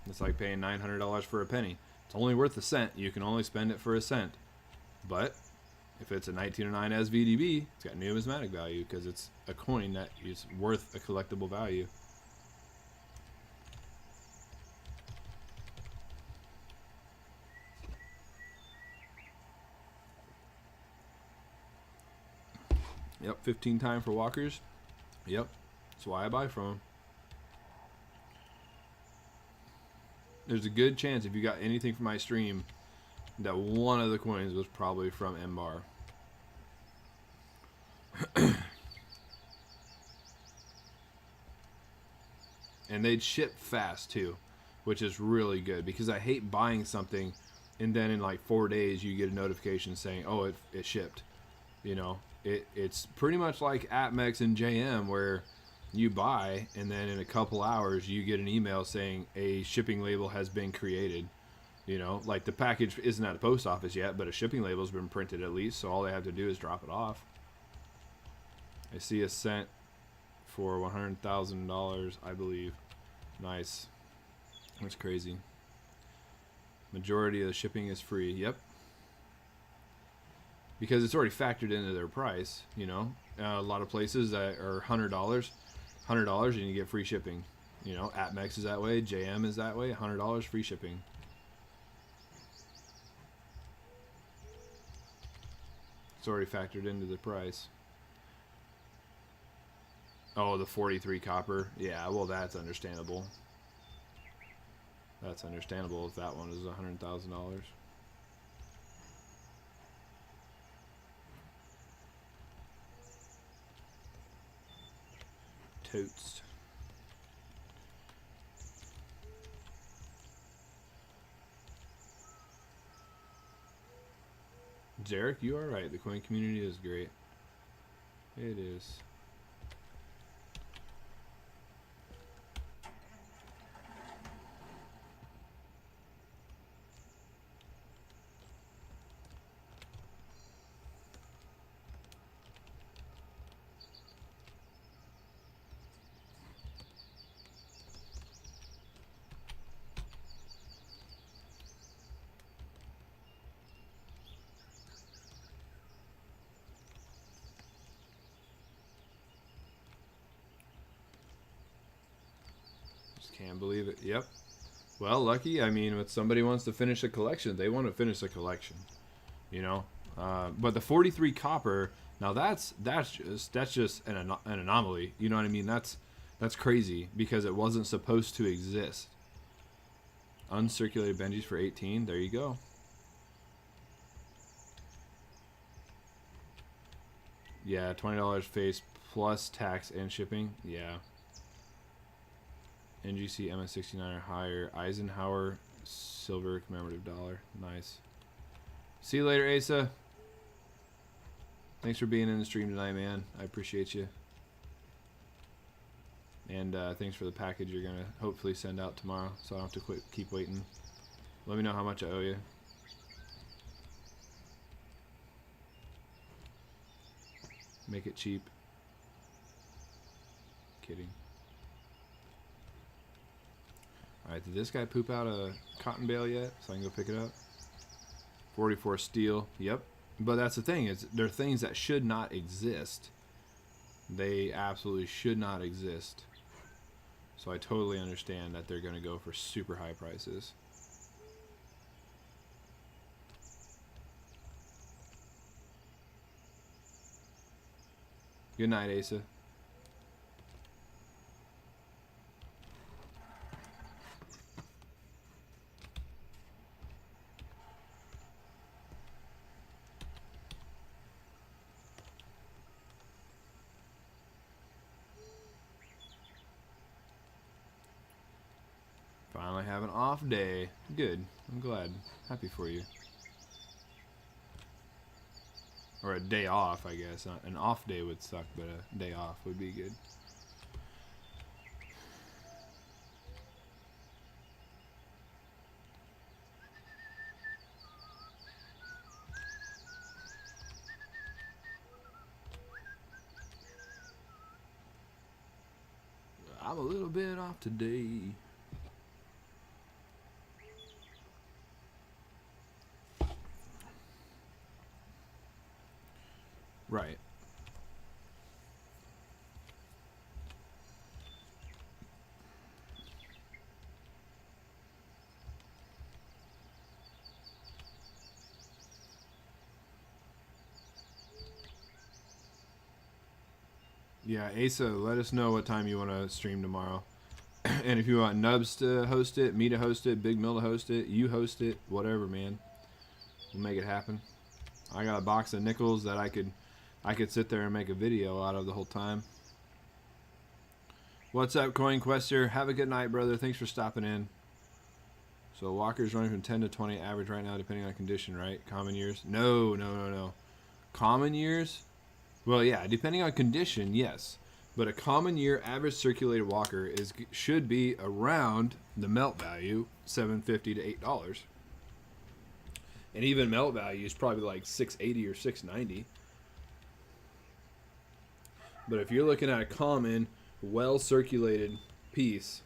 It's like paying $900 for a penny. It's only worth a cent. You can only spend it for a cent. But if it's a 1909 SVDB, it's got numismatic value because it's a coin that is worth a collectible value. Yep, 15 time for walkers. Yep, that's why I buy from them. There's a good chance if you got anything from my stream that one of the coins was probably from M-Bar. And they'd ship fast too, which is really good because I hate buying something and then in like 4 days you get a notification saying, oh, it shipped. You know, it's pretty much like APMEX and JM where you buy and then in a couple hours you get an email saying a shipping label has been created. You know, like the package isn't at the post office yet, but a shipping label has been printed at least, so all they have to do is drop it off. I see a cent for $100,000, I believe. Nice. That's crazy. Majority of the shipping is free. Yep. Because it's already factored into their price, you know. A lot of places that are $100 and you get free shipping. You know, APMEX is that way, JM is that way, $100 free shipping. It's already factored into the price. Oh, the 43 copper. Yeah, well, that's understandable. That's understandable if that one is $100,000. Totes. Jarek, you are right. The coin community is great. It is. Can't believe it. Yep. Well, lucky. I mean, if somebody wants to finish a collection, they want to finish a collection. You know. But the 43 copper. Now that's just an anomaly. You know what I mean? That's That's crazy because it wasn't supposed to exist. Uncirculated Benjis for 18. There you go. Yeah, $20 face plus tax and shipping. Yeah. NGC MS69 or higher. Eisenhower silver commemorative dollar. Nice. See you later, Asa. Thanks for being in the stream tonight, man. I appreciate you. And thanks for the package you're going to hopefully send out tomorrow so I don't have to keep waiting. Let me know how much I owe you. Make it cheap. Kidding. Alright, did this guy poop out a cotton bale yet? So I can go pick it up? 44 steel. Yep. But that's the thing. They're things that should not exist. They absolutely should not exist. So I totally understand that they're going to go for super high prices. Good night, Asa. Finally have an off day. Good. I'm glad. Happy for you. Or a day off, I guess. An off day would suck, but a day off would be good. I'm a little bit off today. Right. Yeah, Asa, let us know what time you want to stream tomorrow. And if you want Nubs to host it, me to host it, Big Mill to host it, you host it, whatever, man. We'll make it happen. I got a box of nickels that I could sit there and make a video out of the whole time. What's up, Coin Quester? Have a good night, brother. Thanks for stopping in. So Walker's running from 10 to 20 average right now, depending on condition, right? Common years? No. Common years? Well, yeah, depending on condition, yes. But a common year average circulated walker should be around the melt value, $7.50 to $8. And even melt value is probably like $6.80 or $6.90. But if you're looking at a common, well-circulated piece,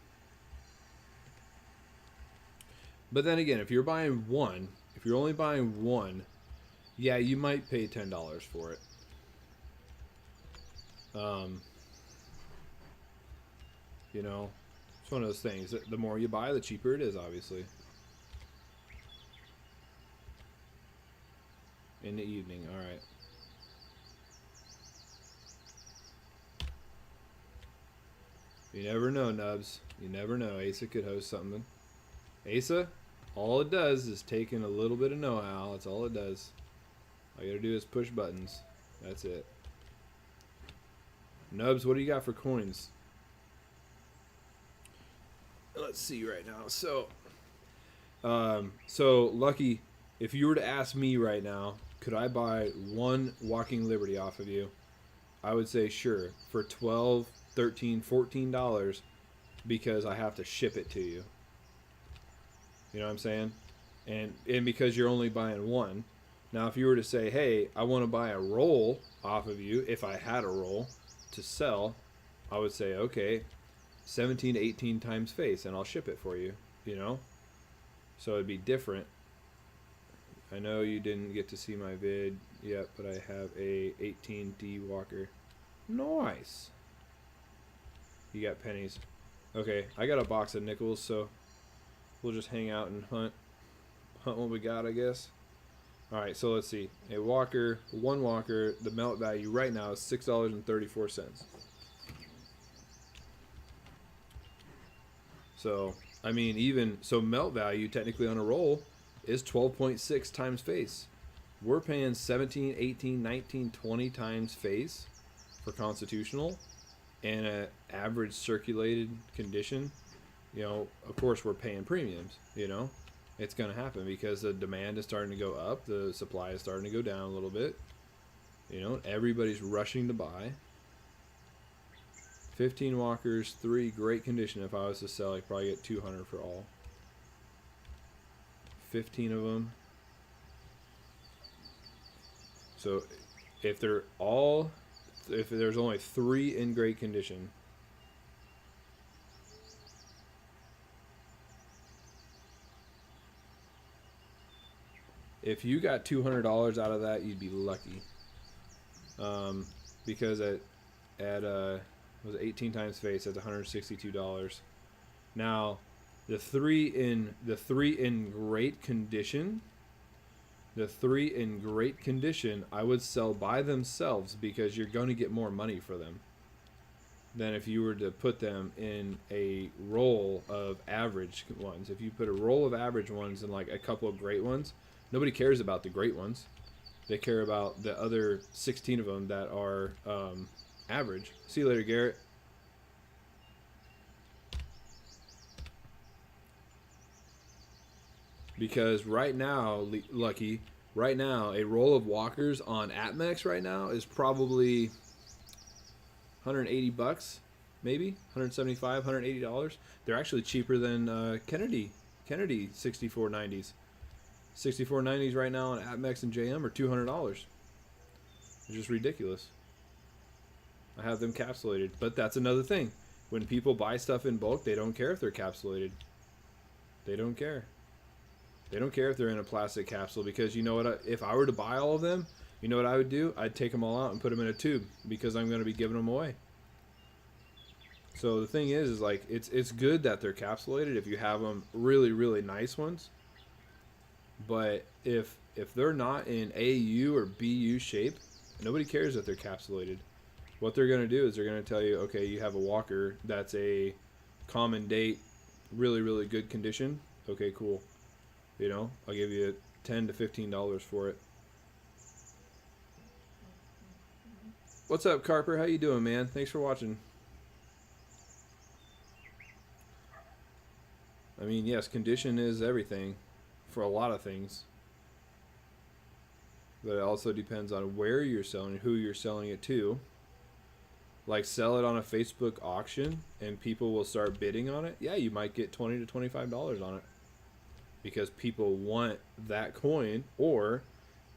but then again, if you're buying one, if you're only buying one, yeah, you might pay $10 for it. You know, it's one of those things. The more you buy, the cheaper it is, obviously. In the evening, all right. You never know, Nubs. You never know. Asa could host something. Asa, all it does is take in a little bit of know-how. That's all it does. All you gotta do is push buttons. That's it. Nubs, what do you got for coins? Let's see right now. So Lucky, if you were to ask me right now, could I buy one Walking Liberty off of you? I would say sure, for $12, $13, $14, because I have to ship it to you. You know what I'm saying? And because you're only buying one. Now, if you were to say, hey, I want to buy a roll off of you, if I had a roll to sell, I would say, okay, 17 to 18 times face, and I'll ship it for you, you know? So it'd be different. I know you didn't get to see my vid yet, but I have a 18D Walker. Nice. You got pennies. Okay, I got a box of nickels, so we'll just hang out and hunt what we got, I guess. Alright, so let's see. A Walker, one Walker, the melt value right now is $6.34. So, I mean, even so, melt value technically on a roll is 12.6 times face. We're paying 17, 18, 19, 20 times face for constitutional and an average circulated condition. You know, of course, we're paying premiums. You know, it's going to happen because the demand is starting to go up, the supply is starting to go down a little bit. You know, everybody's rushing to buy. 15 walkers, 3 great condition. If I was to sell, I'd probably get 200 for all. 15 of them. So if they're all, if there's only 3 in great condition, if you got $200 out of that, you'd be lucky. Because at was 18 times face, that's $162. Now, the three in great condition, I would sell by themselves because you're going to get more money for them than if you were to put them in a roll of average ones. If you put a roll of average ones and like a couple of great ones, nobody cares about the great ones. They care about the other 16 of them that are average. See you later, Garrett. Because right now, Lucky, right now, a roll of walkers on APMEX right now is probably 180 bucks, maybe 175, $180. They're actually cheaper than Kennedy 6490s. 6490s right now on APMEX and JM are $200. It's just ridiculous. I have them capsulated, but that's another thing. When people buy stuff in bulk, they don't care if they're capsulated. They don't care. They don't care if they're in a plastic capsule because you know what? If I were to buy all of them, you know what I would do? I'd take them all out and put them in a tube because I'm going to be giving them away. So the thing is like it's good that they're capsulated if you have them really, really nice ones. But if they're not in AU or BU shape, nobody cares that they're capsulated. What they're going to do is they're going to tell you, okay, you have a walker that's a common date, really, really good condition. Okay, cool. You know, I'll give you $10 to $15 for it. What's up, Carper? How you doing, man? Thanks for watching. I mean, yes, condition is everything for a lot of things. But it also depends on where you're selling, who you're selling it to. Like, sell it on a Facebook auction and people will start bidding on it. Yeah, you might get $20 to $25 on it. Because people want that coin, or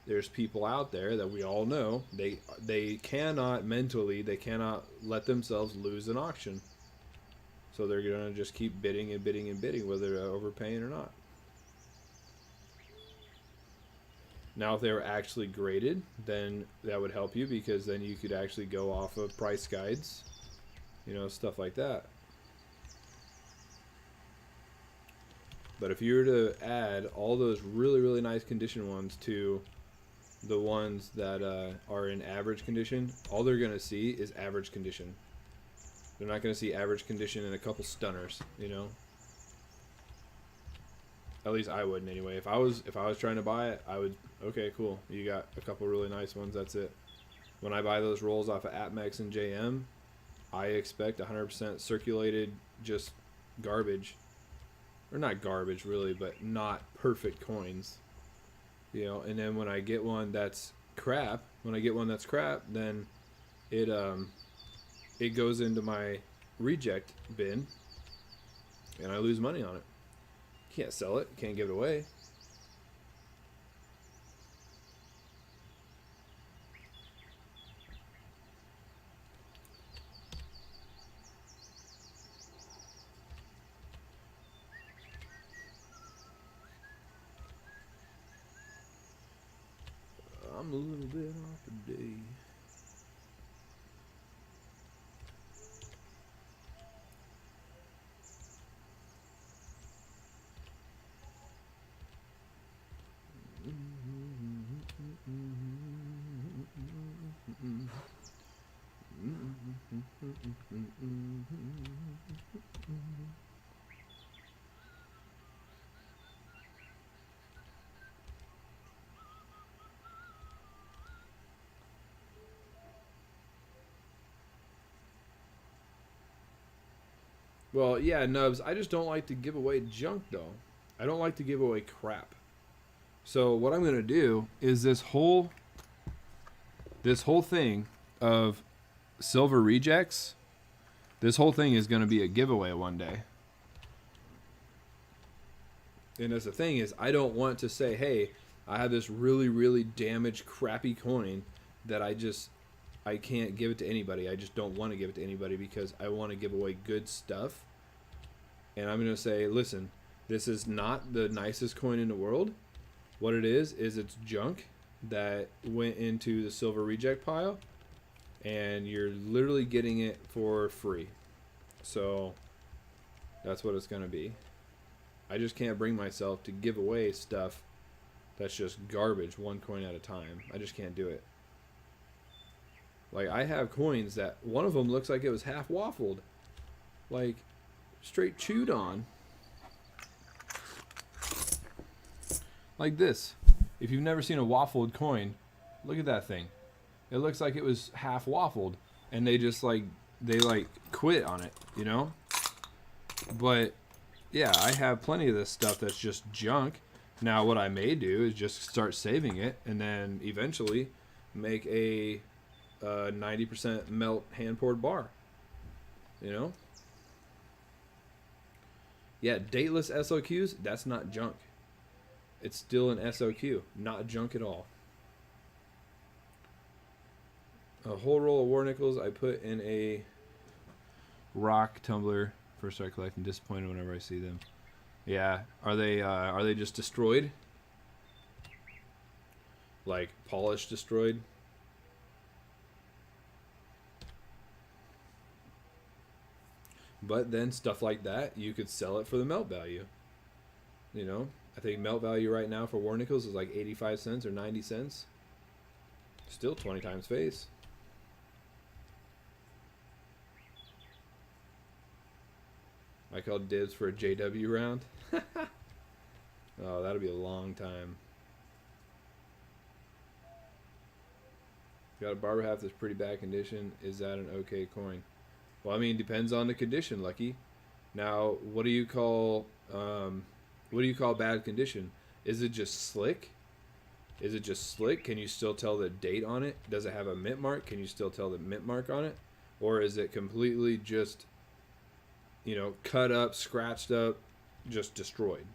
there's people out there that we all know they cannot mentally, they cannot let themselves lose an auction, so they're gonna just keep bidding and bidding and bidding, whether they're overpaying or not. Now if they were actually graded, then that would help you because then you could actually go off of price guides, you know, stuff like that. But if you were to add all those really, really nice condition ones to the ones that are in average condition, all they're going to see is average condition. They're not going to see average condition and a couple stunners, you know? At least I wouldn't anyway. If I was trying to buy it, I would, okay, cool. You got a couple really nice ones, that's it. When I buy those rolls off of APMEX and JM, I expect 100% circulated just garbage. Or not garbage really, but not perfect coins, you know. And then when I get one that's crap, then it goes into my reject bin, and I lose money on it. Can't sell it, can't give it away. I'm a little bit off today. Well, yeah, Nubs, I just don't like to give away junk, though. I don't like to give away crap. So what I'm going to do is this whole thing of silver rejects, this whole thing is going to be a giveaway one day. And that's the thing is, I don't want to say, hey, I have this really, really damaged, crappy coin that I can't give it to anybody. I just don't want to give it to anybody because I want to give away good stuff. And I'm going to say, listen, this is not the nicest coin in the world. What it is it's junk that went into the silver reject pile. And you're literally getting it for free. So that's what it's going to be. I just can't bring myself to give away stuff that's just garbage, one coin at a time. I just can't do it. Like, I have coins that one of them looks like it was half waffled. Like, straight chewed on. Like this. If you've never seen a waffled coin, look at that thing. It looks like it was half waffled. And they just, they quit on it, you know? But yeah, I have plenty of this stuff that's just junk. Now, what I may do is just start saving it and then eventually make a 90% melt hand-poured bar. You know? Yeah, dateless SOQs, that's not junk. It's still an SOQ, not junk at all. A whole roll of war nickels I put in a rock tumbler. First start collecting, disappointed whenever I see them. Yeah, are they just destroyed? Like polished destroyed? But then stuff like that, you could sell it for the melt value. You know, I think melt value right now for war nickels is like 85 cents or 90 cents. Still 20 times face. I called dibs for a JW round. Oh, that'll be a long time. Got a barber half that's pretty bad condition. Is that an okay coin? Well, I mean, depends on the condition, Lucky. Now, what do you call bad condition? Is it just slick? Is it just slick? Can you still tell the date on it? Does it have a mint mark? Can you still tell the mint mark on it? Or is it completely just, you know, cut up, scratched up, just destroyed?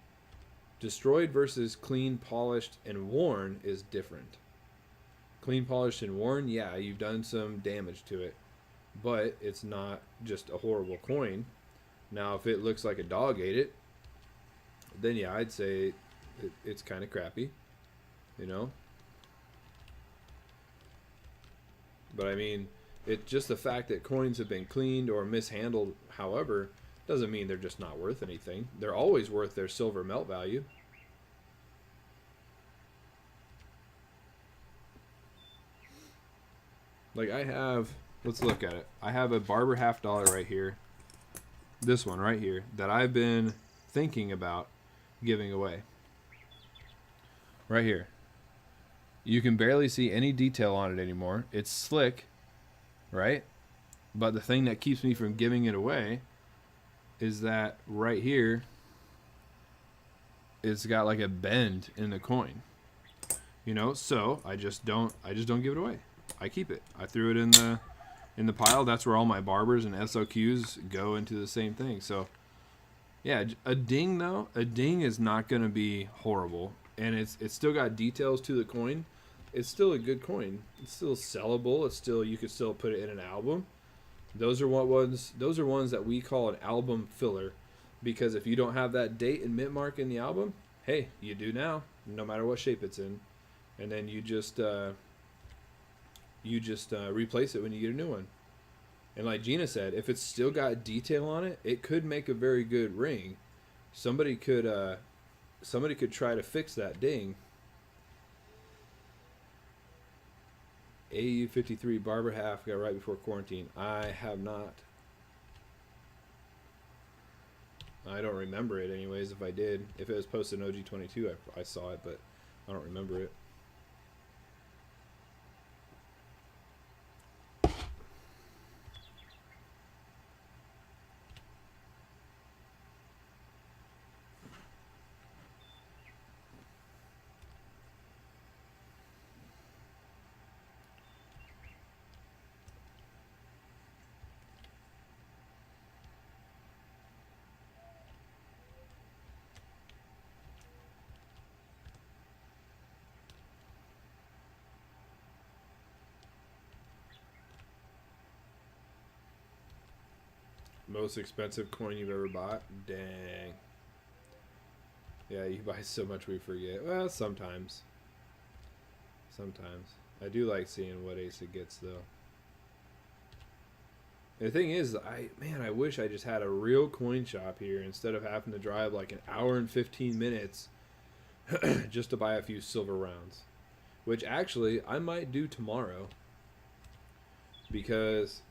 Destroyed versus clean, polished, and worn is different. Clean, polished, and worn, yeah, you've done some damage to it. But it's not just a horrible coin. Now, if it looks like a dog ate it, then yeah, I'd say it's kind of crappy, you know? But I mean, it's just the fact that coins have been cleaned or mishandled, however, doesn't mean they're just not worth anything. They're always worth their silver melt value. Like I have, let's look at it. I have a barber half dollar right here. This one right here that I've been thinking about giving away. Right here. You can barely see any detail on it anymore. It's slick, right? But the thing that keeps me from giving it away is that right here it's got like a bend in the coin. You know, so I just don't give it away. I keep it. I threw it in the pile. That's where all my barbers and SOQs go into the same thing. So yeah, a ding though, a ding is not going to be horrible, and it's still got details to the coin. It's still a good coin. It's still sellable. It's still, you could still put it in an album. Those are ones that we call an album filler, because if you don't have that date and mint mark in the album, hey, you do now, no matter what shape it's in, and then you just replace it when you get a new one. And like Gina said, if it's still got detail on it, it could make a very good ring. Somebody could try to fix that ding. AU53 barber half got right before quarantine. I have not. I don't remember it anyways. If I did, if it was posted in OG22, I saw it, but I don't remember it. Most expensive coin you've ever bought? Dang. Yeah, you buy so much we forget. Well, sometimes. Sometimes. I do like seeing what Asa gets, though. The thing is, I wish I just had a real coin shop here instead of having to drive like an hour and 15 minutes just to buy a few silver rounds. Which actually, I might do tomorrow. Because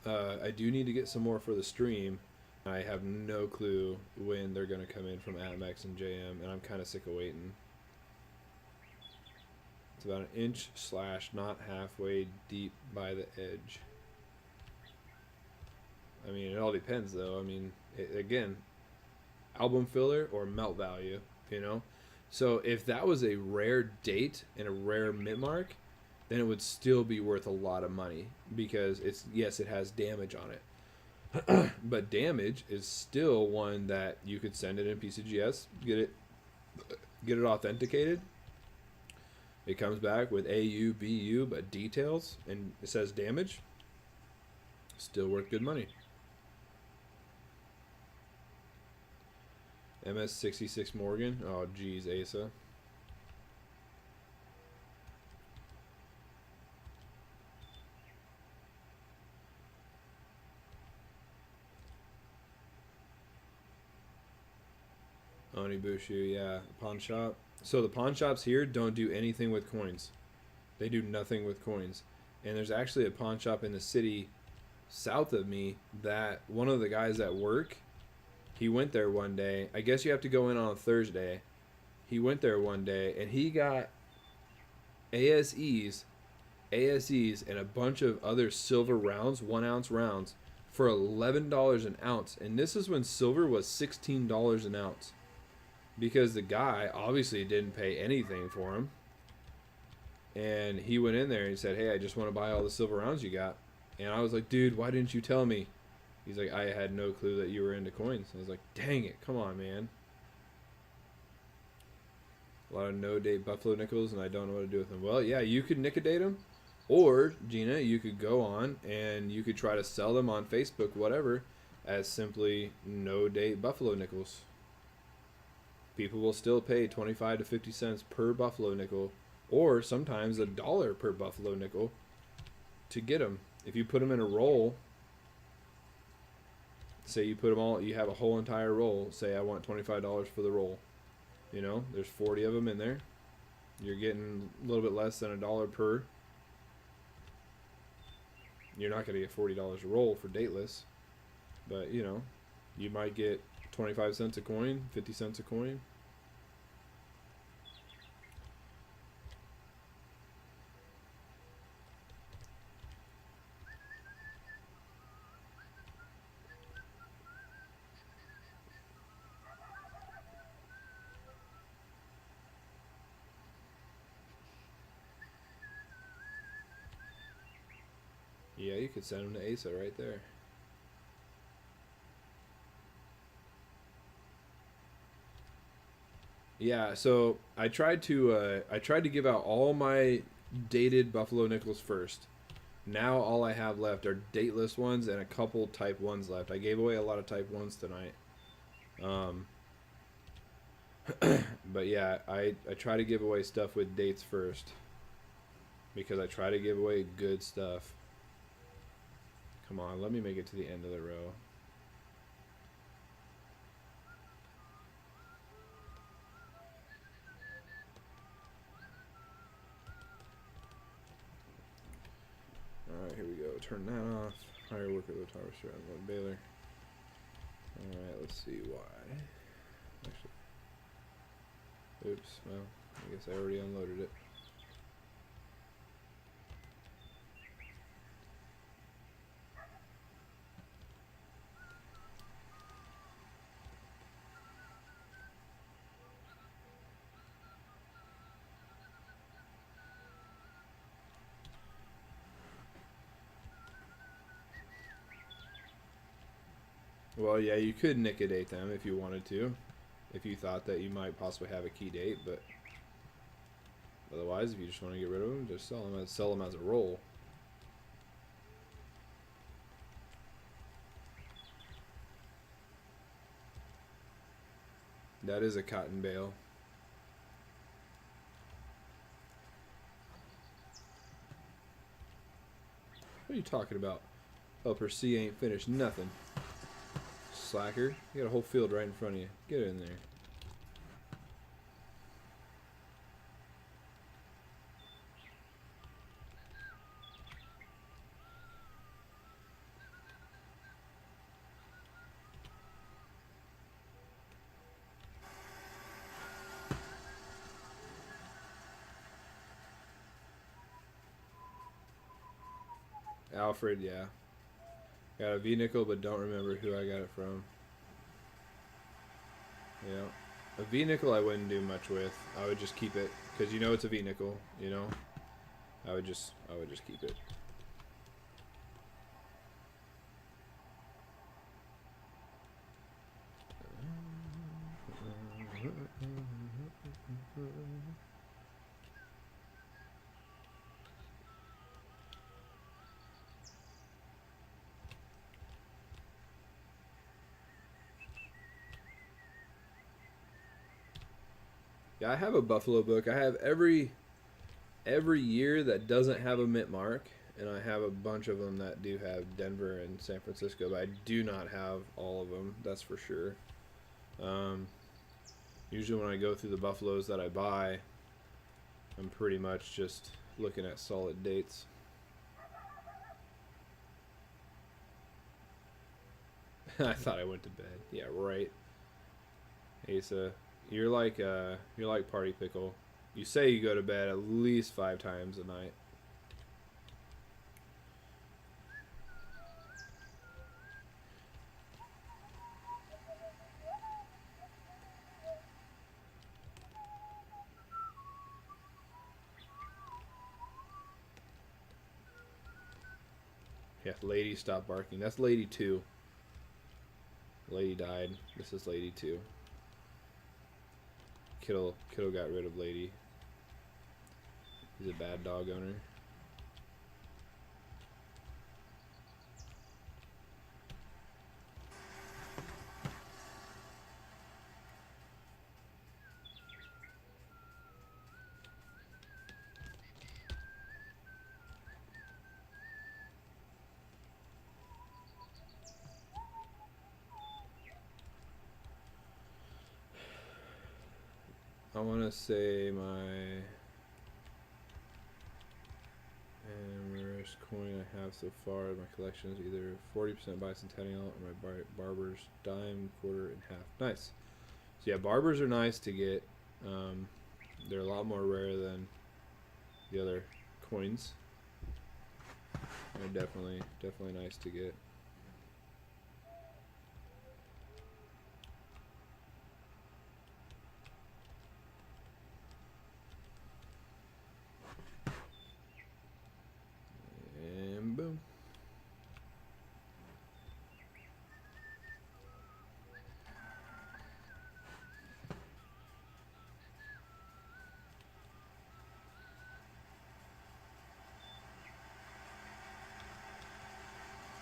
I do need to get some more for the stream. I have no clue when they're going to come in from Amex and JM, and I'm kind of sick of waiting. It's about an inch / not halfway deep by the edge. I mean, it all depends, though. I mean, again, album filler or melt value, you know? So if that was a rare date and a rare mint mark, then it would still be worth a lot of money because it's, yes, it has damage on it. But damage is still one that you could send it in PCGS, get it authenticated. It comes back with AU, BU, but details, and it says damage. Still worth good money. MS66 Morgan. Oh, geez, Asa. Onibushu, yeah. Pawn shop. So the pawn shops here don't do anything with coins. They do nothing with coins. And there's actually a pawn shop in the city south of me that one of the guys at work, he went there one day. I guess you have to go in on a Thursday. He went there one day and he got ASEs, and a bunch of other silver rounds, 1 ounce rounds, for $11 an ounce. And this is when silver was $16 an ounce. Because the guy obviously didn't pay anything for him. And he went in there and he said, hey, I just want to buy all the silver rounds you got. And I was like, dude, why didn't you tell me? He's like, I had no clue that you were into coins. I was like, dang it, come on, man. A lot of no-date Buffalo nickels, and I don't know what to do with them. Well, yeah, you could nicodate them. Or, Gina, you could go on and you could try to sell them on Facebook, whatever, as simply no-date Buffalo nickels. People will still pay 25 to 50 cents per Buffalo nickel, or sometimes $1 per Buffalo nickel to get them. If you put them in a roll, say you put them all, you have a whole entire roll, say I want $25 for the roll. You know, there's 40 of them in there. You're getting a little bit less than $1 per. You're not going to get $40 a roll for dateless, but you know, you might get 25 cents a coin, 50 cents a coin. Yeah, you could send them to Asa right there. Yeah, so I tried to give out all my dated Buffalo nickels first. Now all I have left are dateless ones and a couple type 1s left. I gave away a lot of type 1s tonight. But yeah, I try to give away stuff with dates first. Because I try to give away good stuff. Come on, let me make it to the end of the row. Alright, here we go. Turn that off. Higher worker, low tower strap, one Baylor. Alright, let's see why. Actually, oops, well, I guess I already unloaded it. Well, yeah, you could nicodate them if you wanted to, if you thought that you might possibly have a key date, but otherwise, if you just want to get rid of them, just sell them as a roll. That is a cotton bale. What are you talking about? Upper C ain't finished nothing. Slacker. You got a whole field right in front of you. Get in there. Alfred, yeah. Got a V-nickel, but don't remember who I got it from. Yeah. A V-nickel I wouldn't do much with. I would just keep it, because you know it's a V-nickel, you know? I would just keep it. Yeah, I have a Buffalo book. I have every year that doesn't have a mint mark, and I have a bunch of them that do have Denver and San Francisco, but I do not have all of them, that's for sure. Usually when I go through the Buffaloes that I buy, I'm pretty much just looking at solid dates. I thought I went to bed. Yeah, right. Asa, you're like Party Pickle. You say you go to bed at least 5 times a night. Yeah, Lady, stop barking. That's Lady 2. Lady died. This is Lady 2. Kittle got rid of Lady. He's a bad dog owner. I want to say my rarest coin I have so far in my collection is either 40% bicentennial or my Barber's dime, quarter, and half. Nice. So yeah, Barbers are nice to get. They're a lot more rare than the other coins. They're definitely nice to get. And boom.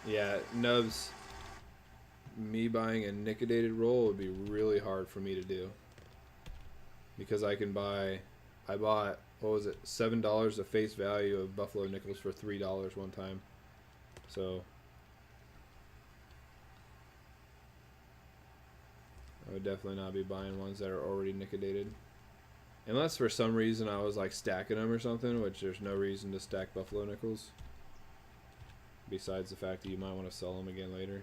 Yeah, Nubs, me buying a Nickedated roll would be really hard for me to do. Because I bought, what was it, $7 the face value of Buffalo Nickels for $3 one time. So I would definitely not be buying ones that are already Nickedated. Unless for some reason I was like stacking them or something, which there's no reason to stack Buffalo Nickels. Besides the fact that you might want to sell them again later.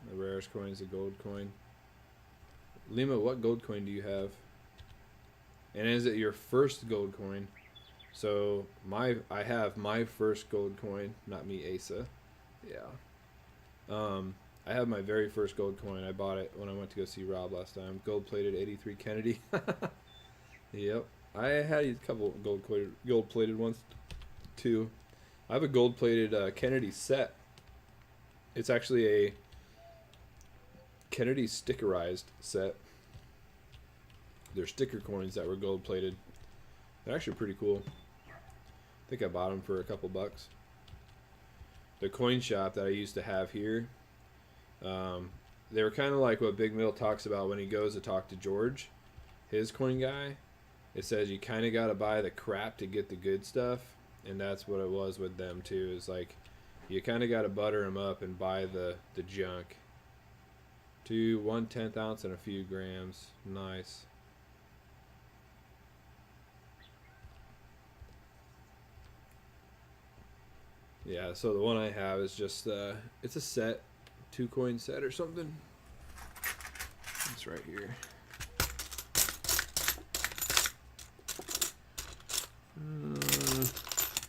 The rarest coin is a gold coin. Lima, what gold coin do you have? And is it your first gold coin? So I have my first gold coin, not me, Asa. Yeah. I have my very first gold coin. I bought it when I went to go see Rob last time. Gold plated 83 Kennedy. Yep. I had a couple gold plated ones too. I have a gold plated Kennedy set. It's actually a Kennedy stickerized set. They're sticker coins that were gold plated. They're actually pretty cool. I think I bought them for a couple bucks. The coin shop that I used to have here They were kind of like what Big Mill talks about when he goes to talk to George, his coin guy. It says you kind of got to buy the crap to get the good stuff, and that's what it was with them too. Is like you kind of got to butter them up and buy the junk. 1/10 ounce and a few grams. Nice. Yeah, so the one I have is just it's a set, 2-coin set or something. It's right here.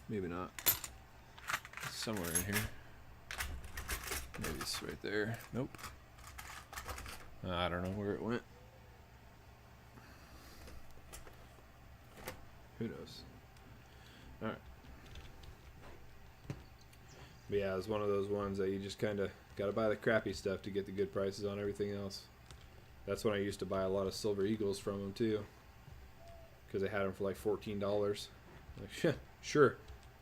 Maybe not. It's somewhere in here. Maybe it's right there. Nope. I don't know where it went. Who knows? Alright. But yeah, it's one of those ones that you just kind of got to buy the crappy stuff to get the good prices on everything else. That's when I used to buy a lot of Silver Eagles from them too. Because they had them for like $14. Like, sure,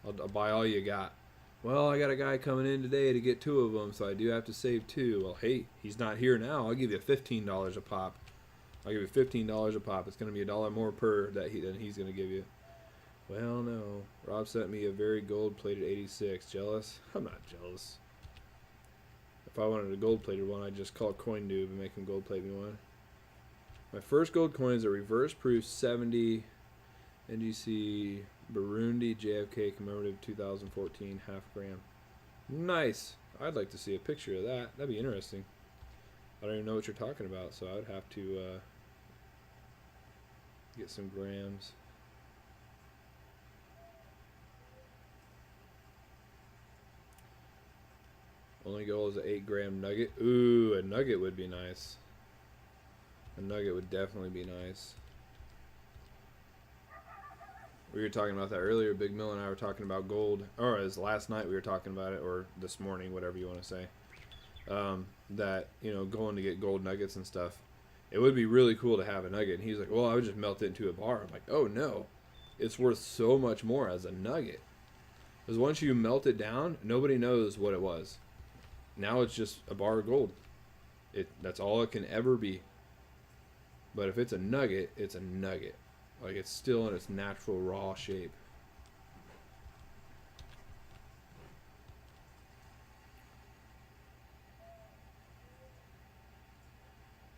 I'll buy all you got. Well, I got a guy coming in today to get 2 of them, so I do have to save 2. Well, hey, he's not here now. I'll give you $15 a pop. I'll give you $15 a pop. It's going to be $1 more per than he's going to give you. Well, no. Rob sent me a very gold-plated 86. Jealous? I'm not jealous. If I wanted a gold-plated one, I'd just call Coin Noob and make him gold-plate me one. My first gold coin is a reverse-proof 70 NGC Burundi JFK commemorative 2014 half gram. Nice. I'd like to see a picture of that. That'd be interesting. I don't even know what you're talking about, so I would have to get some grams. Only goal is an 8-gram nugget. Ooh, a nugget would be nice. A nugget would definitely be nice. We were talking about that earlier. Big Mill and I were talking about gold. Or as last night we were talking about it, or this morning, whatever you want to say. That, you know, going to get gold nuggets and stuff. It would be really cool to have a nugget. And he's like, well, I would just melt it into a bar. I'm like, oh no. It's worth so much more as a nugget. Because once you melt it down, nobody knows what it was. Now it's just a bar of gold. That's all it can ever be. But if it's a nugget, it's a nugget. Like, it's still in its natural raw shape.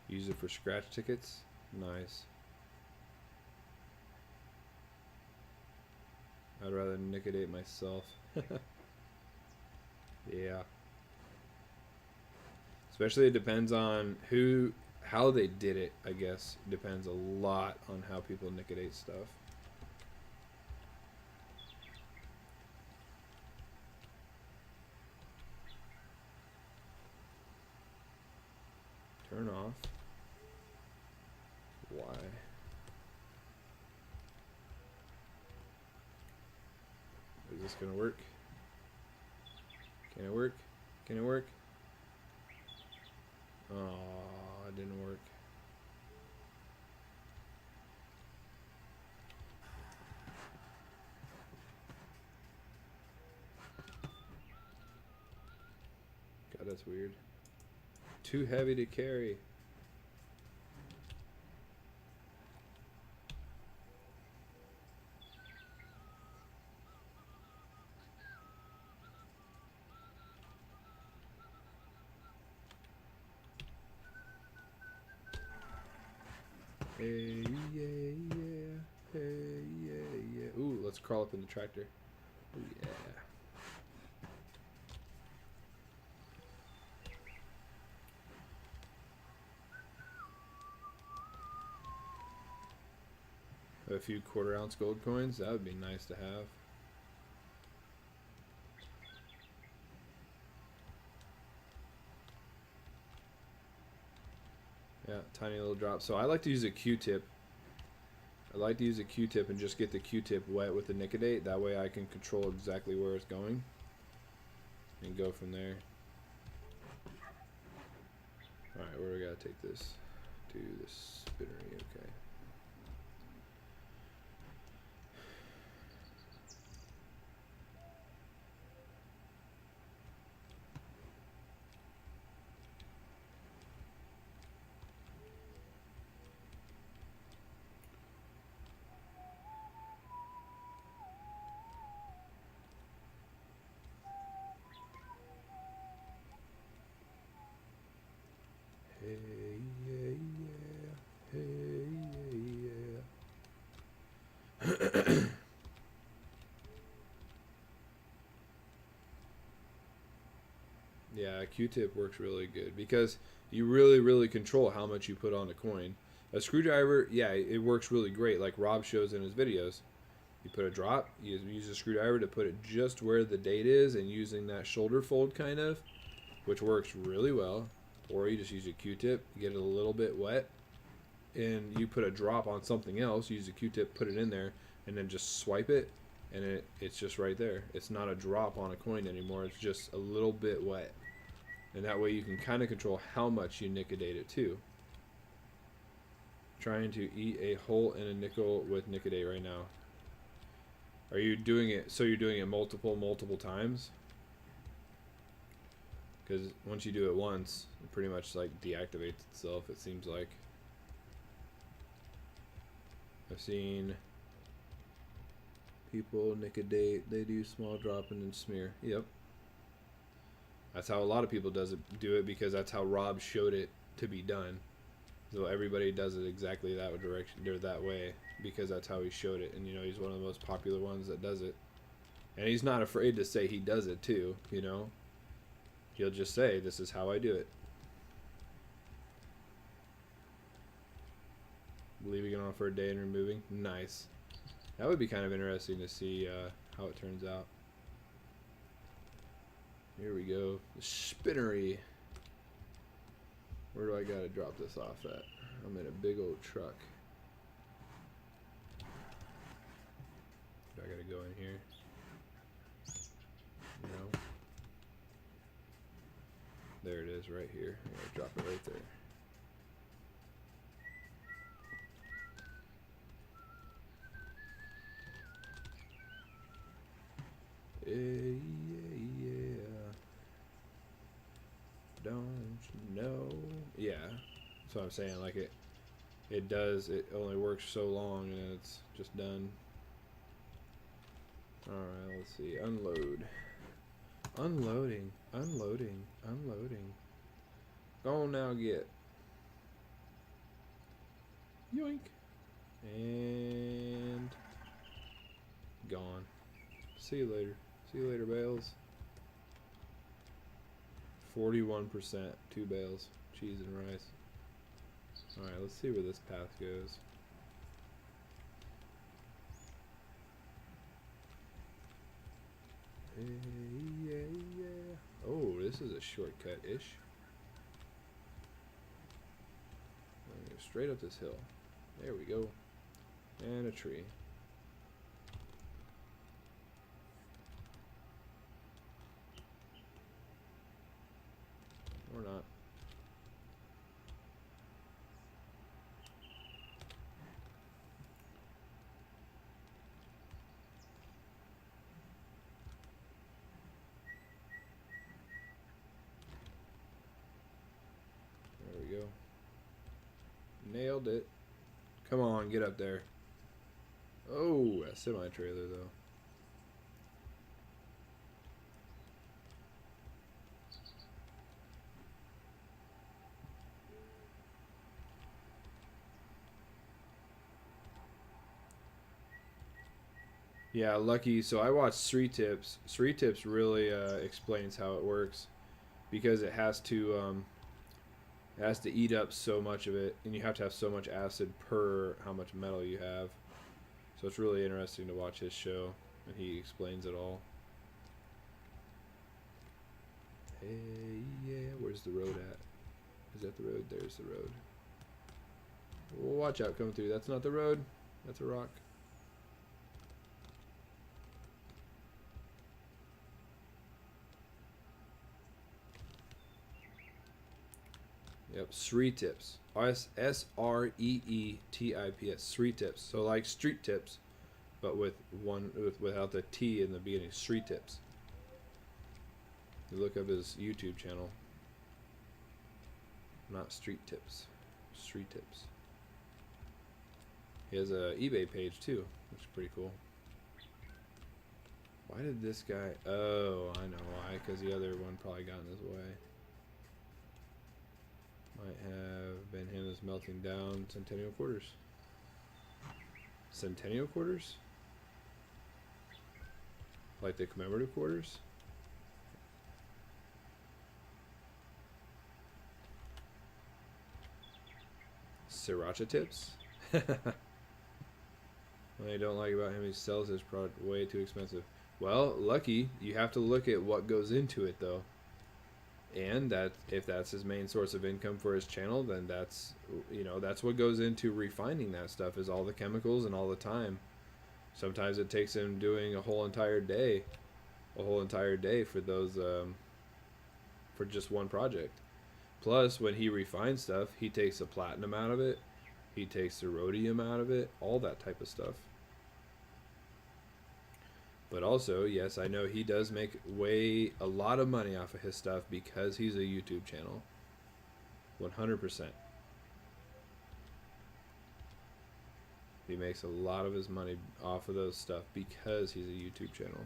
Use it for scratch tickets. Nice. I'd rather liquidate myself. Yeah. Especially it depends on how they did it, I guess. Depends a lot on how people liquidate stuff. Turn off. Why? Is this gonna work? Can it work? Can it work? Oh, it didn't work. God, that's weird. Too heavy to carry. Hey, yeah, yeah. Hey, yeah, yeah. Ooh, let's crawl up in the tractor. Ooh, yeah. A few 1/4 ounce gold coins. That would be nice to have. Yeah, tiny little drop. So I like to use a Q-tip. I like to use a Q-tip and just get the Q-tip wet with the Nicodate. That way I can control exactly where it's going and go from there. Alright, where do we gotta take this? To the spinnery, okay. that Q-tip works really good because you really control how much you put on a coin. A screwdriver, yeah, it works really great, like Rob shows in his videos. You put a drop, you use a screwdriver to put it just where the date is, and using that shoulder fold kind of, which works really well. Or you just use a Q-tip, get it a little bit wet, and you put a drop on something else, use a Q-tip, put it in there, and then just swipe it, and it's just right there. It's not a drop on a coin anymore, it's just a little bit wet. And that way you can kind of control how much you nicodate it too. Trying to eat a hole in a nickel with nicodate right now. Are you doing it, so you're doing it multiple times? Because once you do it once, it pretty much like deactivates itself, it seems like. I've seen people nicodate, they do small drop and then smear. Yep. That's how a lot of people do it because that's how Rob showed it to be done. So everybody does it exactly that direction, or that way, because that's how he showed it. And you know, he's one of the most popular ones that does it. And he's not afraid to say he does it too, you know. He'll just say, this is how I do it. Leaving it on for a day and removing. Nice. That would be kind of interesting to see how it turns out. Here we go. The spinnery. Where do I gotta drop this off at? I'm in a big old truck. Do I gotta go in here? No. There it is, right here. I'm gonna drop it right there. Yeah. Don't you know? Yeah. That's what I'm saying. Like it does. It only works so long, and it's just done. All right. Let's see. Unload. Unloading. Unloading. Unloading. Go on now. Get. Yoink. And gone. See you later. See you later, bales. 41%, 2 bales, cheese and rice. Alright, let's see where this path goes. Hey, yeah. Oh, this is a shortcut-ish. I'm gonna go straight up this hill. There we go. And a tree. Or not. There we go. Nailed it. Come on, get up there. Oh, a semi-trailer though. Yeah, lucky. So I watched Street Tips. Street Tips really explains how it works, because it has to eat up so much of it, and you have to have so much acid per how much metal you have. So it's really interesting to watch his show, and he explains it all. Hey, yeah, where's the road at? Is that the road? There's the road. Well, watch out coming through. That's not the road. That's a rock. Yep, Street Tips. S-R-E-E-T-I-P-S. Street Tips. So like Street Tips, but without the T in the beginning. Street Tips. You look up his YouTube channel. Not Street Tips. Street Tips. He has a eBay page too, which is pretty cool. Why did this guy... Oh, I know why. Because the other one probably got in his way. Might have been him that's melting down Centennial Quarters. Centennial Quarters? Like the commemorative quarters? Sriracha tips. What I don't like about him, he sells his product way too expensive. Well, Lucky, you have to look at what goes into it, though. And that if that's his main source of income for his channel, then that's, you know, that's what goes into refining that stuff, is all the chemicals and all the time. Sometimes it takes him doing a whole entire day for those, for just one project. Plus, when he refines stuff, he takes the platinum out of it, he takes the rhodium out of it, all that type of stuff. But also, yes, I know he does make a lot of money off of his stuff because he's a YouTube channel. 100%. He makes a lot of his money off of those stuff because he's a YouTube channel.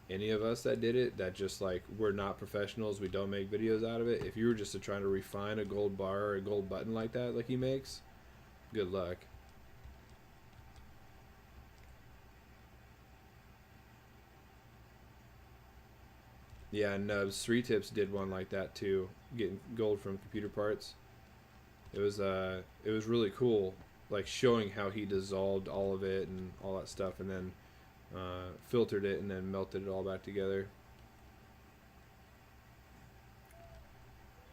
Any of us that did it, that just like, we're not professionals, we don't make videos out of it. If you were just trying to refine a gold bar or a gold button like that, like he makes, good luck. Yeah, Nubs 3 Tips did one like that too, getting gold from computer parts. It was really cool, like showing how he dissolved all of it and all that stuff, and then filtered it and then melted it all back together.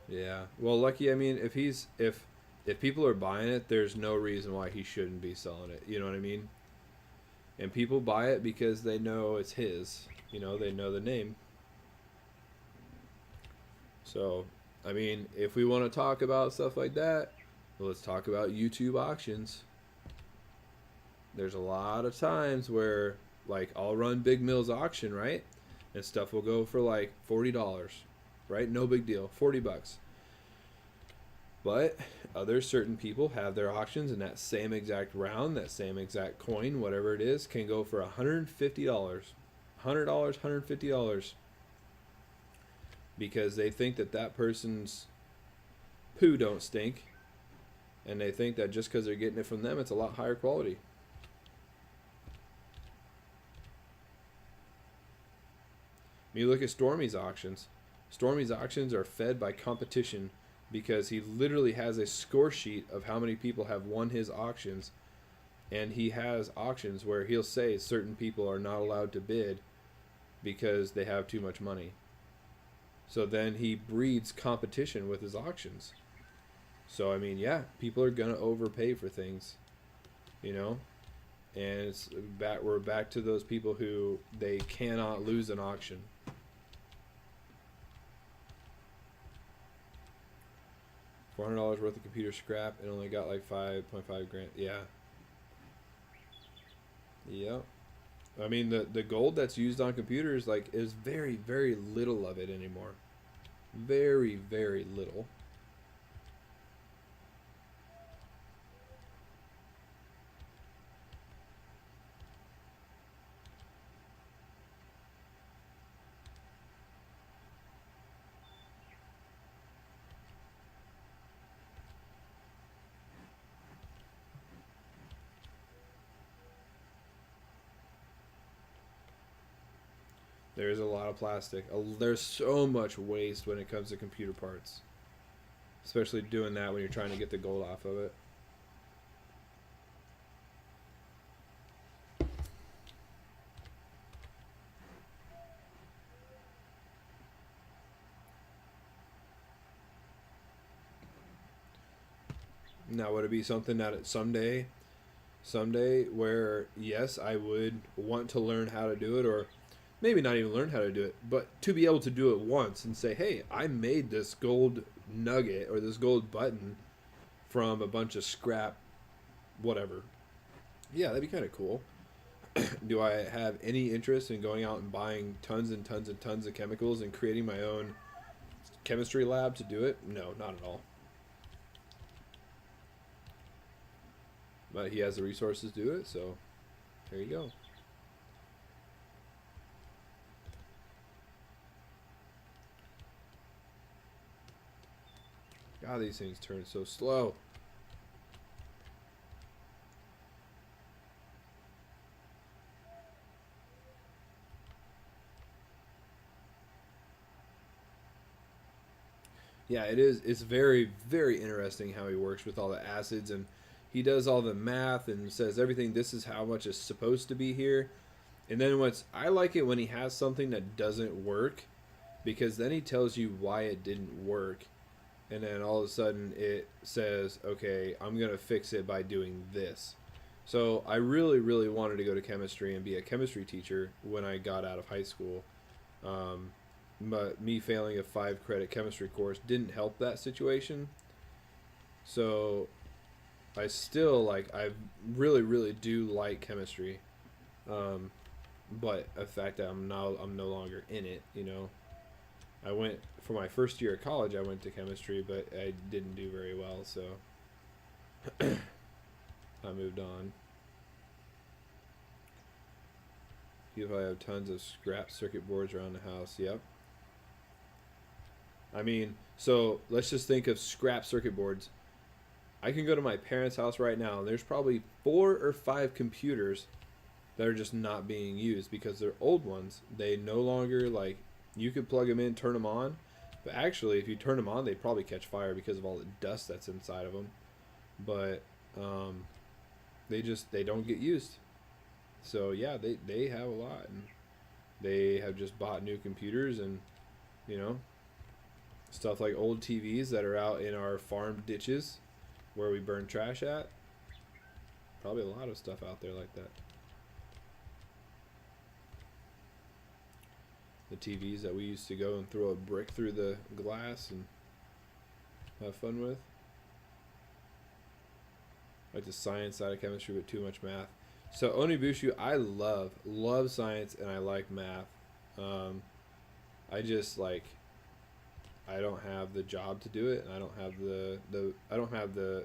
Yeah, well, Lucky, I mean, if people are buying it, there's no reason why he shouldn't be selling it. You know what I mean? And people buy it because they know it's his. You know, they know the name. So, I mean, if we want to talk about stuff like that, well, let's talk about YouTube auctions. There's a lot of times where, like, I'll run Big Mills auction, right? And stuff will go for like $40, right? No big deal, 40 bucks. But other certain people have their auctions, and that same exact round, that same exact coin, whatever it is, can go for $150. $100, $150. Because they think that that person's poo don't stink, and they think that just because they're getting it from them, it's a lot higher quality. When you look at Stormy's auctions, Stormy's auctions are fed by competition, because he literally has a score sheet of how many people have won his auctions, and he has auctions where he'll say certain people are not allowed to bid because they have too much money. So then he breeds competition with his auctions. So, I mean, yeah, people are going to overpay for things, you know? And we're back to those people who, they cannot lose an auction. $400 worth of computer scrap and only got like 5.5 grand. Yeah. Yep. I mean, the gold that's used on computers, like, is very, very little of it anymore. Very, very little. There's a lot of plastic. There's so much waste when it comes to computer parts. Especially doing that when you're trying to get the gold off of it. Now, would it be something that someday where, yes, I would want to learn how to do it, or maybe not even learn how to do it, but to be able to do it once and say, hey, I made this gold nugget or this gold button from a bunch of scrap, whatever. Yeah, that'd be kind of cool. Do I have any interest in going out and buying tons and tons and tons of chemicals and creating my own chemistry lab to do it? No, not at all. But he has the resources to do it, so there you go. God, these things turn so slow. Yeah, it is. It's very, very interesting how he works with all the acids, and he does all the math and says everything. This is how much is supposed to be here. And then what's I like it when he has something that doesn't work, because then he tells you why it didn't work, and then all of a sudden it says, okay, I'm gonna fix it by doing this. So I really, really wanted to go to chemistry and be a chemistry teacher when I got out of high school. Um, but me failing a 5 credit chemistry course didn't help that situation. So I really, really do like chemistry. Um, but the fact that I'm no longer in it, you know. I went for my first year of college. I went to chemistry, but I didn't do very well, so I moved on. If I have tons of scrap circuit boards around the house, yep. I mean, so let's just think of scrap circuit boards. I can go to my parents' house right now, and there's probably 4 or 5 computers that are just not being used because they're old ones. They no longer, like, you could plug them in, turn them on, but actually, if you turn them on, they probably catch fire because of all the dust that's inside of them. But they don't get used. So yeah, they have a lot, and they have just bought new computers, and you know, stuff like old TVs that are out in our farm ditches where we burn trash at. Probably a lot of stuff out there like that. The TVs that we used to go and throw a brick through the glass and have fun with. Like the science side of chemistry, but too much math. So Onibushu, I love science, and I like math. I just like I don't have the job to do it, and I don't have the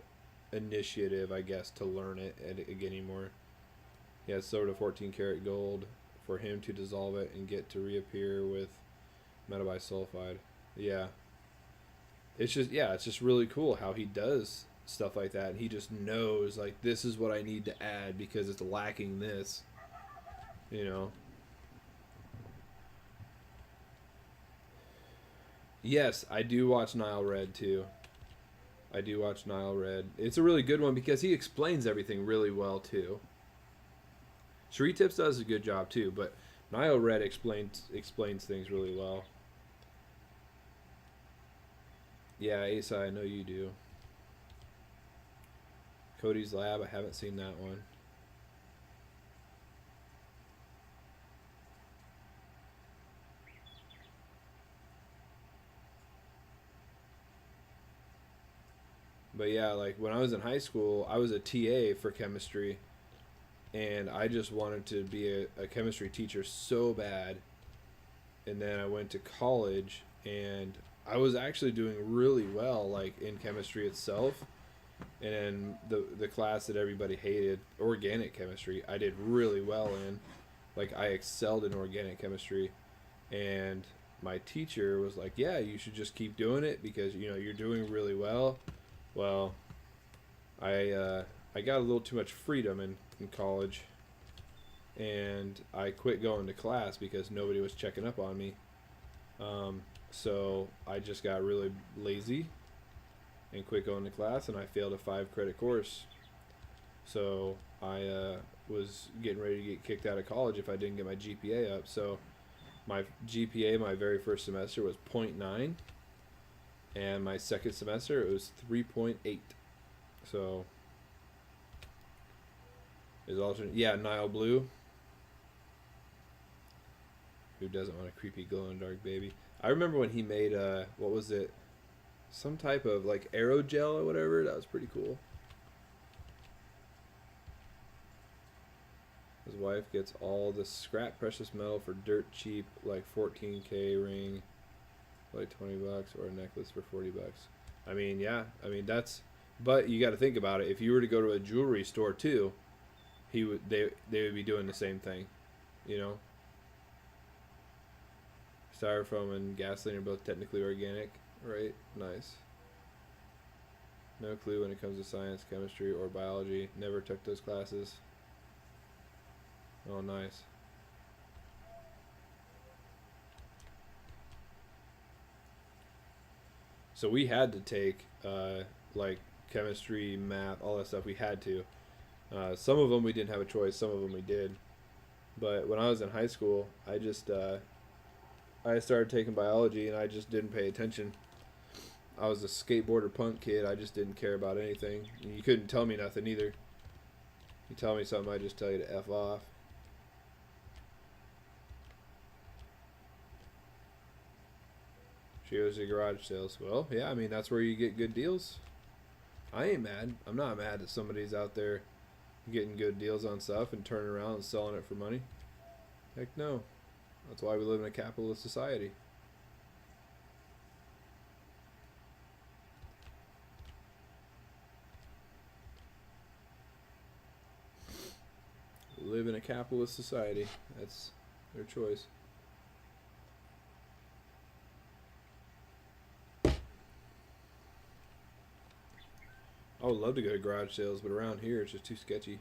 initiative, I guess, to learn it anymore. Yeah, it's sort of 14 karat gold for him to dissolve it and get to reappear with metabisulfide. Yeah, it's just really cool how he does stuff like that, and he just knows, like, this is what I need to add because it's lacking this, you know. Yes, I do watch Nile Red too. I do watch Nile Red. It's a really good one because he explains everything really well too. Shree Tips does a good job too, but Nile Red explains things really well. Yeah, Asa, I know you do. Cody's Lab, I haven't seen that one. But yeah, like when I was in high school, I was a TA for chemistry, and I just wanted to be a chemistry teacher so bad. And then I went to college, and I was actually doing really well, like in chemistry itself. And then the class that everybody hated, organic chemistry, I did really well in. Like I excelled in organic chemistry, and my teacher was like, "Yeah, you should just keep doing it because you know you're doing really well." Well, I got a little too much freedom in college, and I quit going to class because nobody was checking up on me. So I just got really lazy and quit going to class, and I failed a 5 credit course. So I was getting ready to get kicked out of college if I didn't get my GPA up. So my GPA my very first semester was 0.9, and my second semester it was 3.8. So is alternate. Yeah, Nile Blue. Who doesn't want a creepy glow in the dark baby? I remember when he made what was it? Some type of like aerogel or whatever. That was pretty cool. His wife gets all the scrap precious metal for dirt cheap, like 14K ring, like $20, or a necklace for $40. I mean, yeah. I mean that's. But you got to think about it. If you were to go to a jewelry store too, they would be doing the same thing, you know. Styrofoam and gasoline are both technically organic, right? Nice. No clue when it comes to science, chemistry, or biology. Never took those classes. Oh, nice. So we had to take like chemistry, math, all that stuff. We had to. Some of them we didn't have a choice. Some of them we did. But when I was in high school, I started taking biology and I just didn't pay attention. I was a skateboarder punk kid. I just didn't care about anything. You couldn't tell me nothing either. You tell me something, I just tell you to F off. She goes to garage sales. Well, yeah, I mean, that's where you get good deals. I ain't mad. I'm not mad that somebody's out there getting good deals on stuff and turning around and selling it for money. Heck no. That's why we live in a capitalist society. We live in a capitalist society. That's their choice. I would love to go to garage sales, but around here it's just too sketchy.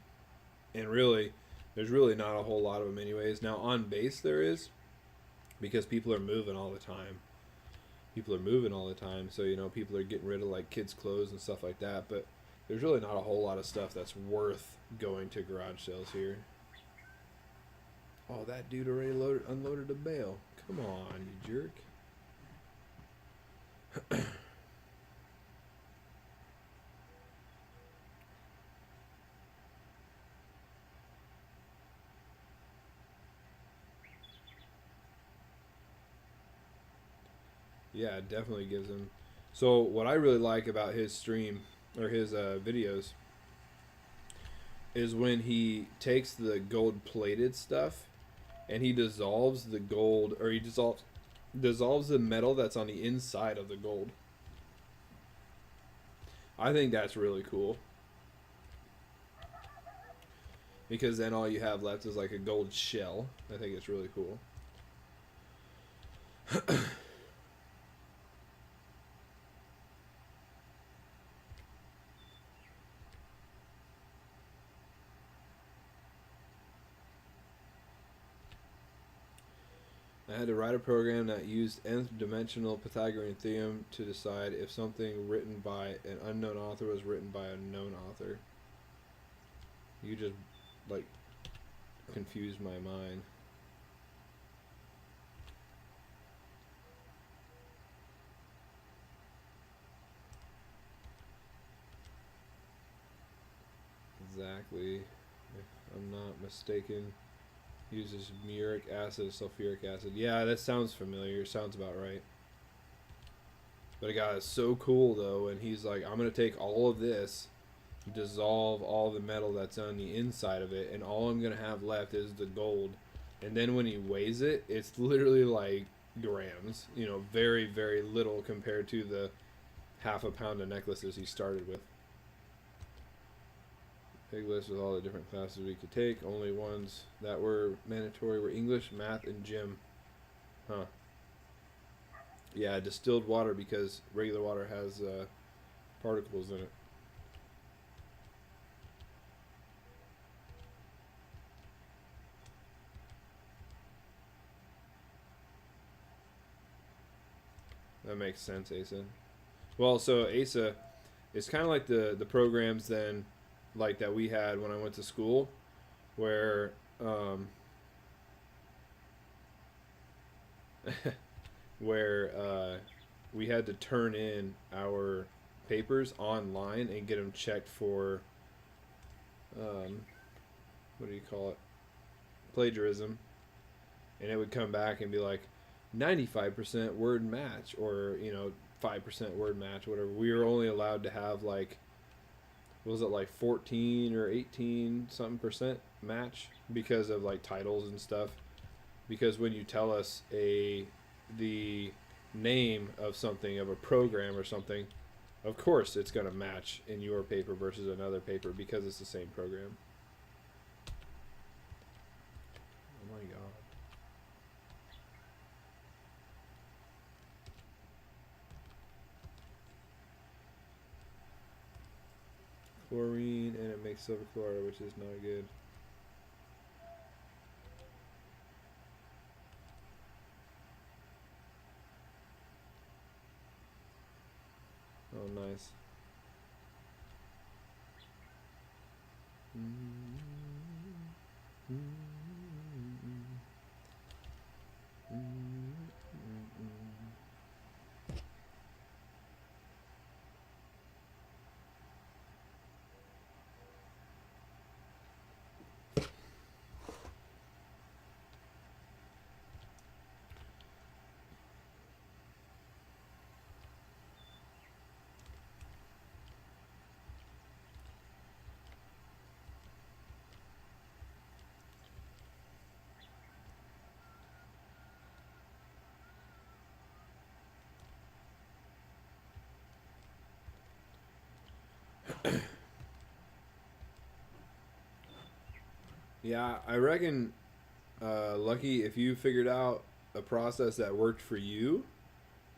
And really, there's really not a whole lot of them anyways. Now on base there is, because people are moving all the time. People are moving all the time, so you know people are getting rid of like kids' clothes and stuff like that. But there's really not a whole lot of stuff that's worth going to garage sales here. Oh, that dude already unloaded a bale. Come on, you jerk. Yeah, it definitely gives him. So what I really like about his stream or his videos is when he takes the gold plated stuff and he dissolves the gold, or he dissolves the metal that's on the inside of the gold. I think that's really cool, because then all you have left is like a gold shell. I think it's really cool. I had to write a program that used nth dimensional Pythagorean theorem to decide if something written by an unknown author was written by a known author. You just, like, confused my mind. Exactly. If I'm not mistaken, uses muric acid, sulfuric acid. Yeah, that sounds familiar. Sounds about right. But a guy is so cool though, and he's like, I'm gonna take all of this, dissolve all the metal that's on the inside of it, and all I'm gonna have left is the gold. And then when he weighs it, it's literally like grams. You know, very, very little compared to the half a pound of necklaces he started with. Big list with all the different classes we could take. Only ones that were mandatory were English, math, and gym. Huh. Yeah, distilled water, because regular water has particles in it. That makes sense, Asa. Well, so Asa, it's kind of like the programs then, like that we had when I went to school, where where we had to turn in our papers online and get them checked for what do you call it, plagiarism, and it would come back and be like 95% word match, or 5% word match, whatever. We were only allowed to have like, what was it, like 14 or 18 something percent match, because of like titles and stuff. Because when you tell us the name of something, of a program or something, of course it's going to match in your paper versus another paper, because it's the same program. Oh my god. Chlorine, and it makes silver chloride, which is not good. nice. Yeah, I reckon, Lucky, if you figured out a process that worked for you,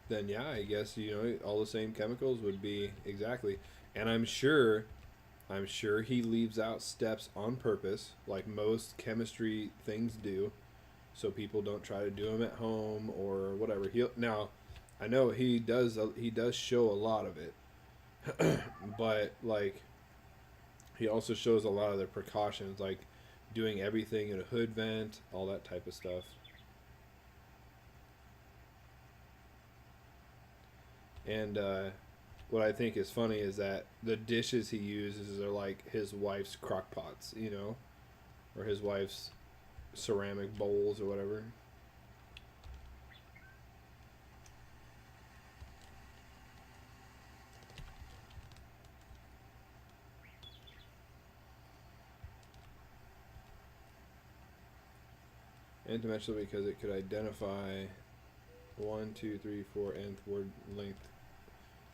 then yeah, I guess all the same chemicals would be exactly. And I'm sure he leaves out steps on purpose, like most chemistry things do, so people don't try to do them at home or whatever. Now, I know he does show a lot of it, but like he also shows a lot of the precautions, like doing everything in a hood vent, all that type of stuff. And what I think is funny is that the dishes he uses are like his wife's crock pots, or his wife's ceramic bowls or whatever. And dimensional because it could identify 1, 2, 3, 4 nth word length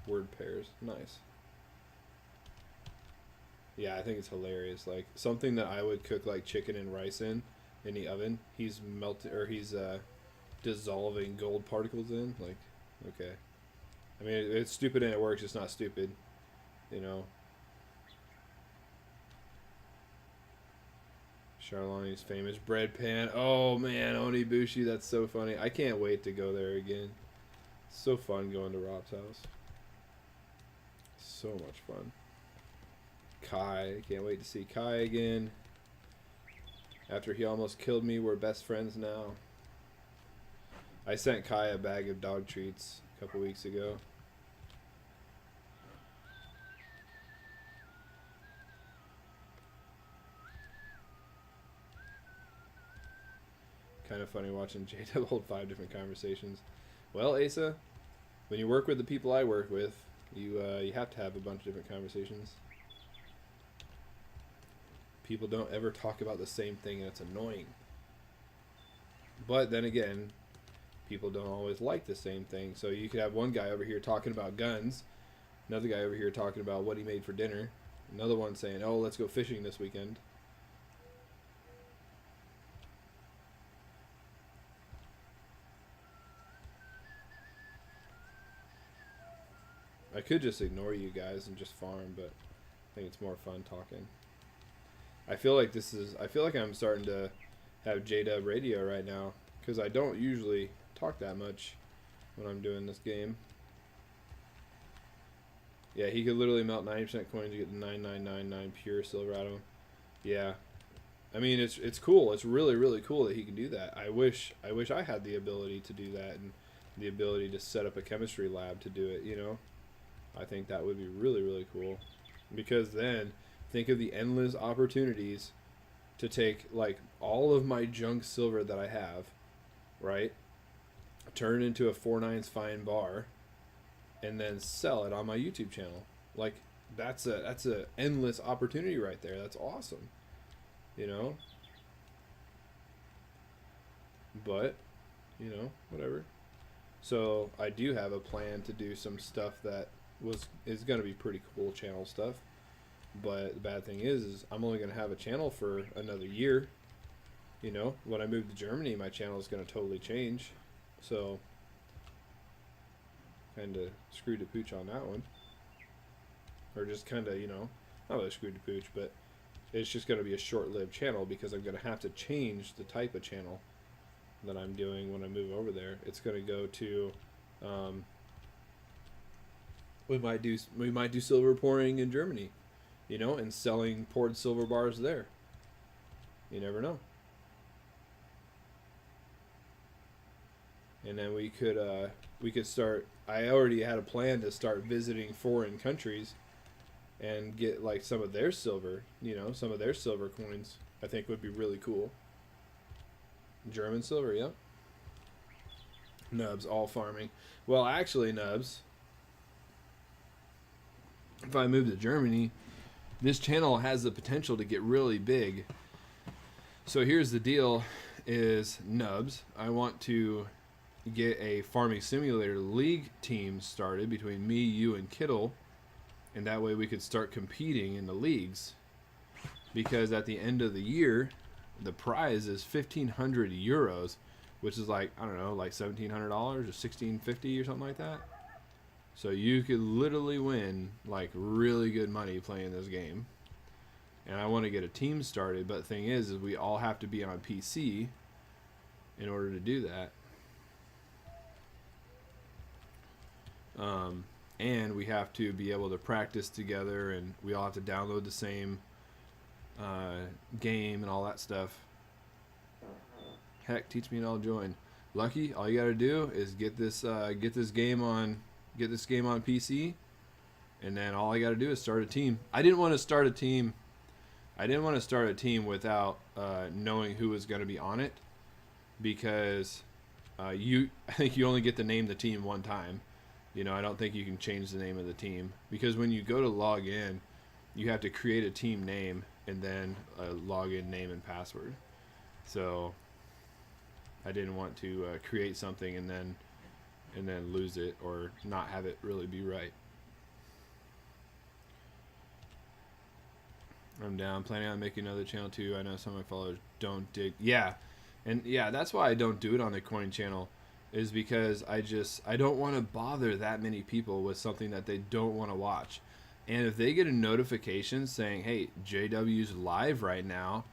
word pairs. Nice. Yeah, I think it's hilarious. Like something that I would cook like chicken and rice in the oven. He's dissolving gold particles in. Like, okay. I mean, it's stupid and it works. It's not stupid, you know. Charlotte's famous bread pan. Oh man, Onibushi, that's so funny. I can't wait to go there again. It's so fun going to Rob's house. So much fun. Kai, can't wait to see Kai again. After he almost killed me, we're best friends now. I sent Kai a bag of dog treats a couple weeks ago. Kind of funny watching J-Dub hold 5 different conversations. Well, Asa, when you work with the people I work with, you have to have a bunch of different conversations. People don't ever talk about the same thing, and it's annoying. But then again, people don't always like the same thing. So you could have one guy over here talking about guns, another guy over here talking about what he made for dinner, another one saying, oh, let's go fishing this weekend. I could just ignore you guys and just farm, but I think it's more fun talking. I feel like I'm starting to have J-Dub radio right now, because I don't usually talk that much when I'm doing this game. Yeah, he could literally melt 90% coins to get the 9999 pure silver out of him. Yeah. I mean, it's cool. It's really, really cool that he can do that. I wish I had the ability to do that and the ability to set up a chemistry lab to do it, I think that would be really, really cool. Because then, think of the endless opportunities to take, like, all of my junk silver that I have, right? Turn it into a 4/9 fine bar, and then sell it on my YouTube channel. Like, that's a endless opportunity right there. That's awesome. But, whatever. So, I do have a plan to do some stuff that is going to be pretty cool channel stuff. But the bad thing is I'm only going to have a channel for another year. When I move to Germany, my channel is going to totally change. So, kind of screwed to pooch on that one. Or just kind of, not really screwed to pooch, but it's just going to be a short-lived channel because I'm going to have to change the type of channel that I'm doing when I move over there. It's going to go to, We might do silver pouring in Germany, you know, and selling poured silver bars there. You never know. And then we could start. I already had a plan to start visiting foreign countries and get like some of their silver, you know, some of their silver coins. I think would be really cool. German silver, yep. Nubs, all farming. Well, actually, Nubs, if I move to Germany, this channel has the potential to get really big. So here's the deal is, Nubs, I want to get a farming simulator league team started between me, you, and Kittle, and that way we could start competing in the leagues. Because at the end of the year, the prize is 1,500 euros, which is like, I don't know, like $1,700 or $1,650 or something like that. So you could literally win like really good money playing this game. And I want to get a team started, but the thing is we all have to be on PC in order to do that. And we have to be able to practice together, and we all have to download the same game and all that stuff. Heck, teach me and I'll join. Lucky, all you gotta do is get this game on PC, and then all I gotta do is start a team. I didn't want to start a team without knowing who was going to be on it, because I think you only get to name the team one time. You know, I don't think you can change the name of the team, because when you go to log in, you have to create a team name and then a login name and password. So I didn't want to create something and then lose it or not have it really be right. I'm down. Planning on making another channel too. I know some of my followers don't dig. Yeah, and yeah, that's why I don't do it on the coin channel, is because I don't want to bother that many people with something that they don't want to watch. And if they get a notification saying, hey, JW's live right now,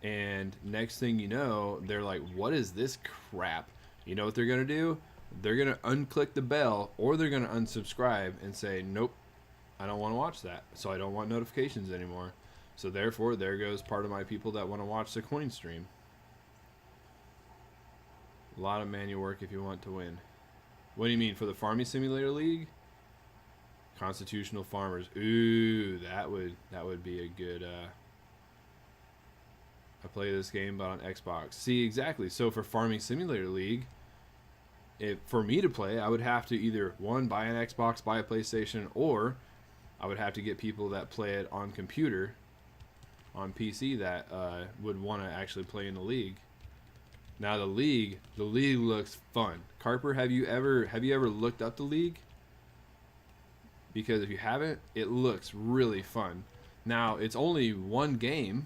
and next thing you know, they're like, what is this crap? You know what they're going to do? They're going to unclick the bell, or they're going to unsubscribe and say, nope, I don't want to watch that. So I don't want notifications anymore. So therefore, there goes part of my people that want to watch the coin stream. A lot of manual work if you want to win. What do you mean, for the Farming Simulator League? Constitutional Farmers. Ooh, that would be a good. I play this game, but on Xbox. See, exactly. So for Farming Simulator League, for me to play, I would have to either, one, buy an Xbox, buy a PlayStation, or I would have to get people that play it on computer, on PC, that would want to actually play in the league. Now the league looks fun. Carper, have you ever looked up the league? Because if you haven't, it looks really fun. Now it's only one game.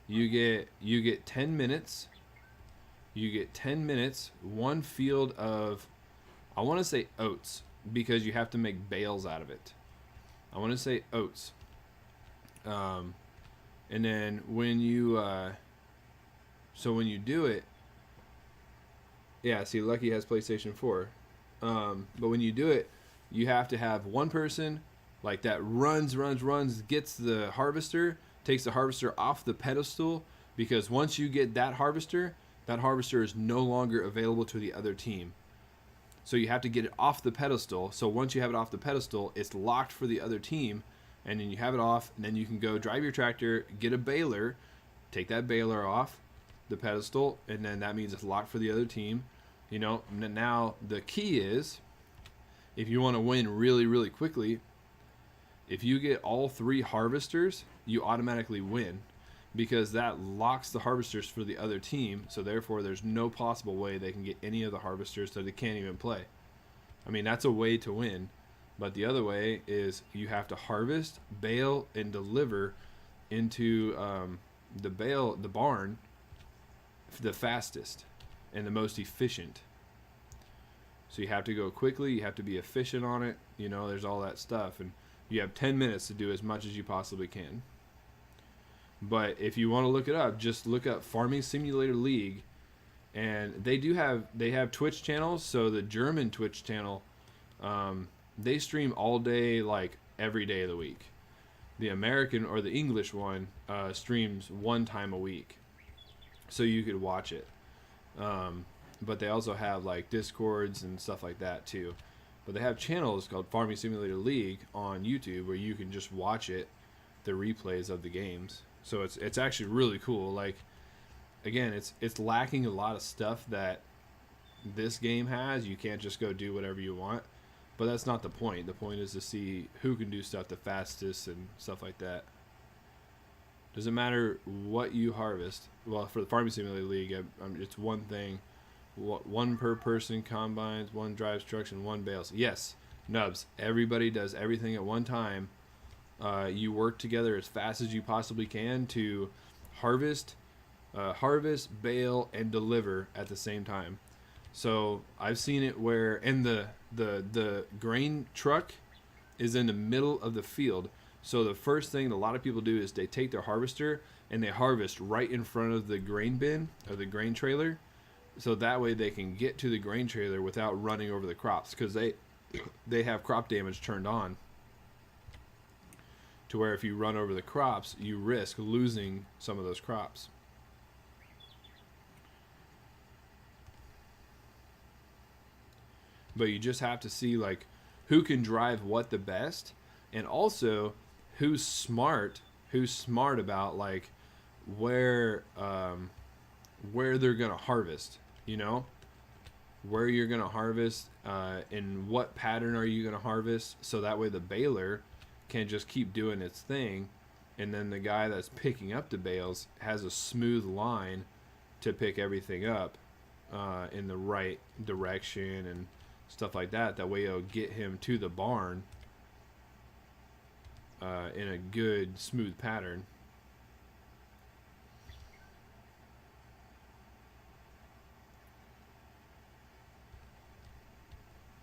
You get 10 minutes. One field of, I want to say oats, because you have to make bales out of it. I want to say oats. And then when you do it, yeah, see, Lucky has PlayStation 4. But when you do it, you have to have one person like that runs, gets the harvester, takes the harvester off the pedestal, because once you get that harvester is no longer available to the other team. So you have to get it off the pedestal. So once you have it off the pedestal, it's locked for the other team, and then you have it off, and then you can go drive your tractor, get a baler, take that baler off the pedestal, and then that means it's locked for the other team. You know, now the key is, if you want to win really, really quickly, if you get all 3 harvesters, you automatically win, because that locks the harvesters for the other team. So therefore, there's no possible way they can get any of the harvesters, so they can't even play. I mean, that's a way to win. But the other way is you have to harvest, bale, and deliver into the barn the fastest and the most efficient. So you have to go quickly, you have to be efficient on it, you know, there's all that stuff, and you have 10 minutes to do as much as you possibly can. But if you want to look it up, just look up Farming Simulator League, and they have Twitch channels. So the German Twitch channel they stream all day, like every day of the week. The American or the English one streams one time a week, so you could watch it. But they also have like Discords and stuff like that too. But they have channels called Farming Simulator League on YouTube where you can just watch it, the replays of the games. So it's actually really cool. Like, again, it's lacking a lot of stuff that this game has. You can't just go do whatever you want. But that's not the point. The point is to see who can do stuff the fastest and stuff like that. Doesn't matter what you harvest. Well, for the Farming Simulator League, it's one thing. One per person combines, one drives trucks, and one bales. Yes, Nubs. Everybody does everything at one time. You work together as fast as you possibly can to harvest, bale, and deliver at the same time. So I've seen it where, and the grain truck is in the middle of the field. So the first thing a lot of people do is they take their harvester and they harvest right in front of the grain bin or the grain trailer. So that way they can get to the grain trailer without running over the crops, because they have crop damage turned on. To where if you run over the crops, you risk losing some of those crops. But you just have to see like who can drive what the best, and also who's smart about like where they're gonna harvest, you know, where you're gonna harvest, in what pattern are you gonna harvest, so that way the baler can just keep doing its thing, and then the guy that's picking up the bales has a smooth line to pick everything up in the right direction and stuff like that. That way it'll get him to the barn in a good smooth pattern.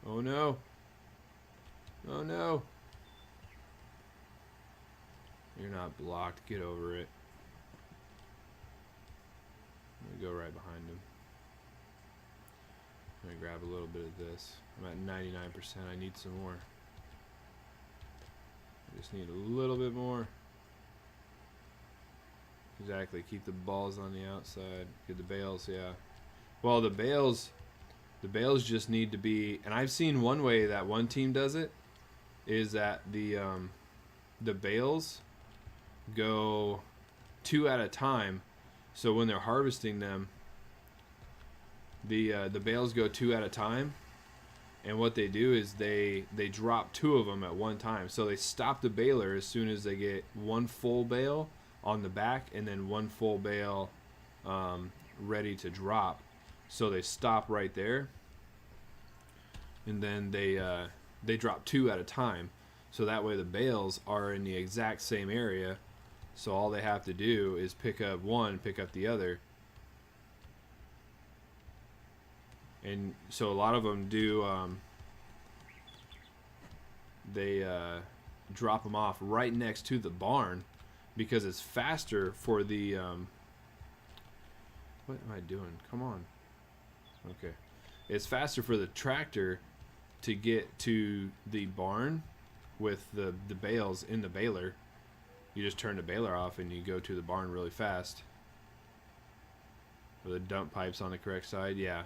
Oh no. Oh no. You're not blocked. Get over it. I'm going to go right behind him. I'm going to grab a little bit of this. I'm at 99%. I need some more. I just need a little bit more. Exactly. Keep the balls on the outside. Get the bales, yeah. Well, the bales just need to be, and I've seen one way that one team does it, is that the bales go 2 at a time. So when they're harvesting them, the bales go 2 at a time, and what they do is they drop 2 of them at one time. So they stop the baler as soon as they get one full bale on the back and then one full bale ready to drop. So they stop right there, and then they drop 2 at a time. So that way the bales are in the exact same area. So all they have to do is pick up one, pick up the other. And so a lot of them do, they drop them off right next to the barn, because it's faster for the, what am I doing? Come on. Okay. It's faster for the tractor to get to the barn with the bales in the baler. You just turn the baler off and you go to the barn really fast. With the dump pipes on the correct side, yeah.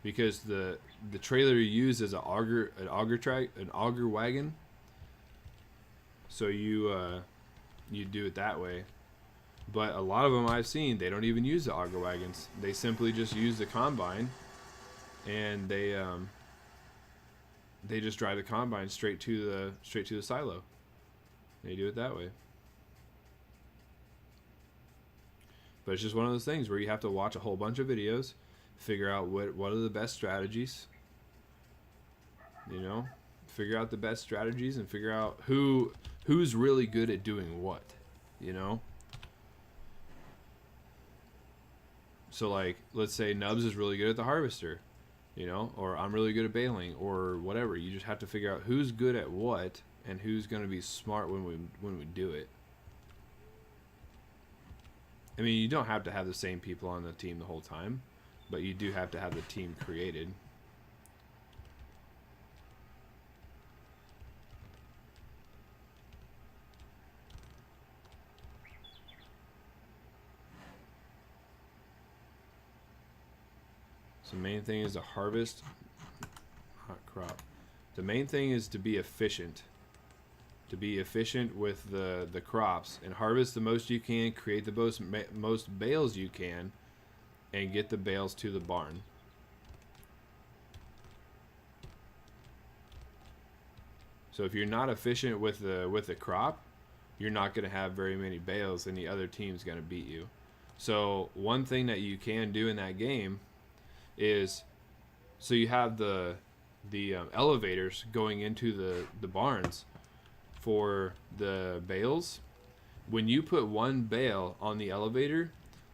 Because the trailer you use is an auger wagon. So you do it that way. But a lot of them I've seen, they don't even use the auger wagons. They simply just use the combine, and they just drive the combine straight to the silo. They do it that way. But it's just one of those things where you have to watch a whole bunch of videos, figure out what are the best strategies. You know, figure out the best strategies and figure out who's really good at doing what. You know. So like, let's say Nubs is really good at the harvester, you know, or I'm really good at baling, or whatever. You just have to figure out who's good at what and who's going to be smart when we do it. I mean, you don't have to have the same people on the team the whole time, but you do have to have the team created. So the main thing is to harvest hot crop. The main thing is to be efficient. To be efficient with the crops and harvest the most you can, create the most bales you can, and get the bales to the barn. So if you're not efficient with the crop, you're not going to have very many bales, and the other team's going to beat you. So one thing that you can do in that game is, so you have the elevators going into the barns for the bales. When you put one bale on the elevator,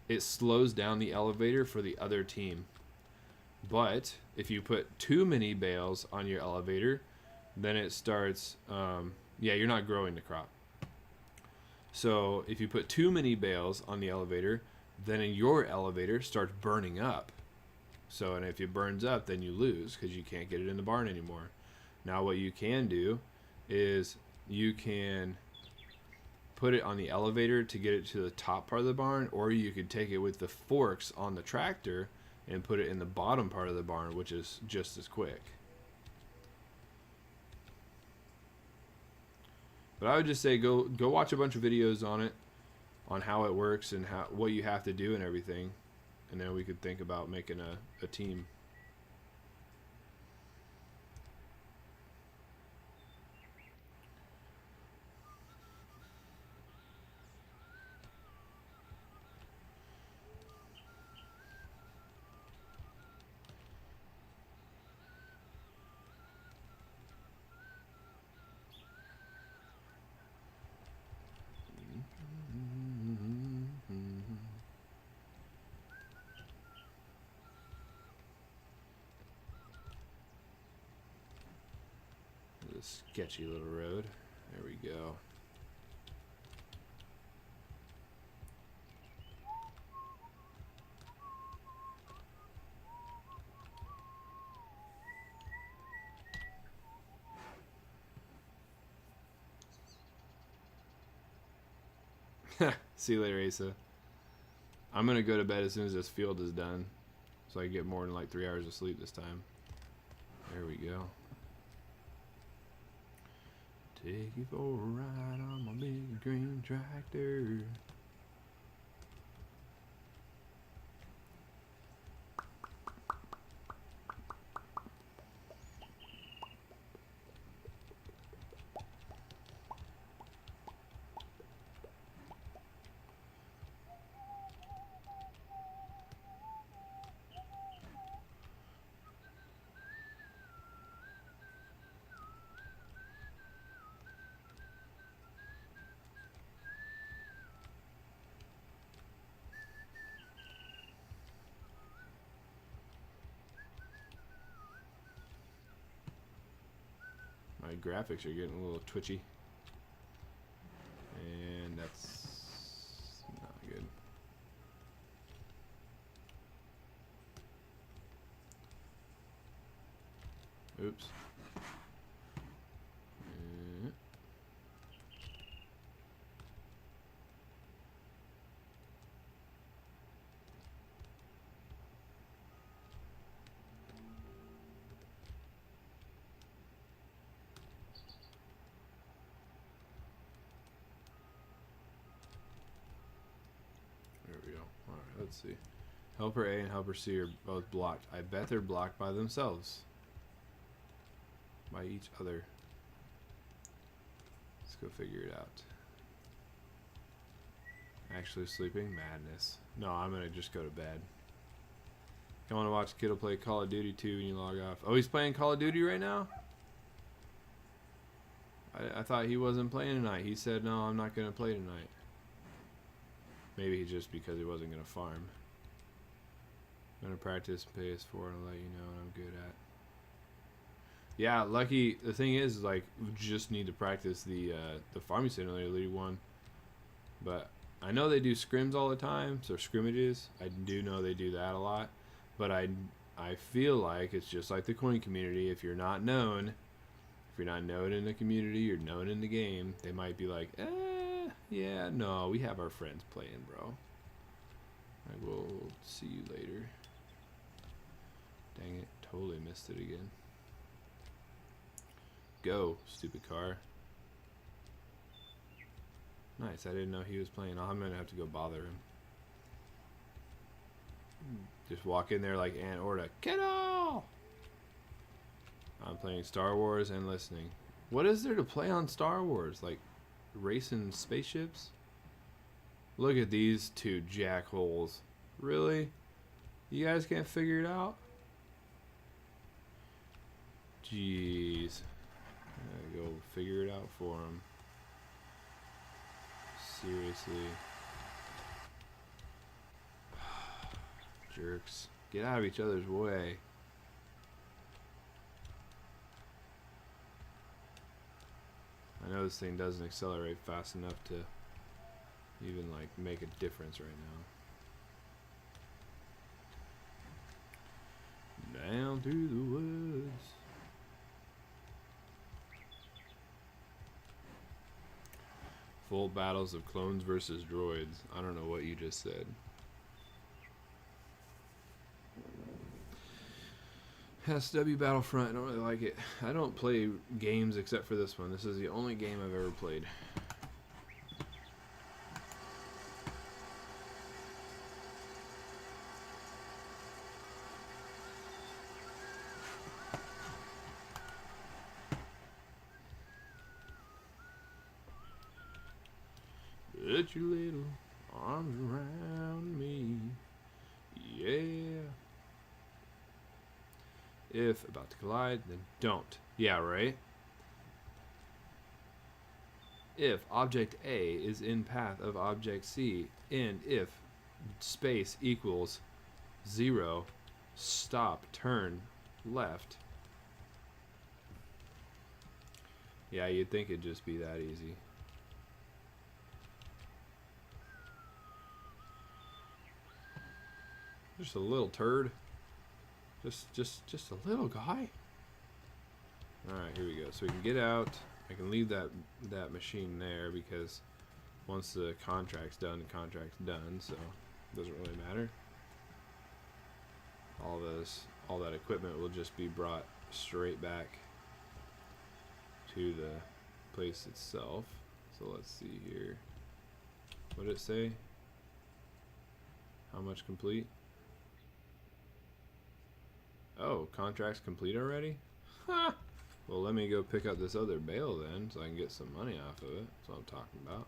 it slows down the elevator for the other team. But if you put too many bales on your elevator, then it starts, you're not growing the crop. So if you put too many bales on the elevator, then your elevator starts burning up. So, and if it burns up, then you lose because you can't get it in the barn anymore. Now what you can do is you can put it on the elevator to get it to the top part of the barn, or you could take it with the forks on the tractor and put it in the bottom part of the barn, which is just as quick. But I would just say go watch a bunch of videos on it, on how it works and what you have to do and everything, and then we could think about making a team. This sketchy little road. There we go. See you later, Asa. I'm gonna go to bed as soon as this field is done, so I can get more than like 3 hours of sleep this time. There we go. Take you for a ride on my big green tractor. My graphics are getting a little twitchy, and that's not good. Oops. There we go. Alright, let's see. Helper A and Helper C are both blocked. I bet they're blocked by themselves. By each other. Let's go figure it out. Actually sleeping? Madness. No, I'm gonna just go to bed. I want to watch Kiddo play Call of Duty 2 when you log off. Oh, he's playing Call of Duty right now? I thought he wasn't playing tonight. He said, no, I'm not going to play tonight. Maybe just because he wasn't going to farm. I'm going to practice PS4 and let you know what I'm good at. Yeah, Lucky, the thing is like, we just need to practice the Farming Simulator League 1. But I know they do scrims all the time, so scrimmages. I do know they do that a lot. But I feel like it's just like the coin community. If you're not known, if you're not known in the community, you're known in the game, they might be like, yeah, no, we have our friends playing, bro. I will see you later. Dang it, totally missed it again. Go, stupid car. Nice, I didn't know he was playing. I'm gonna have to go bother him. Just walk in there like Aunt Orta. Kiddo! I'm playing Star Wars and listening. What is there to play on Star Wars? Like racing spaceships? Look at these two jackholes. Really? You guys can't figure it out? Jeez. I gotta go figure it out for them. Seriously. Jerks. Get out of each other's way. I know this thing doesn't accelerate fast enough to even like make a difference right now. Down through the woods. Full battles of clones versus droids. I don't know what you just said. SW Battlefront, I don't really like it. I don't play games except for this one. This is the only game I've ever played. Put your little arms around me. Yeah. If about to collide, then don't. Yeah, right? If object A is in path of object C, and if space equals 0, stop, turn, left. Yeah, you'd think it'd just be that easy. Just a little turd. Just a little guy. Alright, here we go. So we can get out. I can leave that machine there because once the contract's done, the contract's done, so it doesn't really matter. All that equipment will just be brought straight back to the place itself. So let's see here. What did it say? How much complete? Oh, contract's complete already? Ha! Well, let me go pick up this other bale then, so I can get some money off of it. That's what I'm talking about.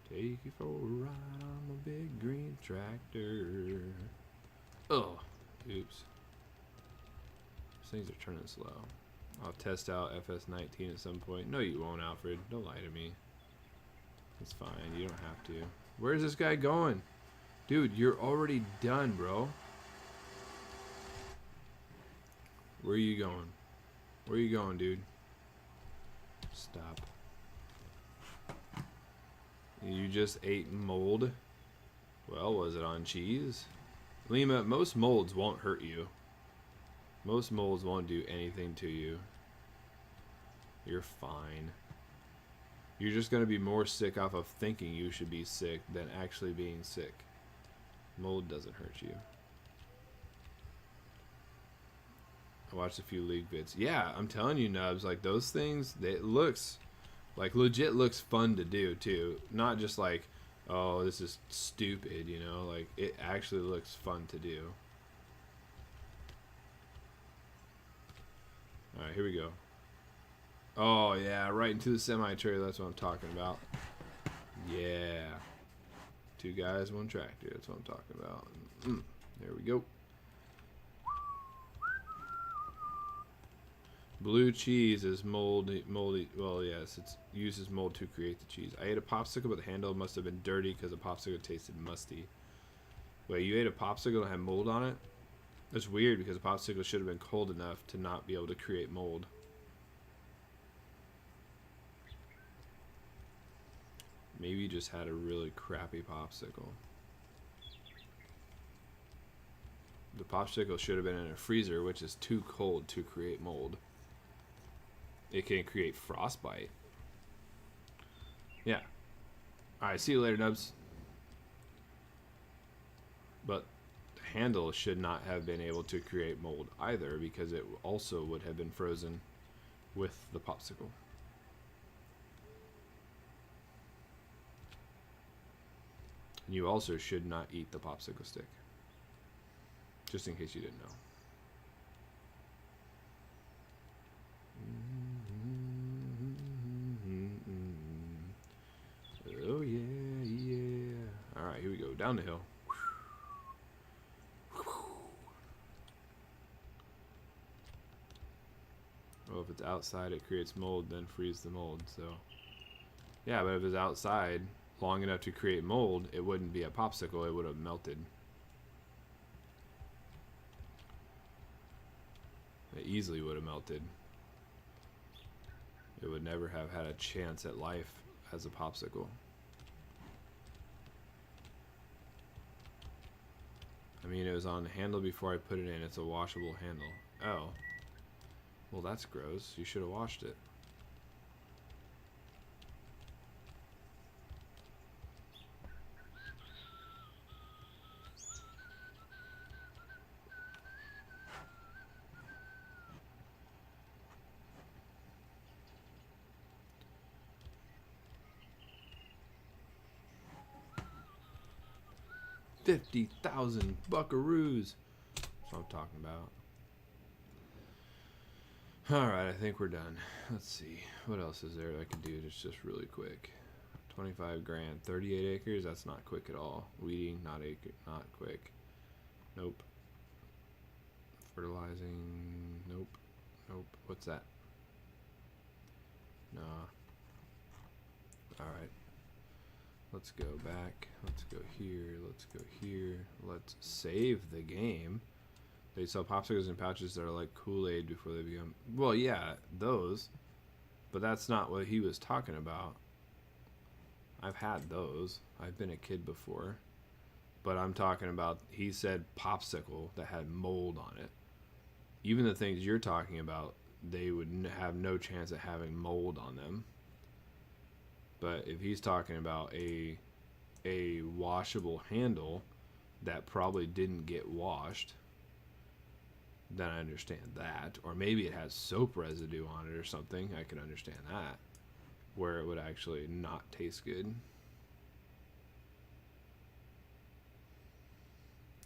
Take you for a ride on my big green tractor. Oh, oops. These things are turning slow. I'll test out FS19 at some point. No, you won't, Alfred. Don't lie to me. It's fine. You don't have to. Where's this guy going? Dude, you're already done, bro. Where are you going? Where are you going, dude? Stop. You just ate mold? Well, was it on cheese? Lima, most molds won't hurt you. Most molds won't do anything to you. You're fine. You're just going to be more sick off of thinking you should be sick than actually being sick. Mold doesn't hurt you. I watched a few League vids. Yeah, I'm telling you, Nubs, like those things, it looks like legit looks fun to do too. Not just like, oh, this is stupid, you know, like it actually looks fun to do. Alright, here we go. Oh yeah, right into the semi-trailer, that's what I'm talking about. Yeah. 2 guys, 1 tractor, that's what I'm talking about. There we go. Blue cheese is moldy. Well, yes, it uses mold to create the cheese. I ate a popsicle, but the handle must have been dirty because the popsicle tasted musty. Wait, you ate a popsicle and had mold on it? That's weird because the popsicle should have been cold enough to not be able to create mold. Maybe you just had a really crappy popsicle. The popsicle should have been in a freezer, which is too cold to create mold. It can create frostbite. Yeah. Alright, see you later, Nubs. But the handle should not have been able to create mold either, because it also would have been frozen with the popsicle. And you also should not eat the popsicle stick, just in case you didn't know. Oh yeah, yeah. All right, here we go, down the hill. Well, if it's outside, it creates mold, then freeze the mold. So, yeah, but if it's outside long enough to create mold, it wouldn't be a popsicle, it would have melted. It easily would have melted. It would never have had a chance at life as a popsicle. I mean, it was on the handle before I put it in. It's a washable handle. Oh. Well, that's gross. You should have washed it. $50,000 buckaroos. That's what I'm talking about. Alright, I think we're done. Let's see. What else is there I can do just really quick? 25 grand. 38 acres? That's not quick at all. Weeding, not quick. Nope. Fertilizing, nope. Nope. What's that? Nah. Alright. Let's go back. Let's go here. Let's go here. Let's save the game. They sell popsicles in pouches that are like Kool-Aid before they become... Well, yeah, those. But that's not what he was talking about. I've had those. I've been a kid before. But I'm talking about... He said popsicle that had mold on it. Even the things you're talking about, they would have no chance of having mold on them. But if he's talking about a washable handle that probably didn't get washed, then I understand that. Or maybe it has soap residue on it or something. I can understand that. Where it would actually not taste good.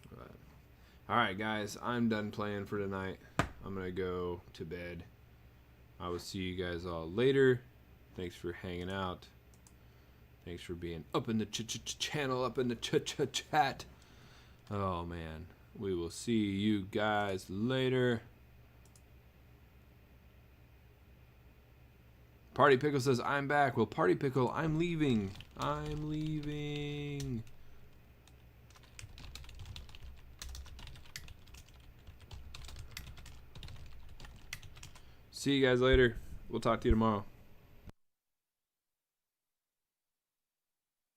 But, alright guys, I'm done playing for tonight. I'm going to go to bed. I will see you guys all later. Thanks for hanging out. Thanks for being up in the channel, up in the chat. Oh man, we will see you guys later. Party Pickle says, I'm back. Well, Party Pickle, I'm leaving. I'm leaving. See you guys later. We'll talk to you tomorrow.